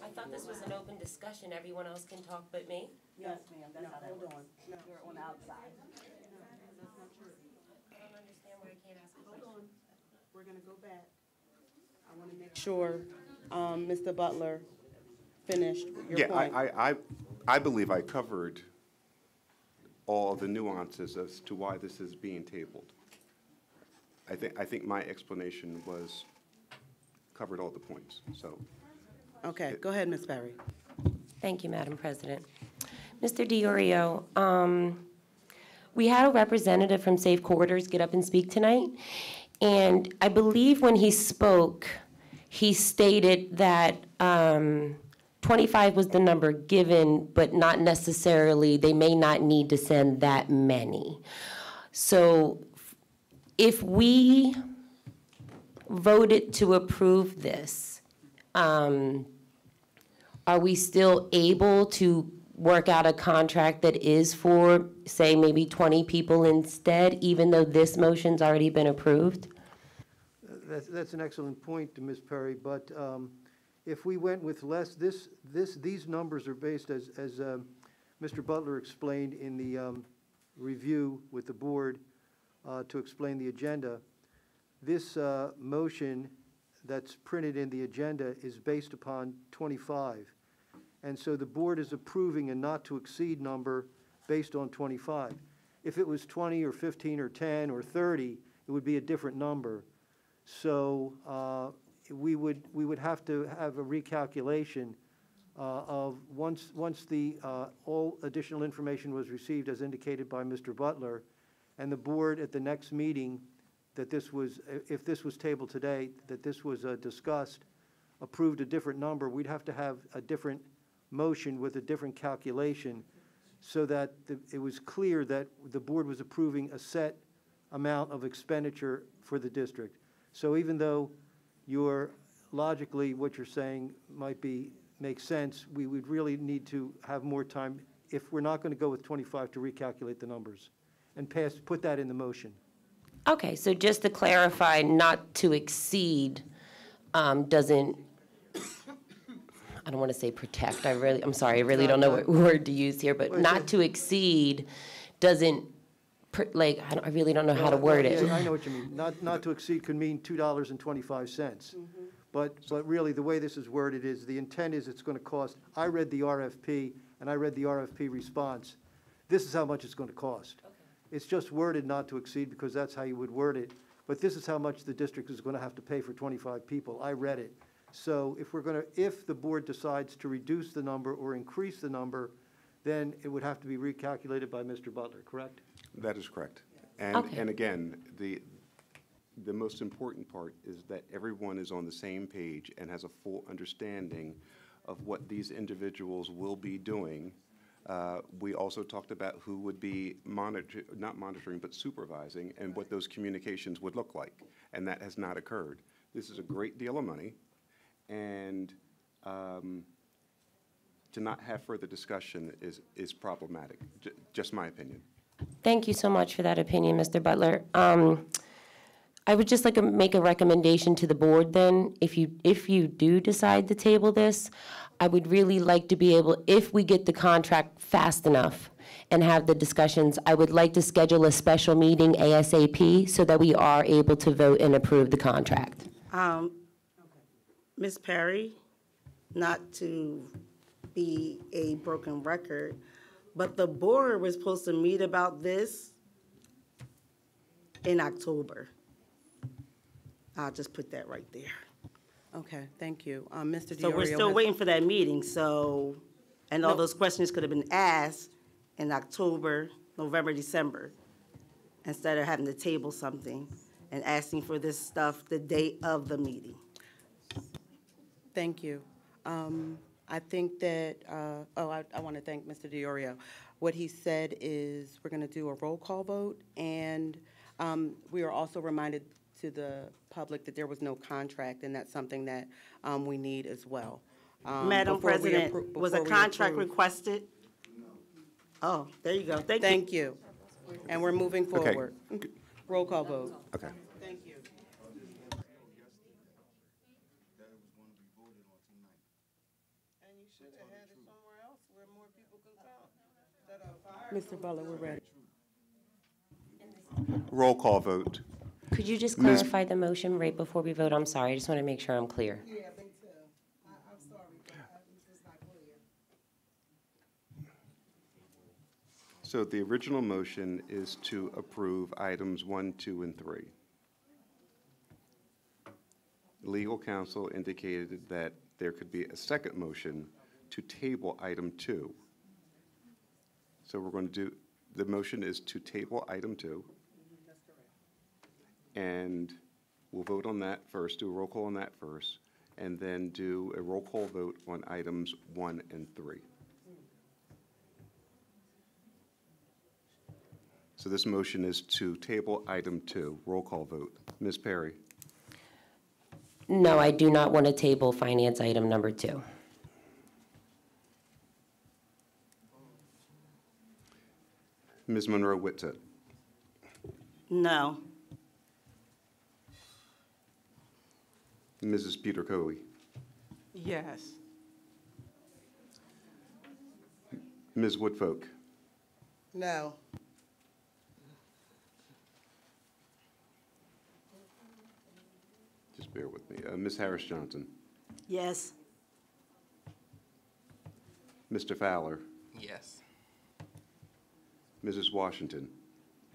Speaker 3: I thought this was an open discussion. Everyone else can talk but me?
Speaker 1: Yes, ma'am, that's how that works.
Speaker 7: You're on the outside.
Speaker 3: I don't understand why I can't ask a question.
Speaker 1: Hold on. We're going to go back. I want to make sure Mr. Butler finished your point.
Speaker 8: Yeah, I believe I covered all the nuances as to why this is being tabled. I think my explanation covered all the points, so.
Speaker 1: Okay, go ahead, Ms. Perry.
Speaker 3: Thank you, Madam President. Mr. DiOrio, we had a representative from Safe Corridors get up and speak tonight, and I believe when he spoke, he stated that 25 was the number given, but not necessarily, they may not need to send that many. So if we voted to approve this, are we still able to work out a contract that is for, say, maybe 20 people instead, even though this motion's already been approved?
Speaker 11: That's an excellent point, Ms. Perry, but if we went with less, these numbers are based, as Mr. Butler explained in the review with the board to explain the agenda. This motion that's printed in the agenda is based upon 25. And so the board is approving a not to exceed number based on 25. If it was 20 or 15 or 10 or 30, it would be a different number. So we would have to have a recalculation of once the all additional information was received as indicated by Mr. Butler, and the board at the next meeting that this was, if this was tabled today, that this was discussed, approved a different number, we'd have to have a different motion with a different calculation so that it was clear that the board was approving a set amount of expenditure for the district. So even though logically what you're saying might make sense, we would really need to have more time, if we're not going to go with 25, to recalculate the numbers and put that in the motion.
Speaker 3: Okay, so just to clarify, not to exceed doesn't, I don't want to say protect, I'm sorry, I really don't know what word to use here, but not to exceed doesn't, I really don't know how to word it.
Speaker 11: Yeah, I know what you mean. Not to exceed could mean $2.25. But really, the way this is worded is, the intent is it's going to cost, I read the RFP, and I read the RFP response. This is how much it's going to cost. Okay. It's just worded not to exceed because that's how you would word it. But this is how much the district is going to have to pay for 25 people. I read it. So if the board decides to reduce the number or increase the number, then it would have to be recalculated by Mr. Butler, correct?
Speaker 8: That is correct. And again, the most important part is that everyone is on the same page and has a full understanding of what these individuals will be doing. We also talked about who would be not monitoring, but supervising, and what those communications would look like. And that has not occurred. This is a great deal of money, and to not have further discussion is problematic, just my opinion.
Speaker 3: Thank you so much for that opinion, Mr. Butler. I would just like to make a recommendation to the board then. If you do decide to table this, I would really like to be able, if we get the contract fast enough and have the discussions, I would like to schedule a special meeting ASAP so that we are able to vote and approve the contract.
Speaker 7: Ms. Perry, not to be a broken record, but the board was supposed to meet about this in October. I'll just put that right there.
Speaker 1: Okay, thank you. Mr.
Speaker 7: So we're still waiting for that meeting, and all those questions could have been asked in October, November, December, instead of having to table something and asking for this stuff the day of the meeting.
Speaker 1: Thank you. I think that, I want to thank Mr. DiOrio. What he said is we're going to do a roll call vote, and we are also reminded to the public that there was no contract, and that's something that we need as well.
Speaker 7: Madam President, was a contract requested? Oh, there you go.
Speaker 1: Thank you. And we're moving forward.
Speaker 8: Okay.
Speaker 1: Roll call vote.
Speaker 8: Okay.
Speaker 1: Thank you. Mr. Butler, we're ready.
Speaker 8: Roll call vote.
Speaker 3: Could you just clarify the motion right before we vote? I'm sorry, I just want to make sure I'm clear.
Speaker 10: Yeah, me too. I'm sorry, but it's not clear.
Speaker 8: So the original motion is to approve items 1, 2, and 3. Legal counsel indicated that there could be a second motion to table item 2. So we're going to do, the motion is to table item 2. And we'll vote on that first, do a roll call on that first, and then do a roll call vote on items 1 and 3. So this motion is to table item 2. Roll call vote. Ms. Perry?
Speaker 3: No, I do not want to table finance item number 2.
Speaker 8: Ms. Monroe Whitsett.
Speaker 7: No.
Speaker 8: Mrs. Peter Coey.
Speaker 5: Yes.
Speaker 8: Ms. Woodfolk.
Speaker 10: No.
Speaker 8: Just bear with me. Ms. Harris Johnson.
Speaker 7: Yes.
Speaker 8: Mr. Fowler.
Speaker 9: Yes.
Speaker 8: Mrs. Washington.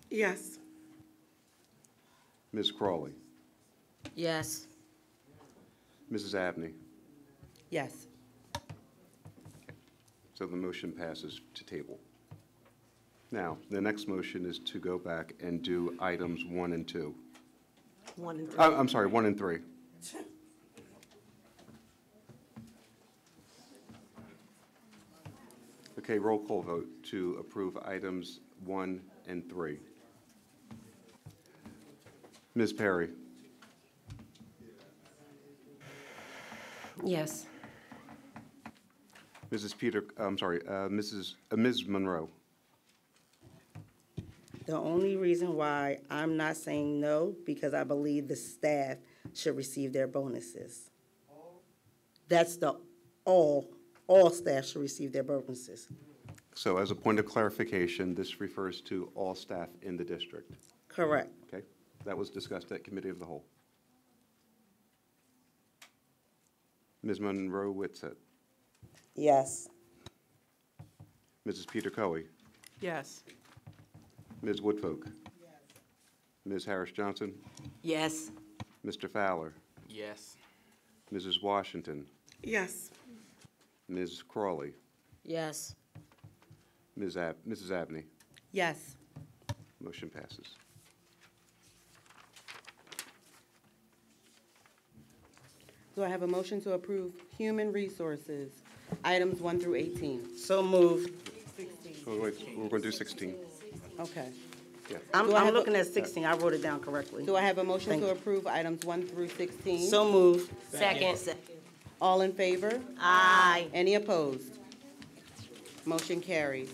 Speaker 10: Yes.
Speaker 8: Ms. Crawley.
Speaker 14: Yes.
Speaker 8: Mrs. Abney.
Speaker 1: Yes.
Speaker 8: So the motion passes to table. Now, the next motion is to go back and do items 1 and 2.
Speaker 7: 1 and 3.
Speaker 8: I'm sorry, 1 and 3. Okay, roll call vote to approve items 1 and 3. Ms. Perry.
Speaker 3: Yes.
Speaker 8: Ms. Monroe.
Speaker 7: The only reason why I'm not saying no, because I believe the staff should receive their bonuses. That's all staff should receive their bonuses.
Speaker 8: So as a point of clarification, this refers to all staff in the district.
Speaker 7: Correct.
Speaker 8: Okay, that was discussed at Committee of the Whole. Ms. Monroe Whitsett.
Speaker 7: Yes.
Speaker 8: Mrs. Peter Coey.
Speaker 5: Yes.
Speaker 8: Ms. Woodfolk. Ms. Harris Johnson.
Speaker 7: Yes.
Speaker 8: Mr. Fowler.
Speaker 9: Yes.
Speaker 8: Mrs. Washington.
Speaker 10: Yes.
Speaker 8: Ms. Crawley.
Speaker 14: Yes.
Speaker 8: Mrs. Abney.
Speaker 1: Yes.
Speaker 8: Motion passes.
Speaker 1: Do I have a motion to approve human resources, items 1 through 18?
Speaker 7: So moved.
Speaker 8: Oh, wait, we're going to do 16.
Speaker 1: Okay.
Speaker 8: Yeah.
Speaker 7: I'm
Speaker 1: Do I have
Speaker 7: looking at 16. I wrote it down correctly.
Speaker 1: Do I have a motion
Speaker 7: Thank
Speaker 1: to
Speaker 7: you.
Speaker 1: approve items 1 through 16?
Speaker 7: So moved.
Speaker 3: Second.
Speaker 1: All in favor?
Speaker 7: Aye.
Speaker 1: Any opposed? Motion carries.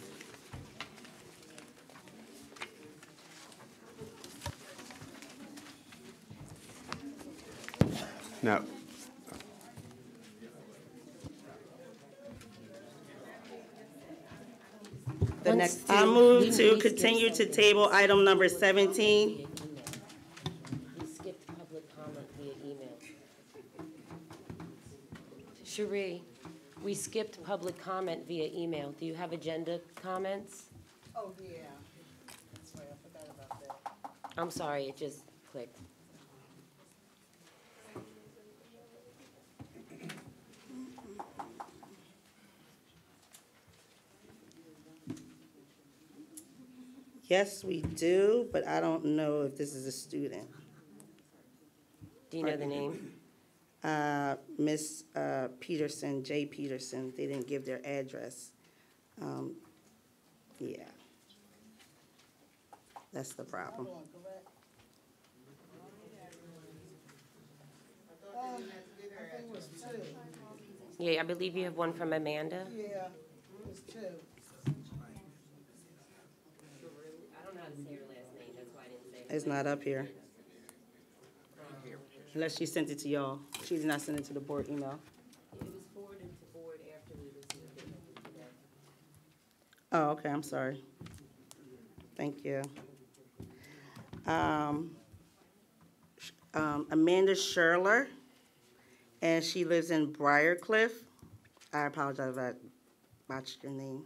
Speaker 8: Now,
Speaker 1: The next
Speaker 7: I
Speaker 1: two,
Speaker 7: move to continue to table item number 17.
Speaker 3: We skipped public comment via email. Cherie, we skipped public comment via email. Do you have agenda comments?
Speaker 10: Oh, yeah. That's right, I forgot about that.
Speaker 3: I'm sorry, it just clicked.
Speaker 7: Yes, we do, but I don't know if this is a student.
Speaker 3: Do you know the name?
Speaker 7: Miss Peterson, J. Peterson, they didn't give their address. Yeah. That's the problem.
Speaker 3: Yeah, I believe you have one from Amanda.
Speaker 10: Yeah, it's 2.
Speaker 3: I don't know how to say her last name, that's why I didn't say it.
Speaker 7: It's not up here. Unless she sent it to y'all. She did not send it to the board email.
Speaker 3: It was forwarded to board after we received it today.
Speaker 7: Oh, okay, I'm sorry. Thank you. Amanda Sherler, and she lives in Briarcliff. I apologize if I botched your name.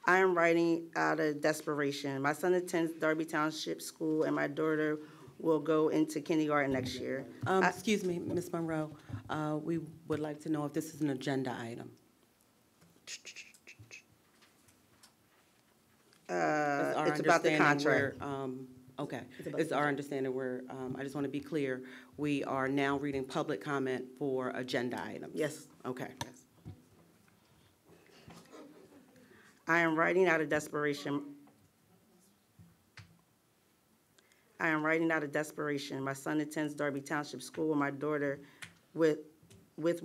Speaker 7: I am writing out of desperation. My son attends Darby Township School, and my daughter will go into kindergarten next year.
Speaker 1: Excuse me, Ms. Monroe, we would like to know if this is an agenda item.
Speaker 7: It's about the contract.
Speaker 1: Okay, it's our understanding where, I just want to be clear, we are now reading public comment for agenda items.
Speaker 7: Yes.
Speaker 1: Okay.
Speaker 7: I am writing out of desperation. My son attends Darby Township School, and my daughter will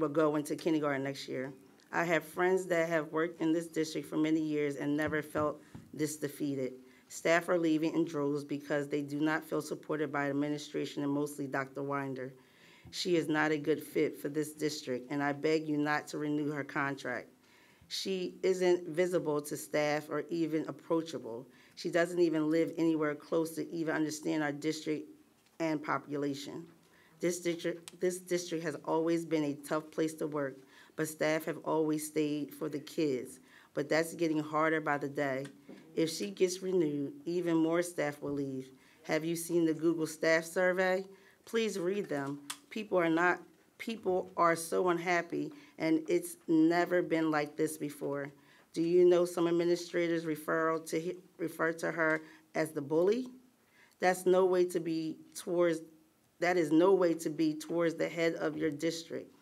Speaker 7: go into kindergarten next year. I have friends that have worked in this district for many years and never felt this defeated. Staff are leaving in droves because they do not feel supported by administration and mostly Dr. Winder. She is not a good fit for this district, and I beg you not to renew her contract. She isn't visible to staff or even approachable. She doesn't even live anywhere close to even understand our district and population. This district has always been a tough place to work, but staff have always stayed for the kids. But that's getting harder by the day. If she gets renewed, even more staff will leave. Have you seen the Google staff survey? Please read them. People are so unhappy, and it's never been like this before. Do you know some administrators refer to her as the bully? That is no way to be towards the head of your district.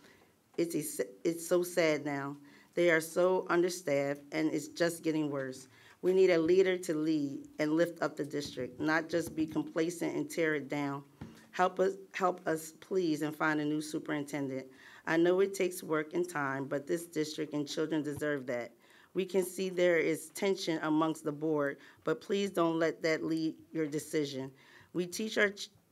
Speaker 7: It's so sad now. They are so understaffed, and it's just getting worse. We need a leader to lead and lift up the district, not just be complacent and tear it down. Help us, please, and find a new superintendent. I know it takes work and time, but this district and children deserve that. We can see there is tension amongst the board, but please don't let that lead your decision. We teach our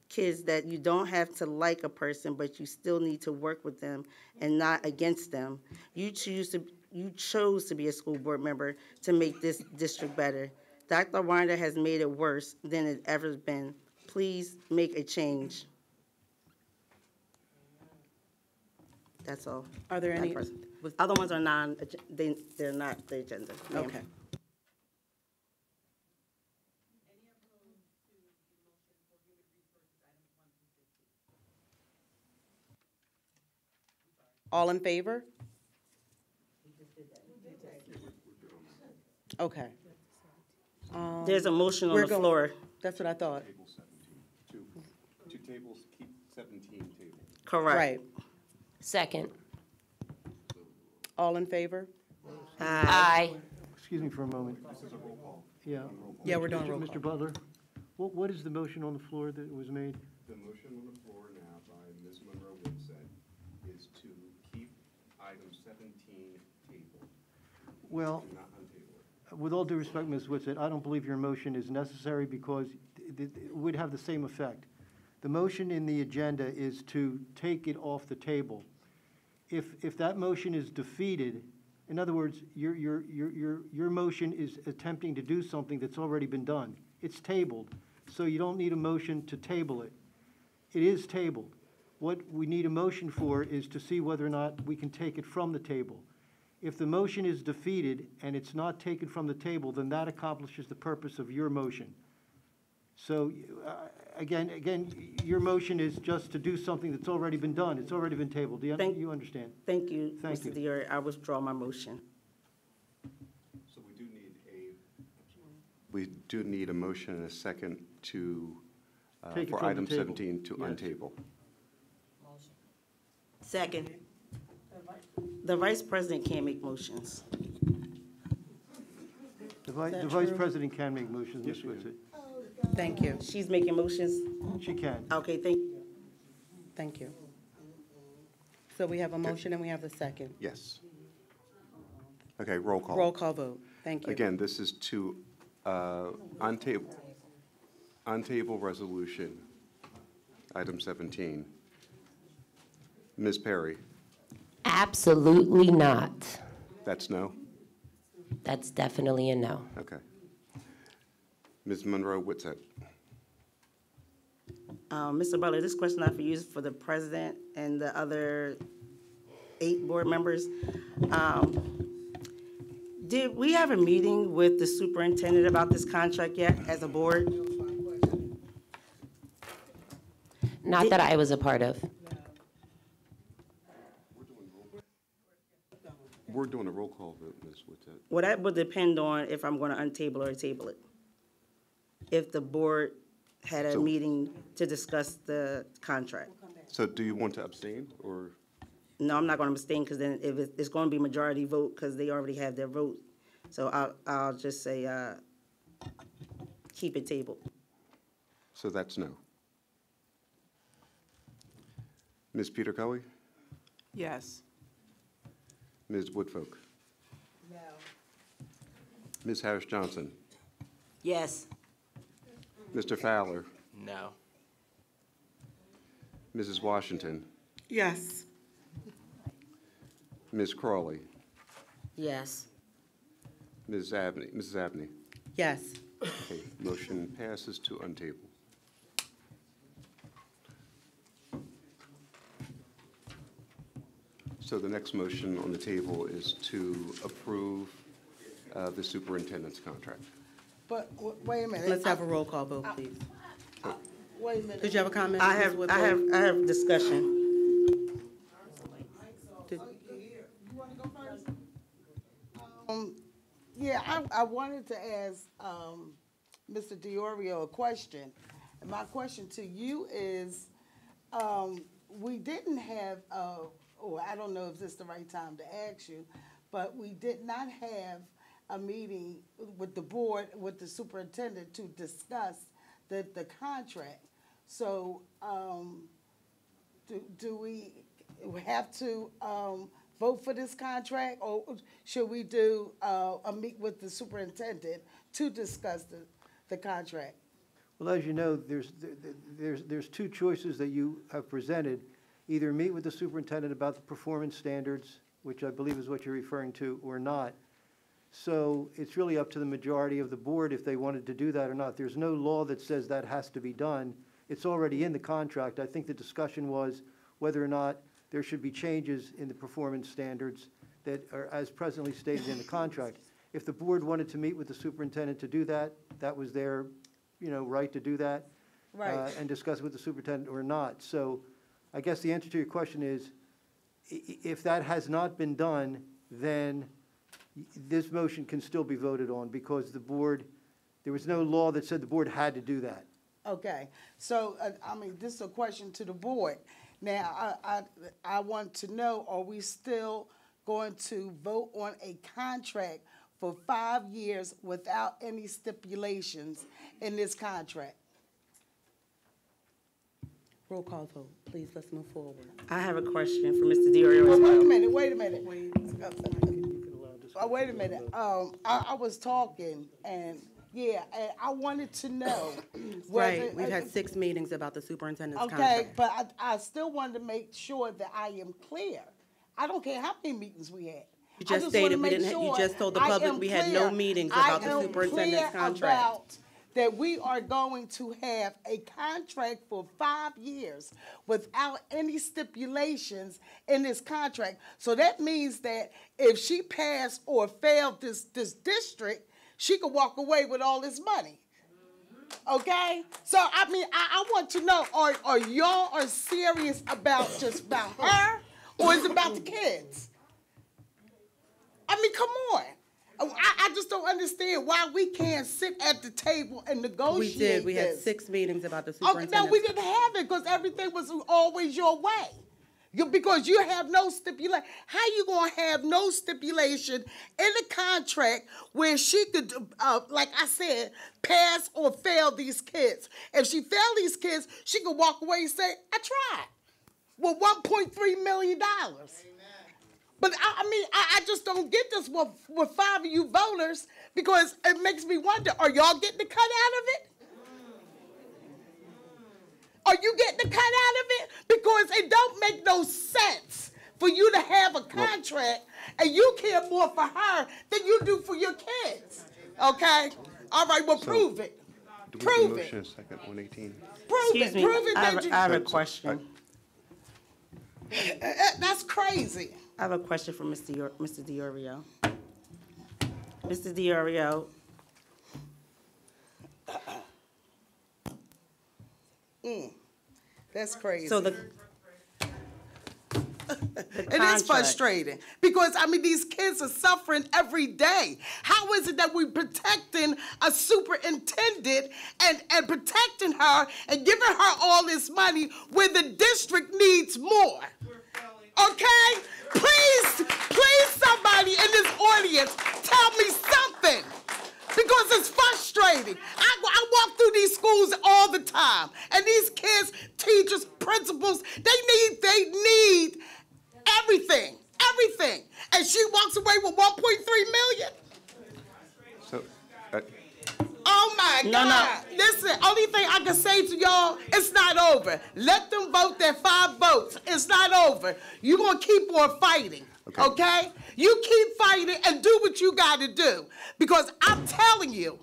Speaker 7: kids that you don't have to like a person, but you still need to work with them and not against them. You chose to be a school board member to make this district better. Dr. Winder has made it worse than it's ever been. Please make a change. That's all.
Speaker 1: Are there any?
Speaker 7: Other ones are they're not the agenda. ma'am.
Speaker 1: Okay. All in favor? Okay.
Speaker 7: There's a motion on the floor.
Speaker 1: That's what I thought.
Speaker 8: Table 17. Two tables, keep 17 tables.
Speaker 7: Correct.
Speaker 1: Right.
Speaker 3: Second.
Speaker 1: All in favor?
Speaker 3: Aye.
Speaker 11: Excuse me for a moment.
Speaker 8: This is a roll call.
Speaker 11: Yeah.
Speaker 1: Yeah, we're doing roll call.
Speaker 11: Mr. Butler, what is the motion on the floor that was made?
Speaker 8: The motion on the floor now by Ms. Monroe Witset is to keep item 17 tabled.
Speaker 11: Well,
Speaker 8: Do not untable it.
Speaker 11: with all due respect, Ms. Witsit, I don't believe your motion is necessary because it would have the same effect. The motion in the agenda is to take it off the table. If that motion is defeated, in other words, your motion is attempting to do something that's already been done. It's tabled, so you don't need a motion to table it. It is tabled. What we need a motion for is to see whether or not we can take it from the table. If the motion is defeated and it's not taken from the table, then that accomplishes the purpose of your motion. So, again, your motion is just to do something that's already been done. It's already been tabled. Do you understand?
Speaker 7: Thank you,
Speaker 11: Thank
Speaker 7: Mr.
Speaker 11: you.
Speaker 7: Diori. I withdraw my motion.
Speaker 8: So we do need a motion and a second to,
Speaker 11: Take it
Speaker 8: for
Speaker 11: from the
Speaker 8: item
Speaker 11: table.
Speaker 8: 17 to
Speaker 11: Yes.
Speaker 8: untable.
Speaker 7: Second. The vice president can't make motions.
Speaker 11: The vice president can make motions, Ms. Witsit.
Speaker 1: Thank you.
Speaker 7: She's making motions?
Speaker 11: She can.
Speaker 7: Okay, thank you.
Speaker 1: Thank you. So we have a motion and we have the second.
Speaker 8: Yes. Okay, roll call.
Speaker 1: Roll call vote. Thank you.
Speaker 8: Again, this is to untable resolution, item 17. Ms. Perry,
Speaker 3: Absolutely not.
Speaker 8: that's no?
Speaker 3: That's definitely a no.
Speaker 8: Okay. Ms. Monroe Witset.
Speaker 7: Mr. Butler, this question I for you is for the president and the other 8 board members. Did we have a meeting with the superintendent about this contract yet as a board?
Speaker 3: Not that I was a part of.
Speaker 8: We're doing a roll call vote, Ms. Witset.
Speaker 7: Well, that would depend on if I'm going to untable or table it. If the board had a meeting to discuss the contract.
Speaker 8: So do you want to abstain, or?
Speaker 7: No, I'm not going to abstain because then if it's going to be majority vote because they already have their vote. So I'll just say keep it tabled.
Speaker 8: So that's no. Ms. Peter Kelly?
Speaker 5: Yes.
Speaker 8: Ms. Woodfolk? No. Ms. Harris Johnson?
Speaker 7: Yes.
Speaker 8: Mr. Fowler,
Speaker 9: No.
Speaker 8: Mrs. Washington,
Speaker 10: Yes.
Speaker 8: Ms. Crawley,
Speaker 7: Yes.
Speaker 8: Mrs. Abney.
Speaker 1: Yes.
Speaker 8: Okay, motion passes to untable. So the next motion on the table is to approve the superintendent's contract.
Speaker 10: But, wait a minute.
Speaker 1: Let's have a roll call vote, please.
Speaker 10: Wait a minute.
Speaker 1: Did you have a comment?
Speaker 7: I
Speaker 1: Ms.
Speaker 7: have
Speaker 1: Woodward?
Speaker 7: discussion.
Speaker 10: Yeah, I wanted to ask, Mr. DiOrio a question. And my question to you is, we didn't have, or I don't know if this is the right time to ask you, but we did not have a meeting with the board, with the superintendent to discuss the contract. So, do we have to, vote for this contract, or should we do, a meet with the superintendent to discuss the contract?
Speaker 11: Well, as you know, there's two choices that you have presented. Either meet with the superintendent about the performance standards, which I believe is what you're referring to, or not. So it's really up to the majority of the board if they wanted to do that or not. There's no law that says that has to be done. It's already in the contract. I think the discussion was whether or not there should be changes in the performance standards that are as presently stated in the contract. If the board wanted to meet with the superintendent to do that, that was their, right to do that.
Speaker 10: Right.
Speaker 11: And discuss it with the superintendent or not. So I guess the answer to your question is, if that has not been done, then this motion can still be voted on because the board, there was no law that said the board had to do that.
Speaker 10: Okay, so, this is a question to the board. Now, I want to know, are we still going to vote on a contract for 5 years without any stipulations in this contract?
Speaker 1: Roll call vote, please, let's move forward.
Speaker 7: I have a question for Mr. DiOrio as
Speaker 10: Well,
Speaker 7: well.
Speaker 10: wait a minute. Wait a minute. I was talking, and I wanted to know.
Speaker 1: Right, we've had 6 meetings about the superintendent's contract.
Speaker 10: Okay, but I still wanted to make sure that I am clear. I don't care how many meetings we had.
Speaker 1: You just stated we didn't, you just told the public we had no meetings about the superintendent's contract.
Speaker 10: That we are going to have a contract for 5 years without any stipulations in this contract. So that means that if she passed or failed this district, she could walk away with all this money. Okay? So, I want to know, are y'all are serious about her, or is it about the kids? Come on. I just don't understand why we can't sit at the table and negotiate.
Speaker 1: We did, we had
Speaker 10: this.
Speaker 1: 6 meetings about the
Speaker 10: Okay,
Speaker 1: superintendent's.
Speaker 10: no, we didn't have it because everything was always your way. Because you have no stipulation. How you gonna have no stipulation in the contract where she could, like I said, pass or fail these kids? If she failed these kids, she could walk away and say, "I tried," with $1.3 million. But I just don't get this with 5 of you voters because it makes me wonder: are y'all getting the cut out of it? Are you getting the cut out of it? Because it don't make no sense for you to have a contract and you care more for her than you do for your kids. Okay? All right, well, prove it.
Speaker 8: Do we have a
Speaker 10: Prove
Speaker 8: motion
Speaker 10: it.
Speaker 8: a second on 18?
Speaker 10: Prove
Speaker 7: Excuse
Speaker 10: it.
Speaker 7: me,
Speaker 10: Prove it.
Speaker 7: I
Speaker 10: that you-
Speaker 7: have a question.
Speaker 10: That's crazy.
Speaker 7: I have a question for Mr. DiOrio. Mr. DiOrio,
Speaker 10: That's crazy.
Speaker 7: so the
Speaker 10: It is
Speaker 7: contract.
Speaker 10: frustrating because these kids are suffering every day. How is it that we're protecting a superintendent and protecting her and giving her all this money when the district needs more? Okay? Please, somebody in this audience, tell me something. Because it's frustrating. I walk through these schools all the time, and these kids, teachers, principals, they need everything, and she walks away with $1.3 million.
Speaker 8: So,
Speaker 10: Oh my
Speaker 7: No,
Speaker 10: God. Listen, only thing I can say to y'all, it's not over. Let them vote their 5 votes. It's not over. You're going to keep on fighting, okay? You keep fighting and do what you got to do. Because I'm telling you,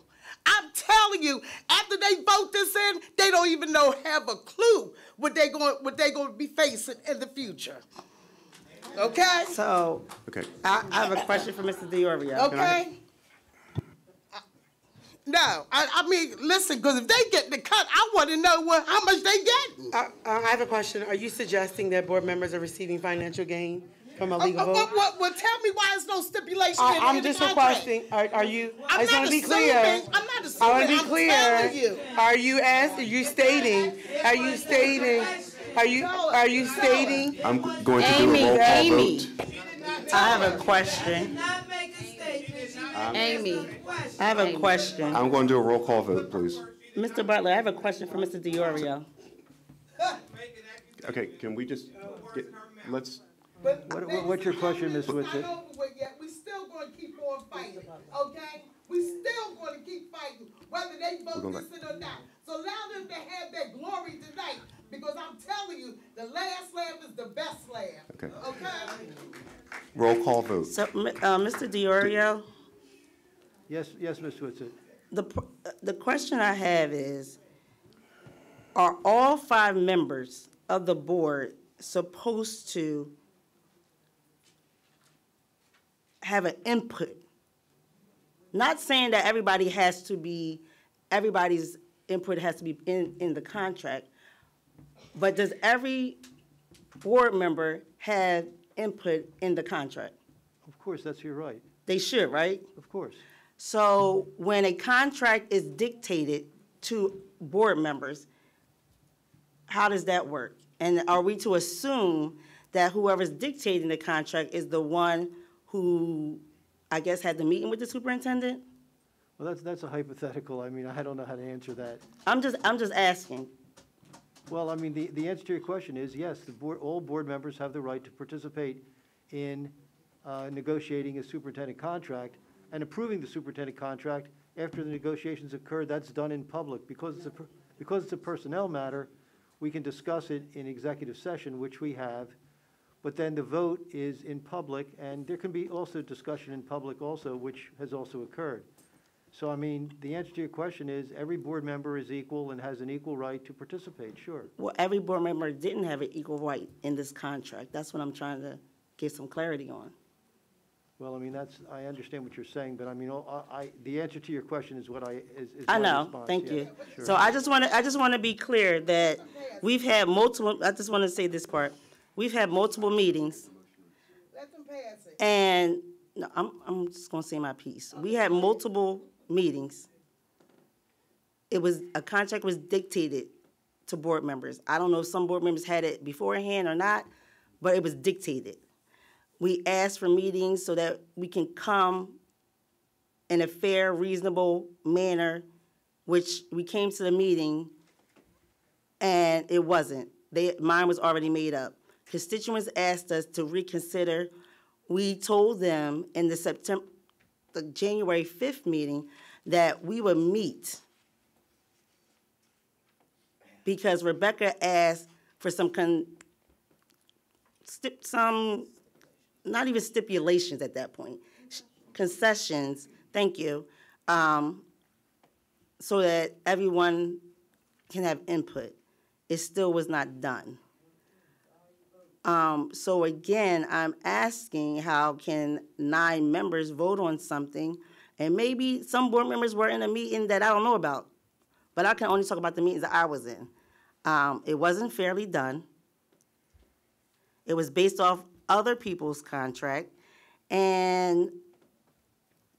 Speaker 10: after they vote this in, they don't even have a clue what they're going to be facing in the future. Okay?
Speaker 7: So,
Speaker 8: Okay.
Speaker 7: I have a question for Mr. DiOrio.
Speaker 10: Okay? No, I mean, listen, because if they get the cut, I want to know how much they get.
Speaker 22: I have a question. Are you suggesting that board members are receiving financial gain from a legal vote?
Speaker 10: Well, tell me why there's no stipulation in
Speaker 22: I'm
Speaker 10: the
Speaker 22: just
Speaker 10: contract.
Speaker 22: requesting, are you,
Speaker 10: I'm
Speaker 22: I just
Speaker 10: not
Speaker 22: want to be clear.
Speaker 10: assuming. I'm not assuming.
Speaker 22: I want to be
Speaker 10: I'm
Speaker 22: clear.
Speaker 10: telling you.
Speaker 22: Are you stating?
Speaker 8: I'm going to do a roll call vote.
Speaker 7: I have a question. Amy, I have a question.
Speaker 8: I'm going to do a roll call vote, please.
Speaker 7: Mr. Butler, I have a question for Mr. DiOrio.
Speaker 8: Okay, can we just let's.
Speaker 11: What's your question, Ms. Whitsitt?
Speaker 10: It's not over with yet. We still going to keep on fighting, okay? We still going to keep fighting, whether they vote this in or not. So allow them to have their glory tonight, because I'm telling you, the last laugh is the best laugh.
Speaker 8: Okay.
Speaker 10: Okay?
Speaker 8: Roll call vote.
Speaker 7: So, Mr. DiOrio,
Speaker 11: Yes, Ms. Whitsitt.
Speaker 7: the question I have is, are all 5 members of the board supposed to have an input? Not saying that everybody's input has to be in the contract, but does every board member have input in the contract?
Speaker 11: Of course, that's your right.
Speaker 7: They should, right?
Speaker 11: Of course.
Speaker 7: So when a contract is dictated to board members, how does that work? And are we to assume that whoever's dictating the contract is the one who, I guess, had the meeting with the superintendent?
Speaker 11: Well, that's a hypothetical. I mean, I don't know how to answer that.
Speaker 7: I'm just asking.
Speaker 11: Well, I mean, the answer to your question is yes, all board members have the right to participate in negotiating a superintendent contract and approving the superintendent contract after the negotiations occurred. That's done in public. Because it's a personnel matter, we can discuss it in executive session, which we have, but then the vote is in public, and there can be also discussion in public also, which has also occurred. So, I mean, the answer to your question is every board member is equal and has an equal right to participate, sure.
Speaker 7: Well, every board member didn't have an equal right in this contract. That's what I'm trying to get some clarity on.
Speaker 11: Well, I mean, I understand what you're saying, but I mean, the answer to your question is what is
Speaker 7: I
Speaker 11: my
Speaker 7: know,
Speaker 11: response,
Speaker 7: thank
Speaker 11: yeah,
Speaker 7: you.
Speaker 11: sure.
Speaker 7: So I just want to be clear that we've had multiple, I just want to say this part. We've had multiple meetings.
Speaker 10: Let them pass it.
Speaker 7: And, no, I'm just going to say my piece. We had multiple meetings. A contract was dictated to board members. I don't know if some board members had it beforehand or not, but it was dictated. We asked for meetings so that we can come in a fair, reasonable manner, which we came to the meeting and it wasn't. Mine was already made up. Constituents asked us to reconsider. We told them in the January 5th meeting that we would meet because Rebecca asked for some not even stipulations at that point, concessions, thank you, so that everyone can have input. It still was not done. So again, I'm asking how can 9 members vote on something, and maybe some board members were in a meeting that I don't know about, but I can only talk about the meetings that I was in. It wasn't fairly done. It was based off other people's contract, and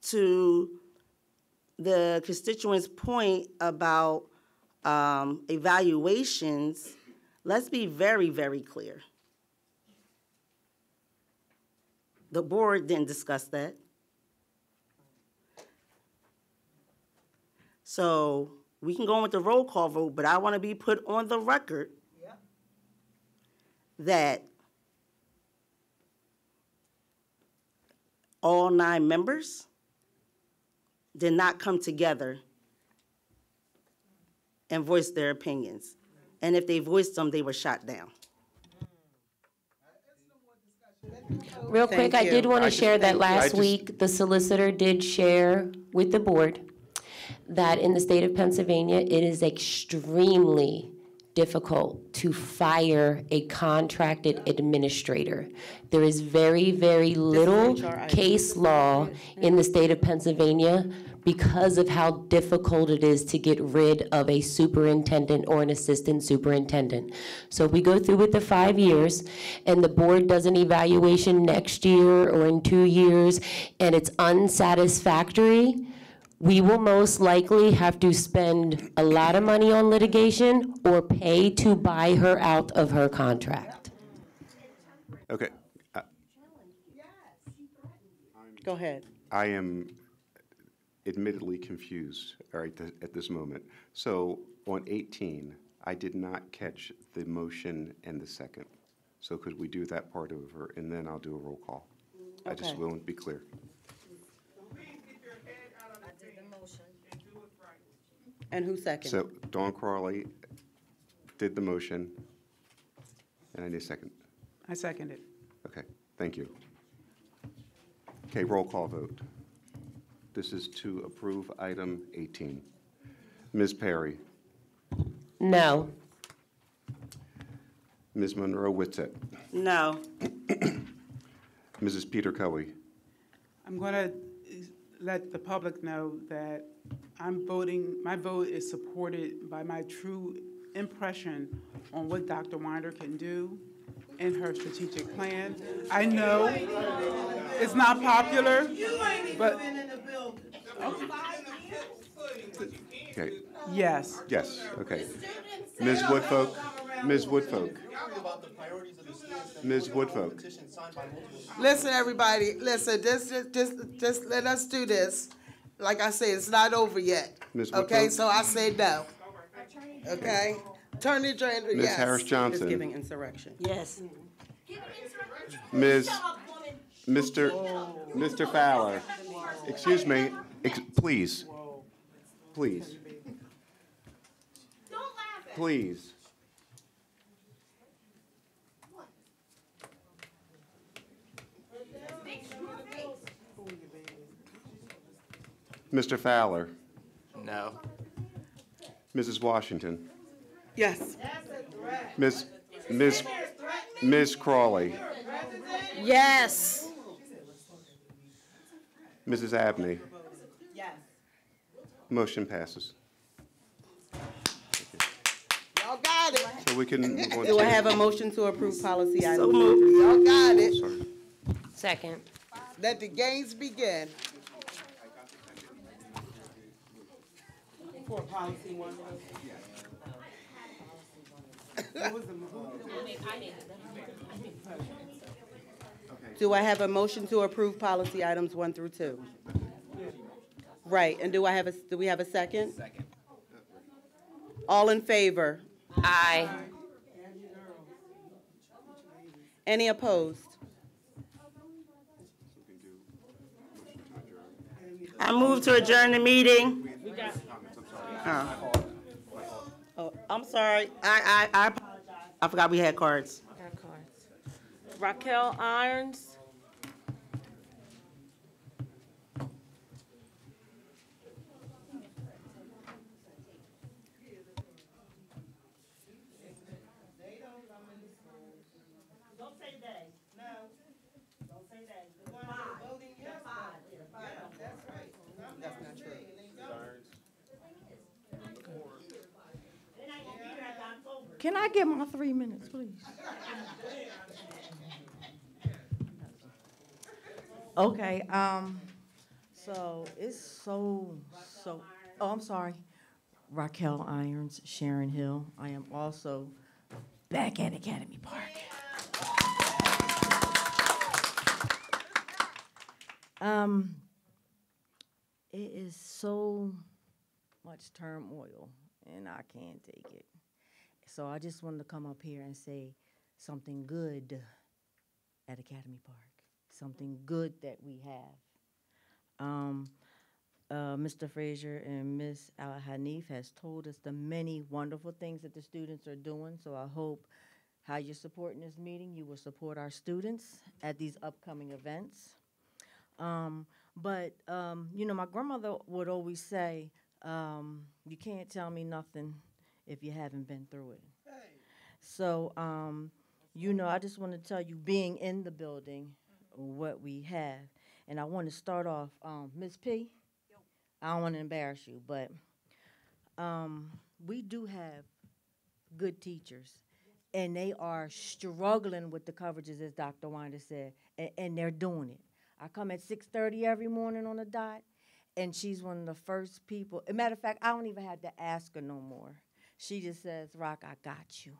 Speaker 7: to the constituents' point about evaluations, let's be very, very clear. The board didn't discuss that. So we can go on with the roll call vote, but I want to be put on the record that all 9 members did not come together and voiced their opinions. And if they voiced them, they were shot down.
Speaker 3: Real
Speaker 1: Thank
Speaker 3: quick, I did
Speaker 1: you.
Speaker 3: want
Speaker 8: I
Speaker 3: to
Speaker 8: just-
Speaker 3: share that
Speaker 8: I
Speaker 3: last
Speaker 8: just-
Speaker 3: week, the solicitor did share with the board that in the state of Pennsylvania, it is extremely difficult to fire a contracted administrator. There is very, very little
Speaker 1: HRIC.
Speaker 3: case law in the state of Pennsylvania because of how difficult it is to get rid of a superintendent or an assistant superintendent. So if we go through with the 5 years and the board does an evaluation next year or in 2 years and it's unsatisfactory, we will most likely have to spend a lot of money on litigation or pay to buy her out of her contract.
Speaker 8: Okay,
Speaker 1: Go ahead.
Speaker 8: I am admittedly confused, all right, at this moment. So on 18, I did not catch the motion and the second. So could we do that part over, and then I'll do a roll call? I just
Speaker 1: Okay.
Speaker 8: want to be clear.
Speaker 1: And who seconded?
Speaker 8: So Dawn Crawley did the motion, and I need a second.
Speaker 5: I second it.
Speaker 8: Okay, thank you. Okay, roll call vote. This is to approve item 18. Ms. Perry,
Speaker 3: No.
Speaker 8: Ms. Monroe Whitsett,
Speaker 7: No.
Speaker 8: Mrs. Peter Coey,
Speaker 5: I'm going to let the public know that I'm voting, my vote is supported by my true impression on what Dr. Winder can do in her strategic plan. I know it's not popular, but
Speaker 8: okay,
Speaker 5: yes.
Speaker 8: yes, okay. Ms. Woodfolk, Ms. Woodfolk, Ms. Woodfolk.
Speaker 10: Listen, everybody, listen, just let us do this. Like I said, it's not over yet.
Speaker 8: Ms.
Speaker 10: Okay,
Speaker 8: Woodfolk?
Speaker 10: so I say no. Okay? Turn the agenda,
Speaker 8: Ms.
Speaker 10: yes.
Speaker 8: Harris
Speaker 1: It's
Speaker 8: Johnson,
Speaker 1: giving insurrection.
Speaker 7: Yes.
Speaker 8: Ms., Mr. Fowler, excuse me, please, please. Please. Mr. Fowler,
Speaker 9: No.
Speaker 8: Mrs. Washington,
Speaker 10: Yes.
Speaker 8: Ms. Crawley,
Speaker 10: Yes.
Speaker 8: Mrs. Abney.
Speaker 1: Yes.
Speaker 8: Motion passes.
Speaker 10: Y'all got it.
Speaker 8: So we can move on to.
Speaker 1: Do I have a motion to approve policy
Speaker 10: So
Speaker 1: item?
Speaker 10: moved. Y'all got it.
Speaker 8: Sorry.
Speaker 3: Second.
Speaker 10: Let the games begin. For policy one.
Speaker 1: Do I have a motion to approve policy items 1 through 2? Right, and do we have a second? Second. All in favor?
Speaker 3: Aye.
Speaker 1: Any opposed?
Speaker 7: I move to adjourn the meeting. Oh, I'm sorry. I apologize. I forgot we had cards.
Speaker 4: Raquel Irons.
Speaker 10: Don't say they. No. Don't say they. The one voting yes. That's right.
Speaker 1: That's not true.
Speaker 19: Can I get my 3 minutes, please? Okay, so it's so, oh, I'm sorry. Raquel Irons, Sharon Hill. I am also back at Academy Park. It is so much turmoil, and I can't take it. So I just wanted to come up here and say something good at Academy Park, something good that we have.
Speaker 12: Mr. Frazier and Ms. Al-Hanif has told us the many wonderful things that the students are doing, so I hope how you're supporting this meeting, you will support our students at these upcoming events. You know, my grandmother would always say, you can't tell me nothing if you haven't been through it. So, you know, I just want to tell you, being in the building, what we have. And I want to start off, Ms. P, I don't want to embarrass you, but we do have good teachers. And they are struggling with the coverages, as Dr. Winder said, and they're doing it. I come at 6:30 every morning on the dot, and she's one of the first people. As a matter of fact, I don't even have to ask her no more. She just says, Rock, I got you.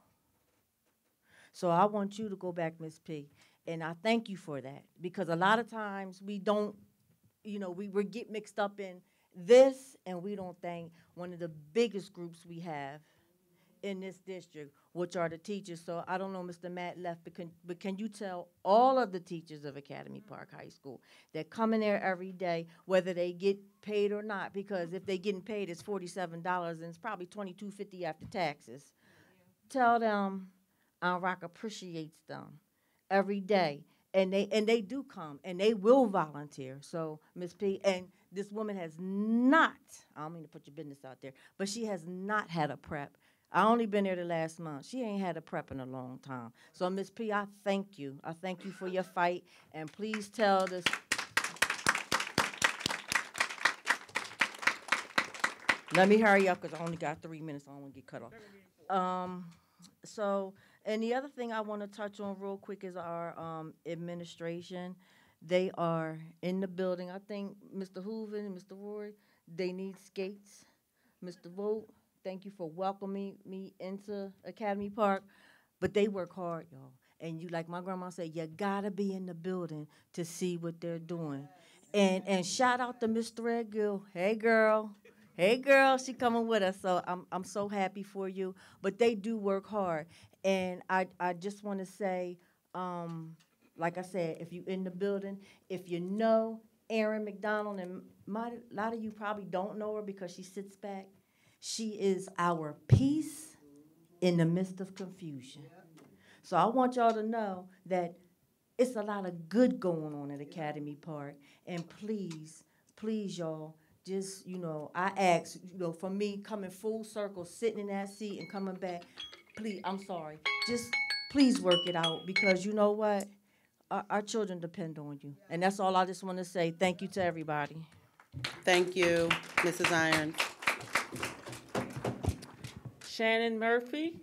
Speaker 12: So I want you to go back, Miss P, and I thank you for that, because a lot of times we don't, you know, we get mixed up in this, and we don't thank one of the biggest groups we have in this district, which are the teachers. So I don't know, Mr. Matt left, but can you tell all of the teachers of Academy Park High School that come in there every day, whether they get paid or not, because if they're getting paid, it's $47, and it's probably $22.50 after taxes. Tell them Rock appreciates them every day, and they do come, and they will volunteer. So, Ms. P, and this woman has not, I don't mean to put your business out there, but she has not had a prep. I only been there the last month. She ain't had a prep in a long time. So, Ms. P, I thank you. I thank you for your fight, and please tell this. Let me hurry up, because I only got 3 minutes. I don't want to get cut off. And the other thing I want to touch on real quick is our administration. They are in the building. I think Mr. Hoover and Mr. Roy, they need skates. Mr. Vogt, thank you for welcoming me into Academy Park. But they work hard, y'all. And you, like my grandma said, you gotta be in the building to see what they're doing. And shout out to Miss Threadgill. Hey girl. Hey girl, she coming with us. So I'm so happy for you. But they do work hard. And I just want to say, like I said, if you're in the building, if you know Erin McDonald, and a lot of you probably don't know her because she sits back, she is our peace in the midst of confusion. So I want y'all to know that it's a lot of good going on at Academy Park. And please, please, y'all, just, you know, I ask, you know, for me coming full circle, sitting in that seat and coming back, please, I'm sorry, just please work it out, because you know what? Our children depend on you. And that's all I just want to say. Thank you to everybody.
Speaker 1: Thank you, Mrs. Irons.
Speaker 4: Shannon Murphy.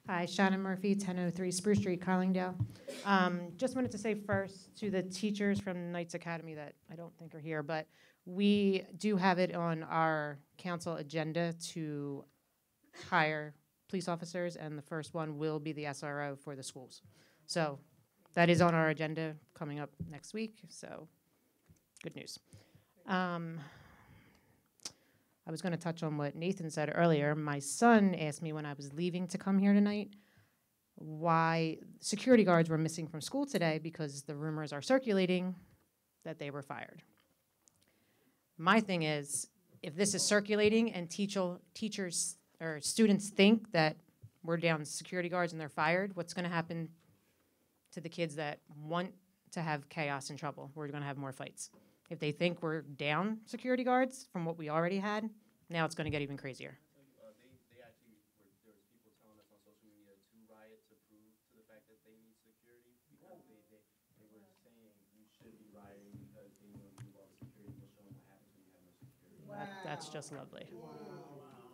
Speaker 13: Hi, Shannon Murphy, 1003 Spruce Street, Carlingdale. Just wanted to say first to the teachers from Knights Academy that I don't think are here, but we do have it on our council agenda to hire police officers, and the first one will be the SRO for the schools. So that is on our agenda coming up next week, so good news. I was going to touch on what Nathan said earlier. My son asked me when I was leaving to come here tonight why security guards were missing from school today, because the rumors are circulating that they were fired. My thing is, if this is circulating and teachers or students think that we're down security guards and they're fired, what's going to happen to the kids that want to have chaos and trouble? We're going to have more fights. If they think we're down security guards from what we already had, now it's going to get even crazier.
Speaker 15: They actually there was people telling us on social media to riot to prove to the fact that they need security, because they were saying you should be rioting because they want to do all the security, but showing what happens when you have no security.
Speaker 13: Wow. That's just lovely. Wow.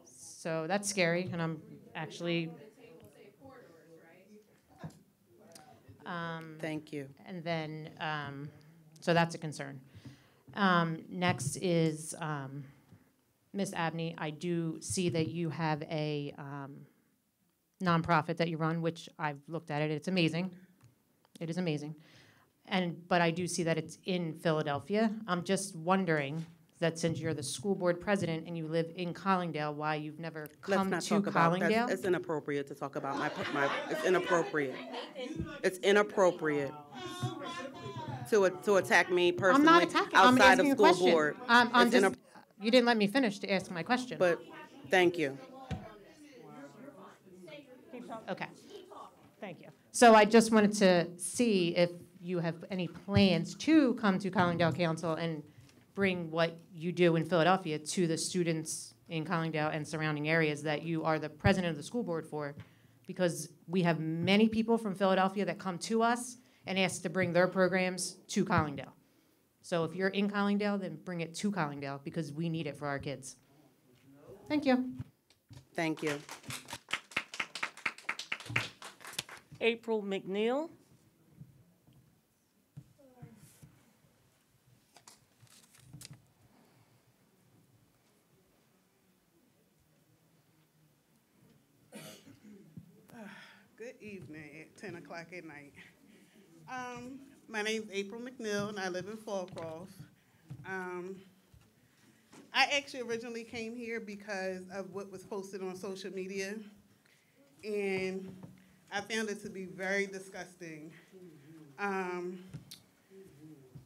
Speaker 13: So that's scary, and I'm actually.
Speaker 1: Thank you.
Speaker 13: And then, so that's a concern. Next is Ms. Abney. I do see that you have a nonprofit that you run, which I've looked at it. It's amazing. It is amazing. But I do see that it's in Philadelphia. I'm just wondering, that since you're the school board president and you live in Collingdale, why you've never
Speaker 1: Let's
Speaker 13: come
Speaker 1: not
Speaker 13: to
Speaker 1: talk about,
Speaker 13: Collingdale?
Speaker 1: it's inappropriate to talk about it's inappropriate. It's inappropriate to attack me
Speaker 13: I'm
Speaker 1: personally
Speaker 13: not attacking, I'm
Speaker 1: outside
Speaker 13: asking
Speaker 1: of
Speaker 13: a
Speaker 1: school
Speaker 13: question.
Speaker 1: board.
Speaker 13: I'm
Speaker 1: It's
Speaker 13: just, you didn't let me finish to ask my question.
Speaker 1: But, thank you.
Speaker 13: Okay, thank you. So I just wanted to see if you have any plans to come to Collingdale Council and bring what you do in Philadelphia to the students in Collingdale and surrounding areas that you are the president of the school board for, because we have many people from Philadelphia that come to us and ask to bring their programs to Collingdale. So if you're in Collingdale, then bring it to Collingdale, because we need it for our kids. Thank you.
Speaker 1: Thank you.
Speaker 4: April McNeil.
Speaker 16: Good evening at 10 o'clock at night. My name's April McNeil, and I live in Fallcroft. I actually originally came here because of what was posted on social media, and I found it to be very disgusting.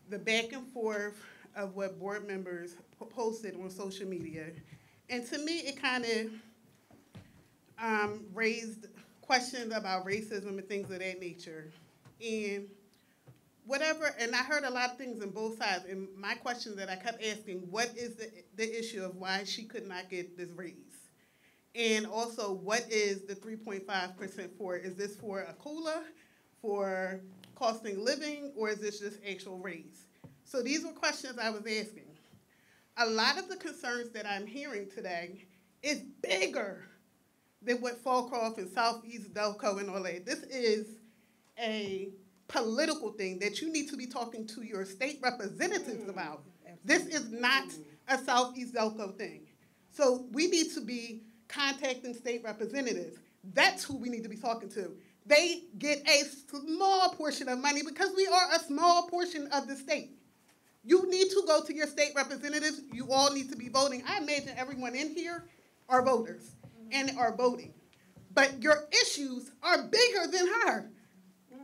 Speaker 16: The back and forth of what board members posted on social media. And to me, it kind of raised questions about racism and things of that nature. And whatever, and I heard a lot of things on both sides, and my question that I kept asking, what is the issue of why she could not get this raise? And also, what is the 3.5% for? Is this for a COLA, for costing living, or is this just actual raise? So these were questions I was asking. A lot of the concerns that I'm hearing today is bigger than what Fallcroft and Southeast Delco and all that. This is a political thing that you need to be talking to your state representatives about. This is not a Southeast Delco thing. So we need to be contacting state representatives. That's who we need to be talking to. They get a small portion of money because we are a small portion of the state. You need to go to your state representatives. You all need to be voting. I imagine everyone in here are voters and are voting. But your issues are bigger than her.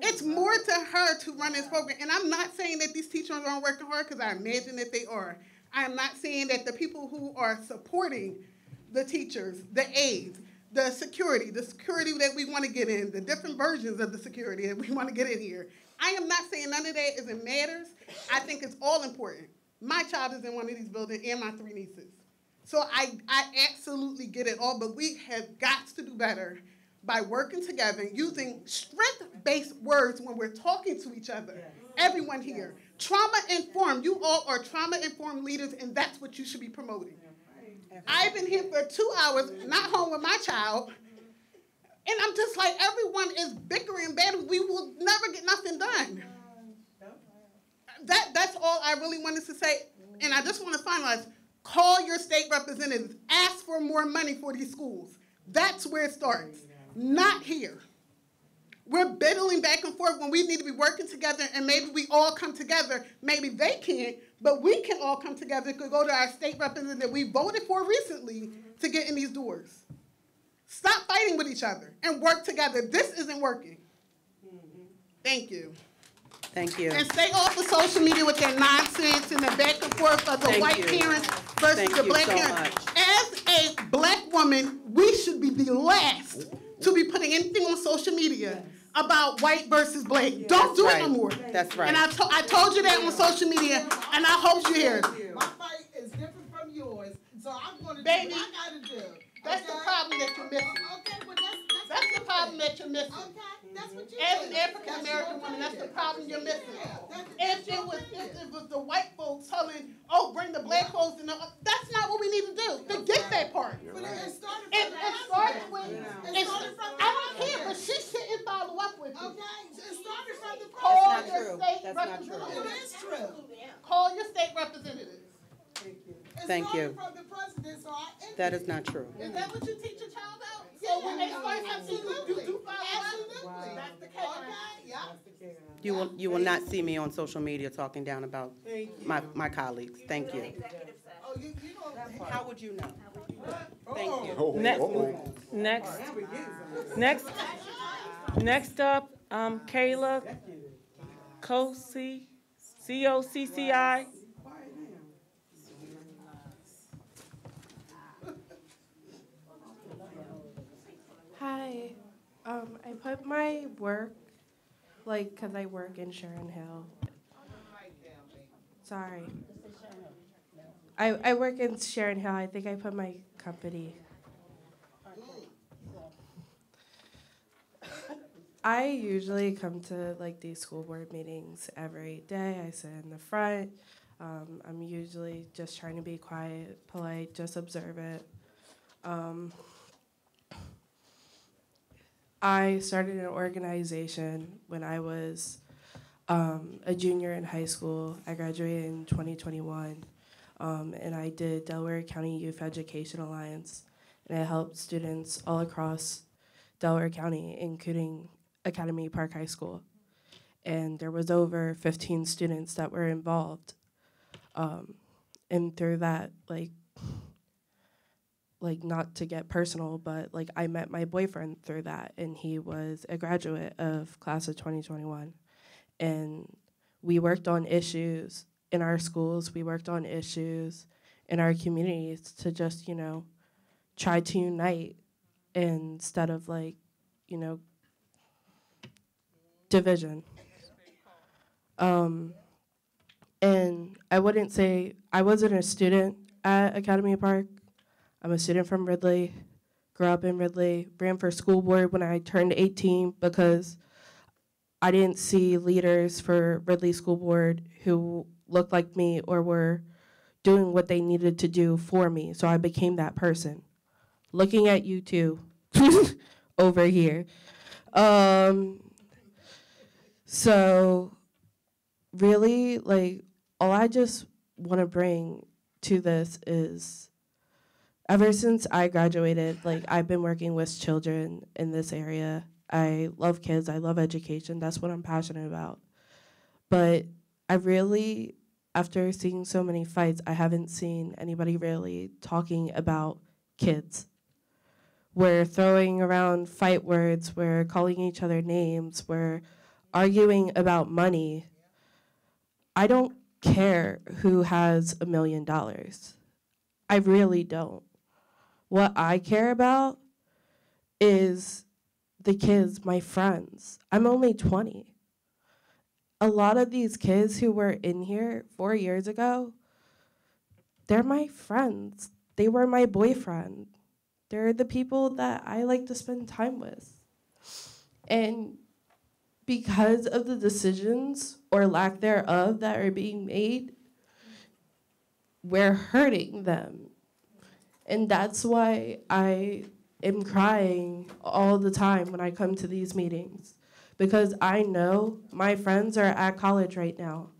Speaker 16: It's more to her to run this program. And I'm not saying that these teachers aren't working hard, because I imagine that they are. I'm not saying that the people who are supporting the teachers, the aides, the security that we want to get in, the different versions of the security that we want to get in here. I am not saying none of that isn't matters. I think it's all important. My child is in one of these buildings and my 3 nieces. So I absolutely get it all, but we have got to do better by working together and using strength-based words when we're talking to each other. Everyone here. Trauma-informed. You all are trauma-informed leaders, and that's what you should be promoting. I've been here for 2 hours, not home with my child, and I'm just like, everyone is bickering bad. We will never get nothing done. That's all I really wanted to say, and I just want to finalize. Call your state representatives. Ask for more money for these schools. That's where it starts, not here. We're biddling back and forth when we need to be working together, and maybe we all come together. Maybe they can't, but we can all come together to go to our state representative that we voted for recently to get in these doors. Stop fighting with each other and work together. This isn't working. Thank you.
Speaker 1: Thank you.
Speaker 16: And stay off of social media with their nonsense and the back and forth of the white parents versus the black parents. As a black woman, we should be the last to be putting anything on social media about white versus black. Don't do it no more.
Speaker 1: That's right.
Speaker 16: And I told you that on social media, and I hope you hear it.
Speaker 17: My fight is different from yours, so I'm going to do
Speaker 16: Baby,
Speaker 17: what I got to do.
Speaker 16: That's the problem that you're missing.
Speaker 17: Okay, well,
Speaker 16: that's the problem that you're missing.
Speaker 17: Okay, that's what you
Speaker 16: As an African American woman, that's the problem you're missing. If it was the white folks telling, oh, bring the black folks in, that's not what we need to do. Forget that part. It started with, I don't care, but she shouldn't follow up with you.
Speaker 17: Okay, it started from the
Speaker 16: Call
Speaker 17: president.
Speaker 16: your state representative.
Speaker 17: It is true.
Speaker 16: Call your state representatives.
Speaker 1: Thank you.
Speaker 17: From the president, so
Speaker 1: That is not true.
Speaker 16: Is that what you teach your child out? So when they start something, you do follow up? That's the case. Okay, yeah.
Speaker 1: You will not see me on social media talking down about my colleagues. Thank you. How would you know? Thank you.
Speaker 4: Next up, Kayla Cocci, COCCI.
Speaker 18: Hi, I put my work, like, cause I work in Sharon Hill. Sorry. I work in Sharon Hill. I think I put my company. I usually come to like these school board meetings every day. I sit in the front. I'm usually just trying to be quiet, polite, just observe it. I started an organization when I was a junior in high school. I graduated in 2021, and I did Delaware County Youth Education Alliance, and I helped students all across Delaware County, including Academy Park High School. And there was over 15 students that were involved. And through that, like not to get personal, but like I met my boyfriend through that, and he was a graduate of class of 2021. And we worked on issues in our schools, we worked on issues in our communities to just, you know, try to unite instead of like, you know, division. And I wouldn't say, I wasn't a student at Academy Park. I'm a student from Ridley, grew up in Ridley, ran for school board when I turned 18 because I didn't see leaders for Ridley School Board who looked like me or were doing what they needed to do for me. So I became that person. Looking at you two over here. So really, like, all I just want to bring to this is ever since I graduated, like, I've been working with children in this area. I love kids, I love education, that's what I'm passionate about. But I really, after seeing so many fights, I haven't seen anybody really talking about kids. We're throwing around fight words, we're calling each other names, we're arguing about money. I don't care who has $1 million. I really don't. What I care about is the kids, my friends. I'm only 20. A lot of these kids who were in here 4 years ago, they're my friends. They were my boyfriend. They're the people that I like to spend time with. And because of the decisions or lack thereof that are being made, we're hurting them. And that's why I am crying all the time when I come to these meetings, because I know my friends are at college right now.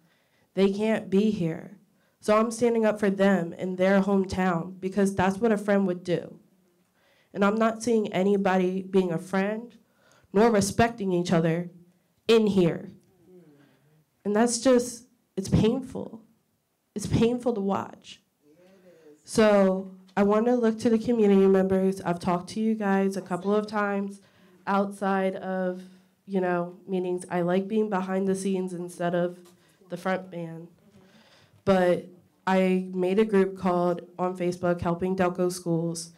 Speaker 18: They can't be here. So I'm standing up for them in their hometown because that's what a friend would do. And I'm not seeing anybody being a friend nor respecting each other in here. And that's just, it's painful. It's painful to watch. So I want to look to the community members. I've talked to you guys a couple of times outside of, you know, meetings. I like being behind the scenes instead of the front man. But I made a group called on Facebook, Helping Delco Schools,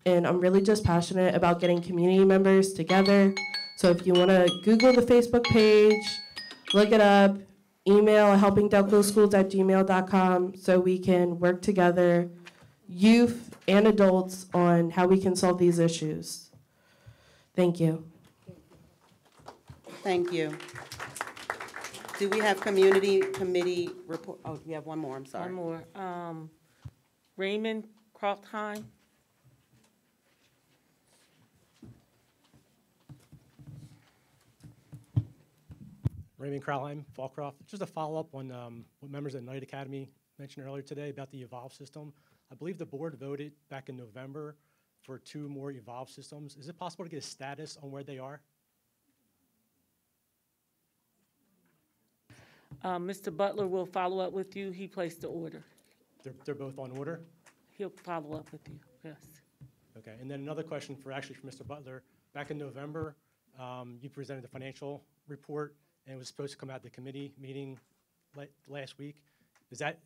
Speaker 18: and I'm really just passionate about getting community members together. So if you want to Google the Facebook page, look it up, email helpingdelcoschools@gmail.com so we can work together, youth and adults, on how we can solve these issues. Thank you.
Speaker 1: Thank you. Do we have community committee report? Oh, we have one more, I'm sorry.
Speaker 4: One more. Raymond Kraftheim.
Speaker 20: Raymond Kralheim, Fallcroft. Just a follow-up on what members at Knight Academy mentioned earlier today about the Evolve system. I believe the board voted back in November for 2 more Evolve systems. Is it possible to get a status on where they are?
Speaker 4: Mr. Butler will follow up with you. He placed the order.
Speaker 20: they're both on order?
Speaker 4: He'll follow up with you, yes.
Speaker 20: Okay, and then another question for Mr. Butler. Back in November, you presented the financial report, and it was supposed to come out at the committee meeting last week. Is that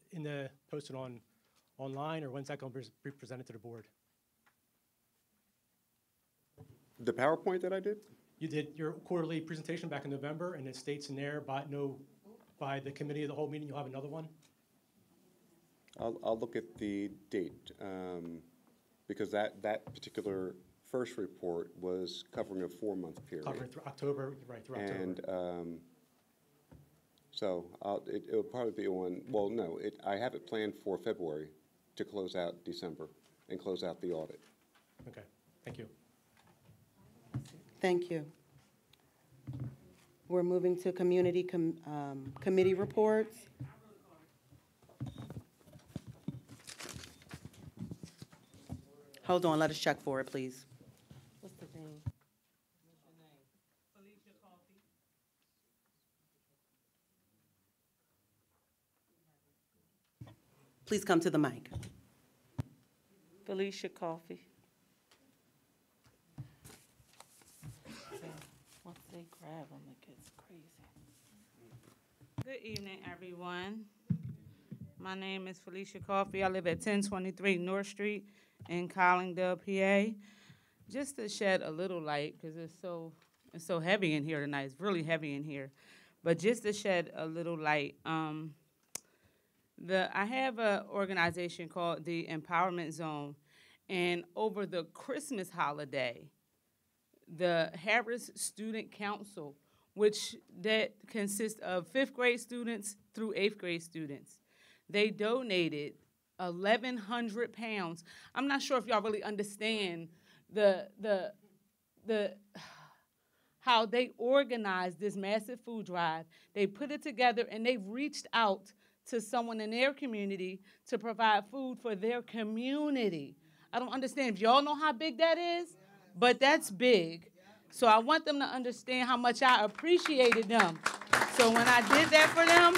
Speaker 20: posted online, or when's that going to be presented to the board?
Speaker 8: The PowerPoint that I did?
Speaker 20: You did your quarterly presentation back in November, and it states in there by the committee of the whole meeting, you'll have another one?
Speaker 8: I'll look at the date, because that particular first report was covering a 4-month period.
Speaker 20: Covering through October, right, through October.
Speaker 8: And so it'll probably be on, well, no, I have it planned for February to close out December and close out the audit.
Speaker 20: Okay, thank you.
Speaker 1: Thank you. We're moving to community committee reports. Hold on, let us check for it, please.
Speaker 4: What's the name?
Speaker 1: Please come to the mic.
Speaker 4: Felicia Coffey. Once they grab them, it gets crazy.
Speaker 2: Good evening, everyone. My name is Felicia Coffey. I live at 1023 North Street in Collingdale, PA. Just to shed a little light, because it's so heavy in here tonight. It's really heavy in here. But just to shed a little light, I have an organization called the Empowerment Zone, and over the Christmas holiday, the Harris Student Council, which that consists of 5th grade students through 8th grade students, they donated 1,100 pounds. I'm not sure if y'all really understand the how they organized this massive food drive. They put it together and they reached out to someone in their community to provide food for their community. I don't understand if y'all know how big that is, but that's big. So I want them to understand how much I appreciated them. So when I did that for them,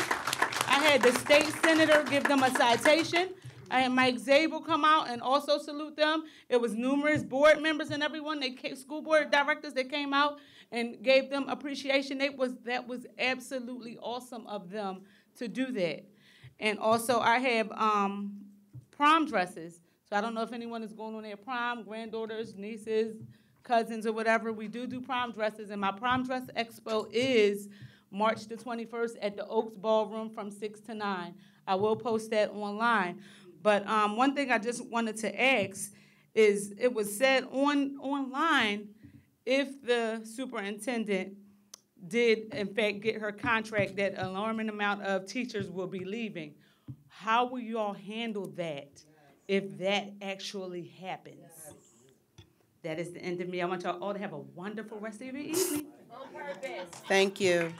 Speaker 2: I had the state senator give them a citation. I had Mike Zabel come out and also salute them. It was numerous board members and everyone, school board directors that came out and gave them appreciation. That was absolutely awesome of them to do that. And also I have prom dresses. So I don't know if anyone is going on their prom, granddaughters, nieces, cousins, or whatever. We do prom dresses, and my prom dress expo is March the 21st at the Oaks Ballroom from 6 to 9. I will post that online. But one thing I just wanted to ask is, it was said online if the superintendent did, in fact, get her contract, that an alarming amount of teachers will be leaving. How will you all handle that if that actually happens? That is the end of me. I want y'all all to have a wonderful rest of your evening.
Speaker 19: On purpose.
Speaker 1: Thank you.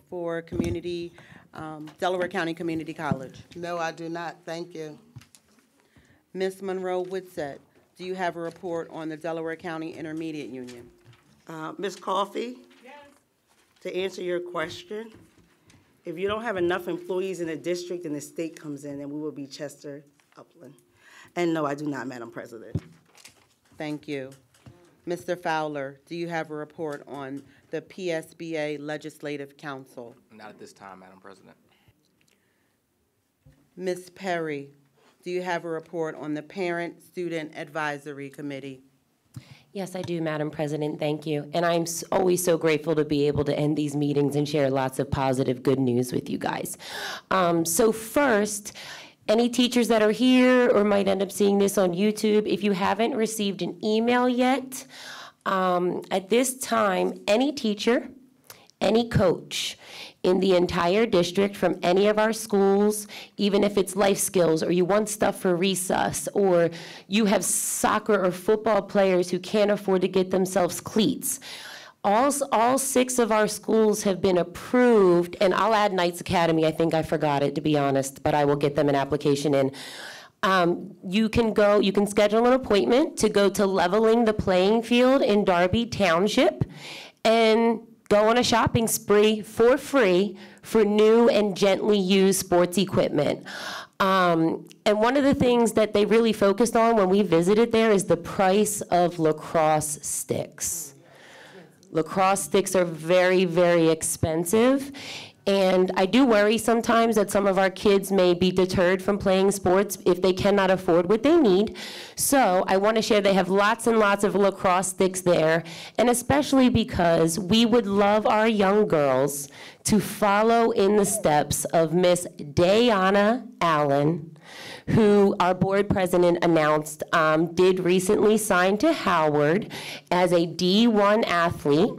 Speaker 1: For community, Delaware County Community College.
Speaker 14: No, I do not. Thank you.
Speaker 1: Ms. Monroe Woodset, do you have a report on the Delaware County Intermediate Union?
Speaker 7: Ms. Coffey? Yes. To answer your question, if you don't have enough employees in the district and the state comes in, then we will be Chester Upland. And no, I do not, Madam President.
Speaker 1: Thank you. Mr. Fowler, do you have a report on the PSBA Legislative Council?
Speaker 21: Not at this time, Madam President.
Speaker 1: Ms. Perry, do you have a report on the Parent Student Advisory Committee?
Speaker 3: Yes, I do, Madam President. Thank you. And I'm always so grateful to be able to end these meetings and share lots of positive, good news with you guys. So first, any teachers that are here or might end up seeing this on YouTube, if you haven't received an email yet, at this time, any teacher, any coach in the entire district from any of our schools, even if it's life skills or you want stuff for recess or you have soccer or football players who can't afford to get themselves cleats, all 6 of our schools have been approved, and I'll add Knights Academy. I think I forgot it, to be honest, but I will get them an application in. You can schedule an appointment to go to Leveling the Playing Field in Darby Township, and go on a shopping spree for free for new and gently used sports equipment. And one of the things that they really focused on when we visited there is the price of lacrosse sticks. Lacrosse sticks are very, very expensive. And I do worry sometimes that some of our kids may be deterred from playing sports if they cannot afford what they need. So I want to share they have lots and lots of lacrosse sticks there, and especially because we would love our young girls to follow in the steps of Miss Dayana Allen, who our board president announced did recently sign to Howard as a D1 athlete.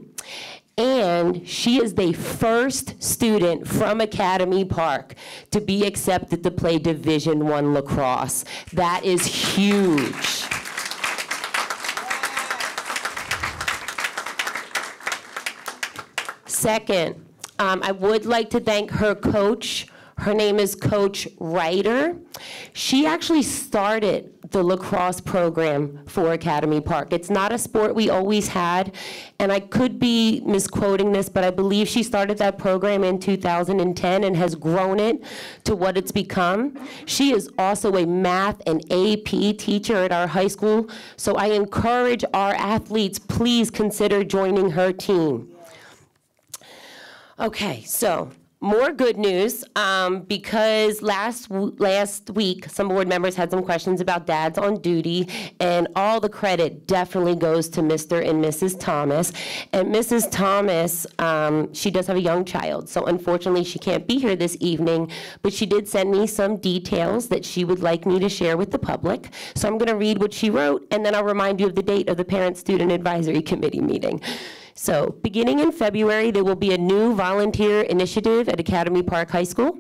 Speaker 3: And she is the first student from Academy Park to be accepted to play Division I lacrosse. That is huge. Second, I would like to thank her coach. Her name is Coach Ryder. She actually started the lacrosse program for Academy Park. It's not a sport we always had, and I could be misquoting this, but I believe she started that program in 2010 and has grown it to what it's become. She is also a math and AP teacher at our high school, so I encourage our athletes, please consider joining her team. Okay, so more good news, because last week, some board members had some questions about dads on duty, and all the credit definitely goes to Mr. and Mrs. Thomas. And Mrs. Thomas, she does have a young child, so unfortunately she can't be here this evening, but she did send me some details that she would like me to share with the public. So I'm gonna read what she wrote, and then I'll remind you of the date of the Parent-Student Advisory Committee meeting. So, beginning in February, there will be a new volunteer initiative at Academy Park High School.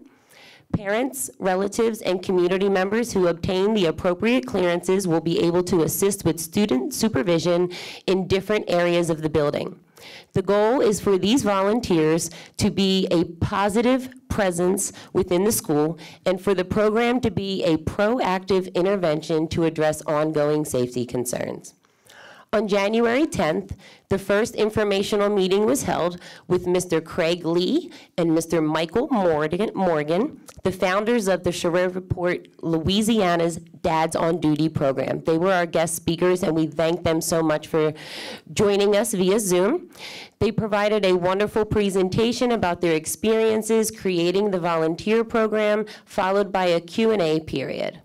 Speaker 3: Parents, relatives, and community members who obtain the appropriate clearances will be able to assist with student supervision in different areas of the building. The goal is for these volunteers to be a positive presence within the school and for the program to be a proactive intervention to address ongoing safety concerns. On January 10th, the first informational meeting was held with Mr. Craig Lee and Mr. Michael Morgan, the founders of the Shreveport, Louisiana's Dads on Duty program. They were our guest speakers, and we thank them so much for joining us via Zoom. They provided a wonderful presentation about their experiences creating the volunteer program, followed by a Q&A period.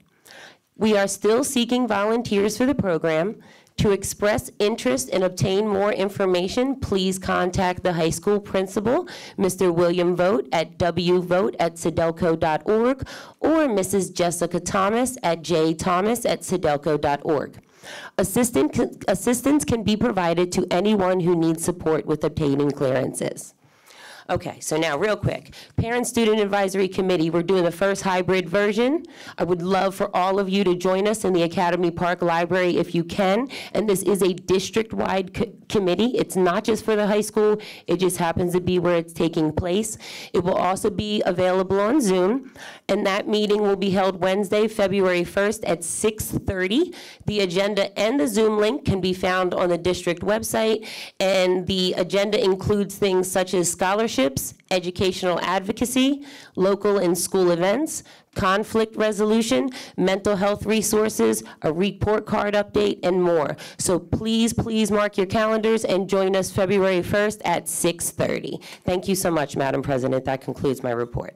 Speaker 3: We are still seeking volunteers for the program. To express interest and obtain more information, please contact the high school principal, Mr. William Vogt at wvote@sidelco.org, or Mrs. Jessica Thomas at jthomas@sidelco.org. Assistance can be provided to anyone who needs support with obtaining clearances. Okay, so now real quick, Parent-Student Advisory Committee, we're doing the first hybrid version. I would love for all of you to join us in the Academy Park Library if you can, and this is a district-wide committee. It's not just for the high school, it just happens to be where it's taking place. It will also be available on Zoom, and that meeting will be held Wednesday, February 1st at 6:30. The agenda and the Zoom link can be found on the district website, and the agenda includes things such as scholarships, educational advocacy, local and school events, conflict resolution, mental health resources, a report card update, and more. So please, please mark your calendars and join us February 1st at 6:30. Thank you so much, Madam President. That concludes my report.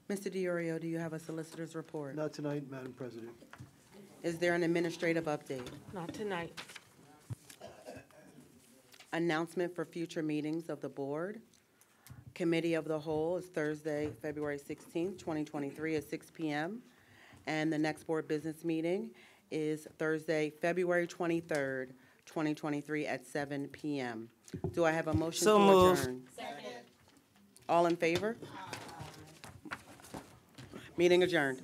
Speaker 1: Mr. DiOrio, do you have a solicitor's report?
Speaker 11: Not tonight, Madam President.
Speaker 1: Is there an administrative update?
Speaker 4: Not tonight.
Speaker 1: Announcement for future meetings of the board. Committee of the Whole is Thursday, February 16th, 2023 at 6 p.m. And the next board business meeting is Thursday, February 23rd, 2023 at 7 p.m. Do I have a motion
Speaker 7: So
Speaker 1: to
Speaker 7: moved.
Speaker 1: adjourn? Second. All in favor? Meeting adjourned.